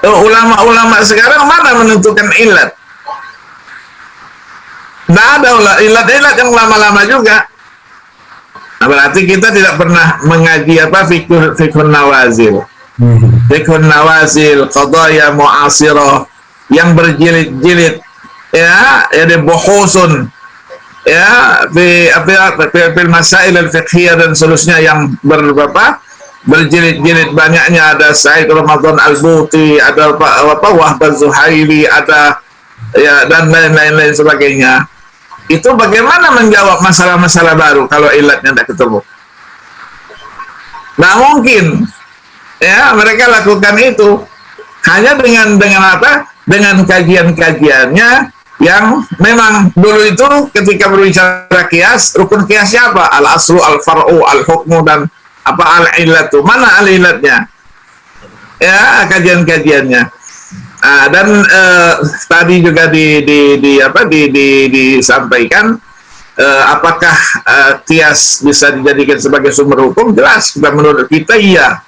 ulama-ulama sekarang mana menentukan ilat? Tidak ada ilat-ilat yang lama-lama juga. Nah, berarti kita tidak pernah mengaji apa fiqhun nawazil. Fiqhun nawazil, qadaya mu'asirah yang berjilid-jilid, ya, ada buhusun, ya, fi masail al-fiqhiyah dan seterusnya yang berjilid-jilid, banyaknya. Ada Said Ramadan Al-Buti, ada Wahb Az-Zuhaili, ada, ya, dan lain-lain sebagainya. Itu bagaimana menjawab masalah-masalah baru kalau ilatnya tidak ketemu? Nggak mungkin, ya, mereka lakukan itu hanya dengan apa? Dengan kajian-kajiannya yang memang dulu itu ketika berbicara kias, rukun kiasnya apa? Al-aslu, al-far'u, al-hukmu, dan apa al-illatu. Mana al-illatnya? Ya, kajian-kajiannya. Dan tadi juga disampaikan apakah kias bisa dijadikan sebagai sumber hukum? Jelas, menurut kita iya.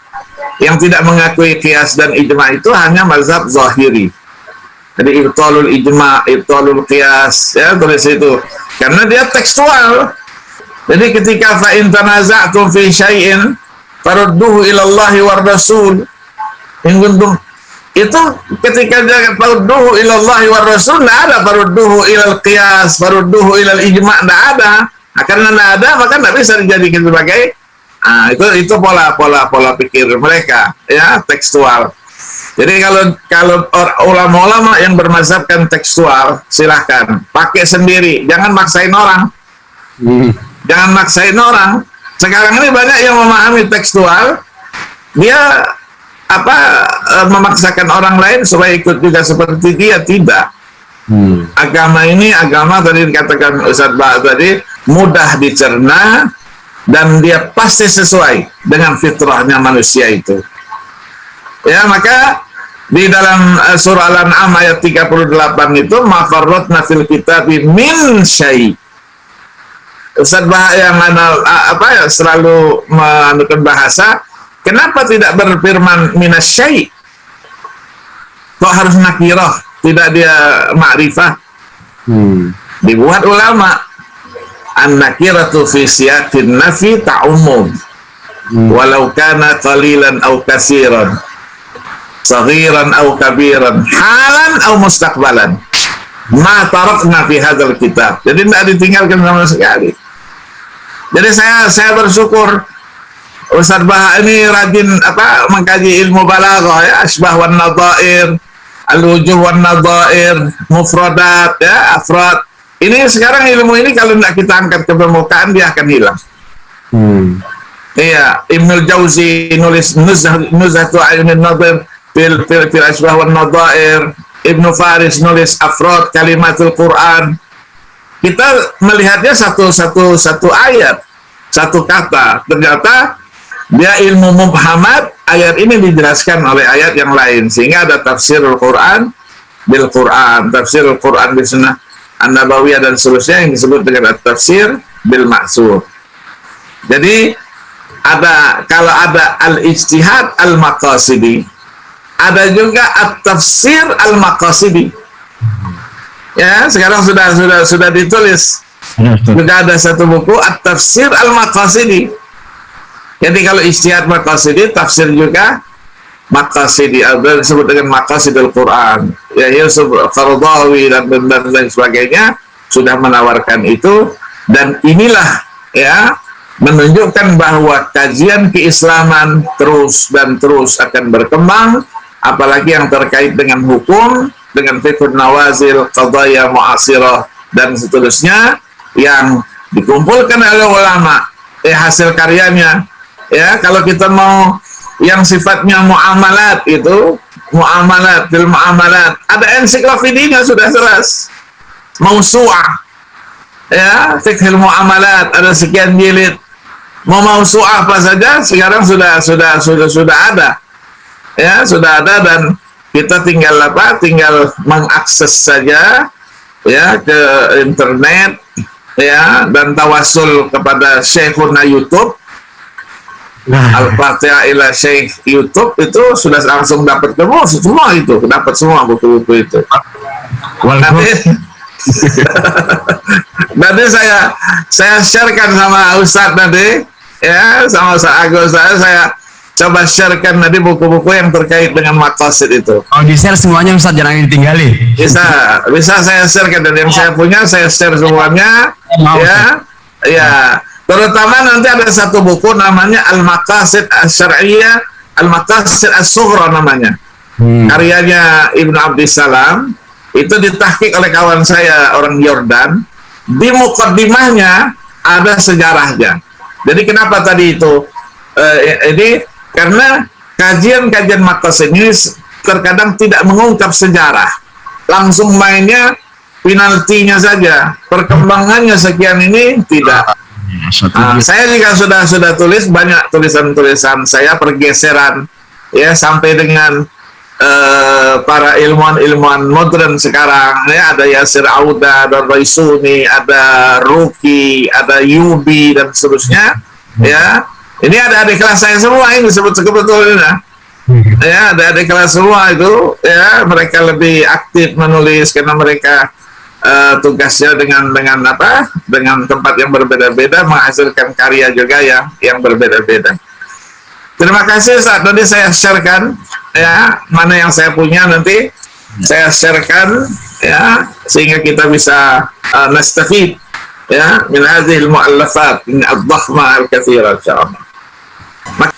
Yang tidak mengakui kias dan ijma itu hanya mazhab zahiri. Jadi ibtalul ijma, ibtalul qiyas, ya, tulis itu. Karena dia tekstual. Jadi ketika fa in tanaza'tum fi syai'in farudduhu ila Allah war Rasul. In kuntum, itu ketika dia farudduhu ila Allah war Rasul, enggak ada farudduhu ilal qiyas, farudduhu ilal ijma, enggak ada. Nah, karena enggak ada, maka enggak bisa dijadikan sebagai itu pola pikir mereka, ya, tekstual. Jadi kalau ulama-ulama yang bermazhabkan tekstual, silahkan pakai sendiri, jangan maksain orang. Jangan maksain orang. Sekarang ini banyak yang memahami tekstual, dia memaksakan orang lain supaya ikut juga seperti dia. Tidak. Agama ini, agama tadi dikatakan Ustaz Ba tadi, mudah dicerna dan dia pasti sesuai dengan fitrahnya manusia itu. Ya, maka di dalam surah Al-An'am ayat 38 itu ma farratna fil kitabi min syai'. Ustaz Bah yang selalu menukar bahasa, kenapa tidak berfirman minas syai'? Kok harus nakirah, tidak dia ma'rifah? Dibuat ulama, an-nakiratu fi siyaqin nafi ta'umum walau kana qalilan aw katsiran, saghiran aw kabiran, halan aw mustaqbalan, ma tarakna fi hadzal kitab. Jadi tidak ditinggalkan sama sekali. Jadi saya bersyukur Ustaz Bah ini rajin mengkaji ilmu balaghah, ya, asbah wan nadhair, al-wujuh wan nadhair, mufradat, ya, afrad. Ini sekarang ilmu ini kalau tidak kita angkat ke permukaan dia akan hilang. Iya, Ibnul Jauzi nulis Nuzhatu Ayunin Nadhir fil asbah wan nadhair, Ibnu Faris nulis afrad kalimatul Quran. Kita melihatnya satu ayat, satu kata, ternyata dia ilmu mubhamat. Ayat ini dijelaskan oleh ayat yang lain, sehingga ada tafsirul Quran bil Quran, tafsirul Quran bil sunnah an-nabawiyah dan seterusnya yang disebut dengan tafsir bil ma'sur. Jadi kalau ada al-ijtihad al-maqasidi, ada juga at-tafsir al-maqasidi. Ya, sekarang sudah ditulis. Juga ada satu buku at-tafsir al-maqasidi. Jadi kalau ijtihad maqasidi, tafsir juga maqasidi, disebut dengan maqasidul Quran. Ya, Yusuf Qaradawi dan sebagainya sudah menawarkan itu, dan inilah, ya, menunjukkan bahwa kajian keislaman terus dan terus akan berkembang, apalagi yang terkait dengan hukum, dengan fiqh nawazil, qadaya mu'asirah dan seterusnya yang dikumpulkan oleh ulama hasil karyanya. Ya, kalau kita mau yang sifatnya muamalat itu, muamalat, bil muamalat, ada ensiklopedinya sudah jelas. Mausu'ah. Ya, fiqhul muamalat ada sekian jilid. Mausu'ah apa saja sekarang sudah ada. Ya, sudah ada dan kita tinggal tinggal mengakses saja ya ke internet ya, dan tawasul kepada Syekhuna YouTube, Al-Fatihah ila Syekh YouTube, itu sudah langsung dapat semua itu, dapat semua buku-buku itu. Nanti saya sharekan sama Ustadz nanti ya, sama Agus saya coba sharekan nanti buku-buku yang terkait dengan maqasid itu. Oh, di share semuanya Ustadz, jangan ditinggali. Bisa saya sharekan, dan yang saya punya saya share semuanya ya. Terutama nanti ada satu buku namanya Al-Maqasid Asy-Syar'iyyah, Al-Maqasid As-Sughra namanya. Karyanya Ibnu Abdissalam, itu ditahqiq oleh kawan saya orang Yordan. Di muqaddimahnya ada sejarahnya. Jadi kenapa tadi itu ini karena kajian-kajian maqasid ini terkadang tidak mengungkap sejarah, langsung mainnya penaltinya saja, perkembangannya sekian ini tidak. Saya juga sudah tulis banyak tulisan-tulisan saya, pergeseran ya sampai dengan para ilmuwan modern sekarang ya, ada Yasir Auda, ada Raisuni, ada Ruki, ada Yubi dan seterusnya ya. Ini ada adik kelas saya semua ini disebut sebetulnya ya, ada adik kelas semua itu ya, mereka lebih aktif menulis karena mereka tugasnya dengan tempat yang berbeda-beda menghasilkan karya juga yang berbeda-beda. Terima kasih Ustaz, nanti saya sharekan ya, mana yang saya punya nanti saya sharekan ya, sehingga kita bisa nastafid ya min hadhil mu'allafat min ad-dhakhma al-katsira insyaallah.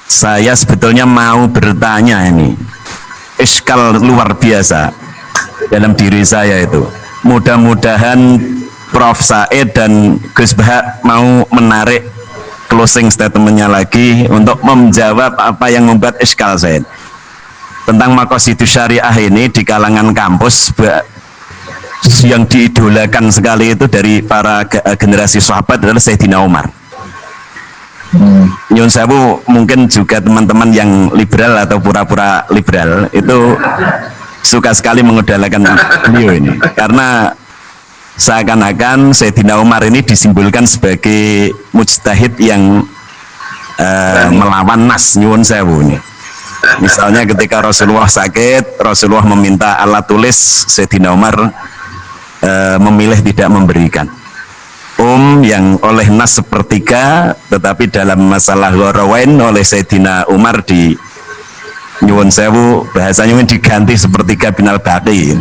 Saya sebetulnya mau bertanya ini, iskal luar biasa dalam diri saya itu. Mudah-mudahan Prof. Said dan Gus Baha mau menarik closing statementnya lagi untuk menjawab apa yang membuat iskal saya tentang maqasidus syariah ini di kalangan kampus. Yang diidolakan sekali itu dari para generasi sahabat adalah Sayyidina Umar. Nyun sewu, mungkin juga teman-teman yang liberal atau pura-pura liberal itu suka sekali mengidolakan beliau ini, karena seakan-akan Sayyidina Umar ini disimbolkan sebagai mujtahid yang melawan nas. Nyun sewu ini, misalnya ketika Rasulullah sakit, Rasulullah meminta alat tulis, Sayyidina Umar memilih tidak memberikan. Yang oleh nas sepertiga, tetapi dalam masalah gharawain oleh Sayyidina Umar di nyuwun sewu bahasanya diganti sepertiga binal baqi.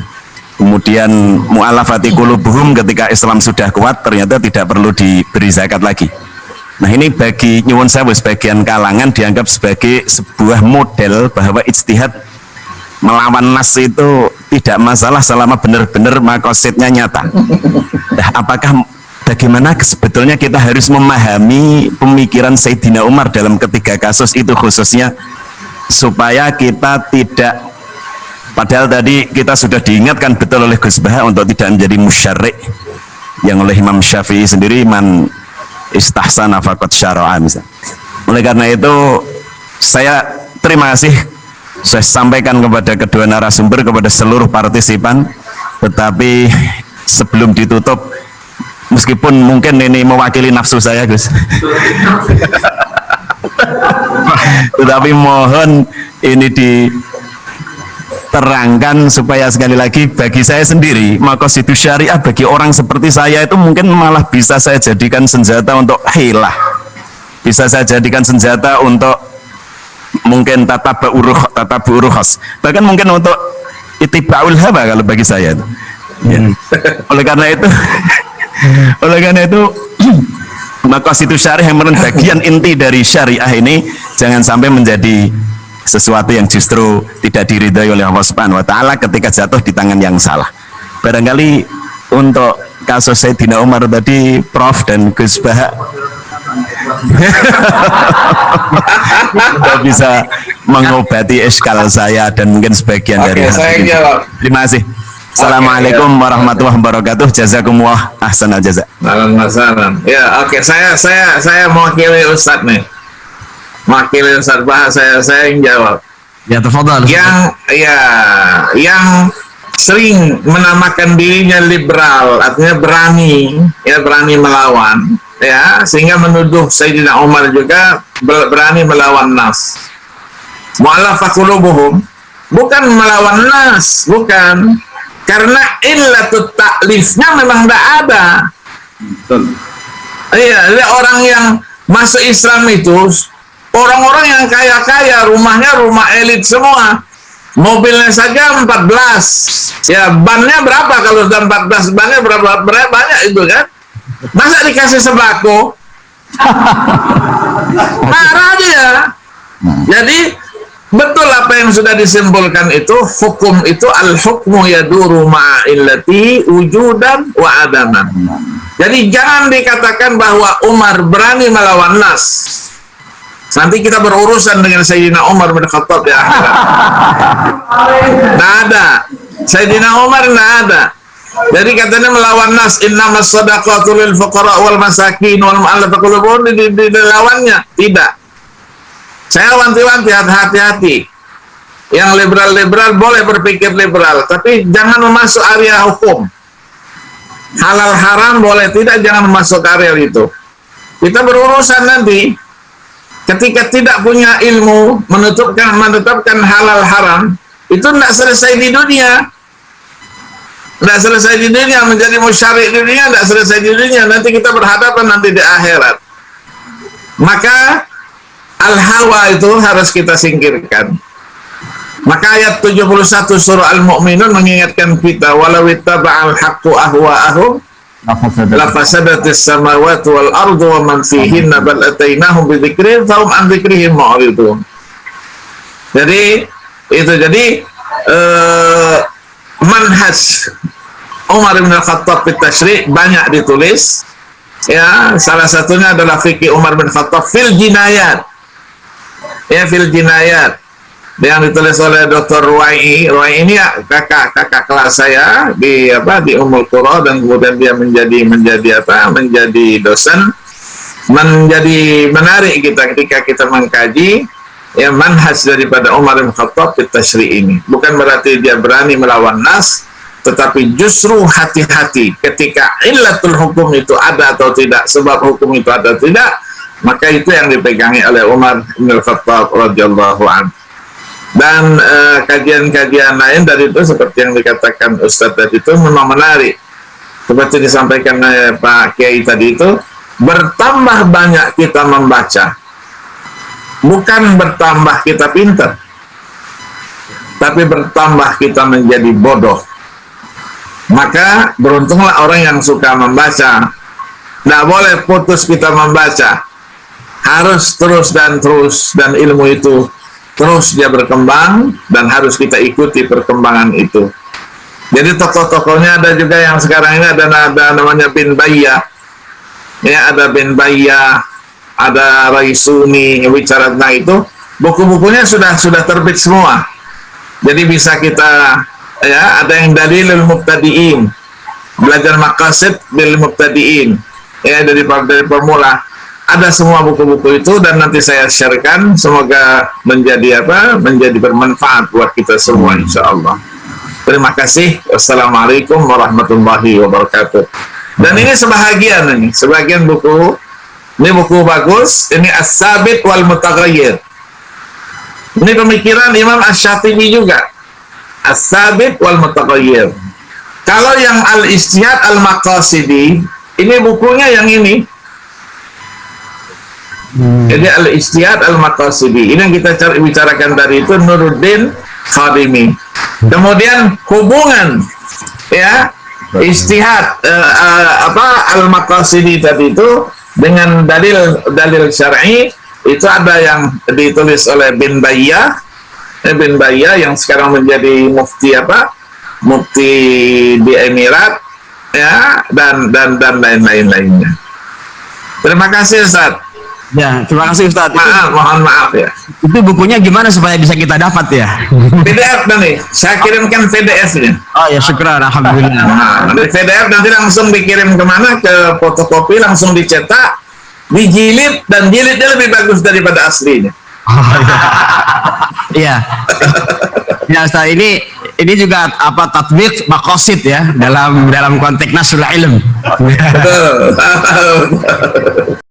Kemudian mu'alafati qulubuhum, ketika Islam sudah kuat ternyata tidak perlu diberi zakat lagi. Nah, ini bagi nyuwun sewu sebagian kalangan dianggap sebagai sebuah model bahwa ijtihad melawan nas itu tidak masalah selama benar-benar maqasidnya nyata. Nah, bagaimana sebetulnya kita harus memahami pemikiran Sayyidina Umar dalam ketiga kasus itu khususnya, supaya kita tidak, padahal tadi kita sudah diingatkan betul oleh Gus Baha untuk tidak menjadi musyarri' yang oleh Imam Syafi'i sendiri, man istahsana faqad syara'a. Oleh karena itu saya terima kasih, saya sampaikan kepada kedua narasumber, kepada seluruh partisipan. Tetapi sebelum ditutup, meskipun mungkin ini mewakili nafsu saya Gus, tetapi mohon ini diterangkan supaya sekali lagi bagi saya sendiri maqasidus syariah bagi orang seperti saya itu mungkin malah bisa saya jadikan senjata untuk hilah, bisa saya jadikan senjata untuk mungkin tatabu ruhas, bahkan mungkin untuk itiba'ul hawa kalau bagi saya itu ya. Oleh karena itu maqasidus syariah yang merupakan bagian inti dari syariah ini jangan sampai menjadi sesuatu yang justru tidak diridhai oleh Allah Subhanahu wa taala ketika jatuh di tangan yang salah. Barangkali untuk kasus Sayyidina Umar tadi Prof dan Gus Baha Anda bisa mengobati eskal saya dan mungkin sebagian dari Oke, saya hadirin. jawab. Terima kasih. Assalamualaikum warahmatullahi wabarakatuh. Jazakumullah ahsanal jaza. Masalah. Ya, oke, saya mewakili Ustadz nih. Mewakili Ustadz Bahas, saya yang jawab. Ya, tafadhal. Yang sering menamakan dirinya liberal, artinya berani melawan, ya, sehingga menuduh Sayyidina Umar juga berani melawan nas. Mu'allafah qulubuhum, bukan melawan nas, bukan, karena illatut ta'lifnya memang tidak ada. Iya, orang yang masuk Islam itu orang-orang yang kaya-kaya, rumahnya rumah elit semua. Mobilnya saja 14. Ya, bannya berapa kalau sudah 14 bannya berapa banyak itu kan? Masa dikasih sembako? Marah dia. Jadi betul apa yang sudah disimpulkan itu, hukum itu al-hukmu yaduru ma'illati wujudan wa adaman. Jadi jangan dikatakan bahwa Umar berani melawan nas. Nanti kita berurusan dengan Sayyidina Umar bin Khattab di akhirat. Nggak ada. Sayyidina Umar nggak ada. Jadi katanya melawan nas, innamas shadaqatu lil fuqara wal masakin wal mu'allafati qulubuhum, dilawannya. Tidak. Saya wanti-wanti, hati-hati. Yang liberal-liberal boleh berpikir liberal, tapi jangan masuk area hukum. Halal haram boleh, tidak, jangan masuk area itu. Kita berurusan nanti. Ketika tidak punya ilmu menetapkan halal haram, itu tidak selesai di dunia. Tidak selesai di dunia, menjadi musyrik di dunia, tidak selesai di dunia. Nanti kita berhadapan nanti di akhirat. Maka al-hawa itu harus kita singkirkan. Maka ayat 71 surah Al-Mu'minun mengingatkan kita, walau ittaba'al haqqu ahwa'ahum lafasadatis samawati wal ardu wa man fihinna bal atainahum bidzikrihim fahum an dzikrihim mu'ridun. Jadi manhaj Umar bin Khattab fit tasyri' banyak ditulis, ya, salah satunya adalah fikih Umar bin Khattab fil jinayat, ya, fil jinayat, yang ditulis oleh Dr. Ruwai ini ya, kakak kelas saya di Ummul Qura, dan kemudian dia menjadi dosen. Menjadi menarik ketika kita mengkaji ya manhaj daripada Umar bin Khattab fit tasyri' ini. Bukan berarti dia berani melawan nas, tetapi justru hati-hati ketika illatul hukum itu ada atau tidak, sebab hukum itu ada atau tidak, maka itu yang dipegangi oleh Umar bin Khattab radhiyallahu anhu. Dan kajian-kajian lain dari itu seperti yang dikatakan Ustadz tadi itu memang menarik. Seperti disampaikan oleh Pak Kiai tadi itu, bertambah banyak kita membaca, bukan bertambah kita pintar, tapi bertambah kita menjadi bodoh. Maka beruntunglah orang yang suka membaca. Tidak boleh putus kita membaca, harus terus, dan ilmu itu terus dia berkembang, dan harus kita ikuti perkembangan itu. Jadi tokoh-tokohnya ada juga yang sekarang ini ada namanya Bin Bayyah, ya, ada Bin Bayyah, ada Raisuni yang bicara tentang itu. Buku-bukunya sudah terbit semua. Jadi bisa kita, ya, ada yang dalilul mubtadi'in, belajar maqasid bil mubtadi'in, ya, dari pemula. Ada semua buku-buku itu, dan nanti saya sharekan, semoga menjadi bermanfaat buat kita semua insyaallah. Terima kasih. Wassalamualaikum warahmatullahi wabarakatuh. Dan ini sebagian buku, ini buku bagus, ini As-Sabit wal Mutaghayyir. Ini pemikiran Imam Asy-Syatibi juga. As-Sabit wal Mutaghayyir. Kalau yang Al-Ijtihad Al-Maqasidi, ini bukunya yang ini. Jadi Al-Ijtihad Al-Maqasidi, ini yang kita bicarakan tadi itu, Nuruddin Khadimi. Kemudian hubungan, ya, ijtihad Al-Maqasidi tadi itu dengan dalil syar'i, itu ada yang ditulis oleh Bin Bayyah, yang sekarang menjadi mufti di Emirat, ya, dan lain-lainnya. Terima kasih Ustaz. Ya, terima kasih Ustadz. Mohon maaf ya. Itu bukunya gimana supaya bisa kita dapat ya? PDF nanti, saya kirimkan PDF-nya. Oh ya, syukur, alhamdulillah. Nah, nanti PDF nanti langsung dikirim kemana? Ke fotokopi, langsung dicetak, dijilid, dan jilidnya lebih bagus daripada aslinya. Iya. Ya Ustaz, ini juga apa tatbik maqasid ya dalam konteks nasrul ilm. Betul.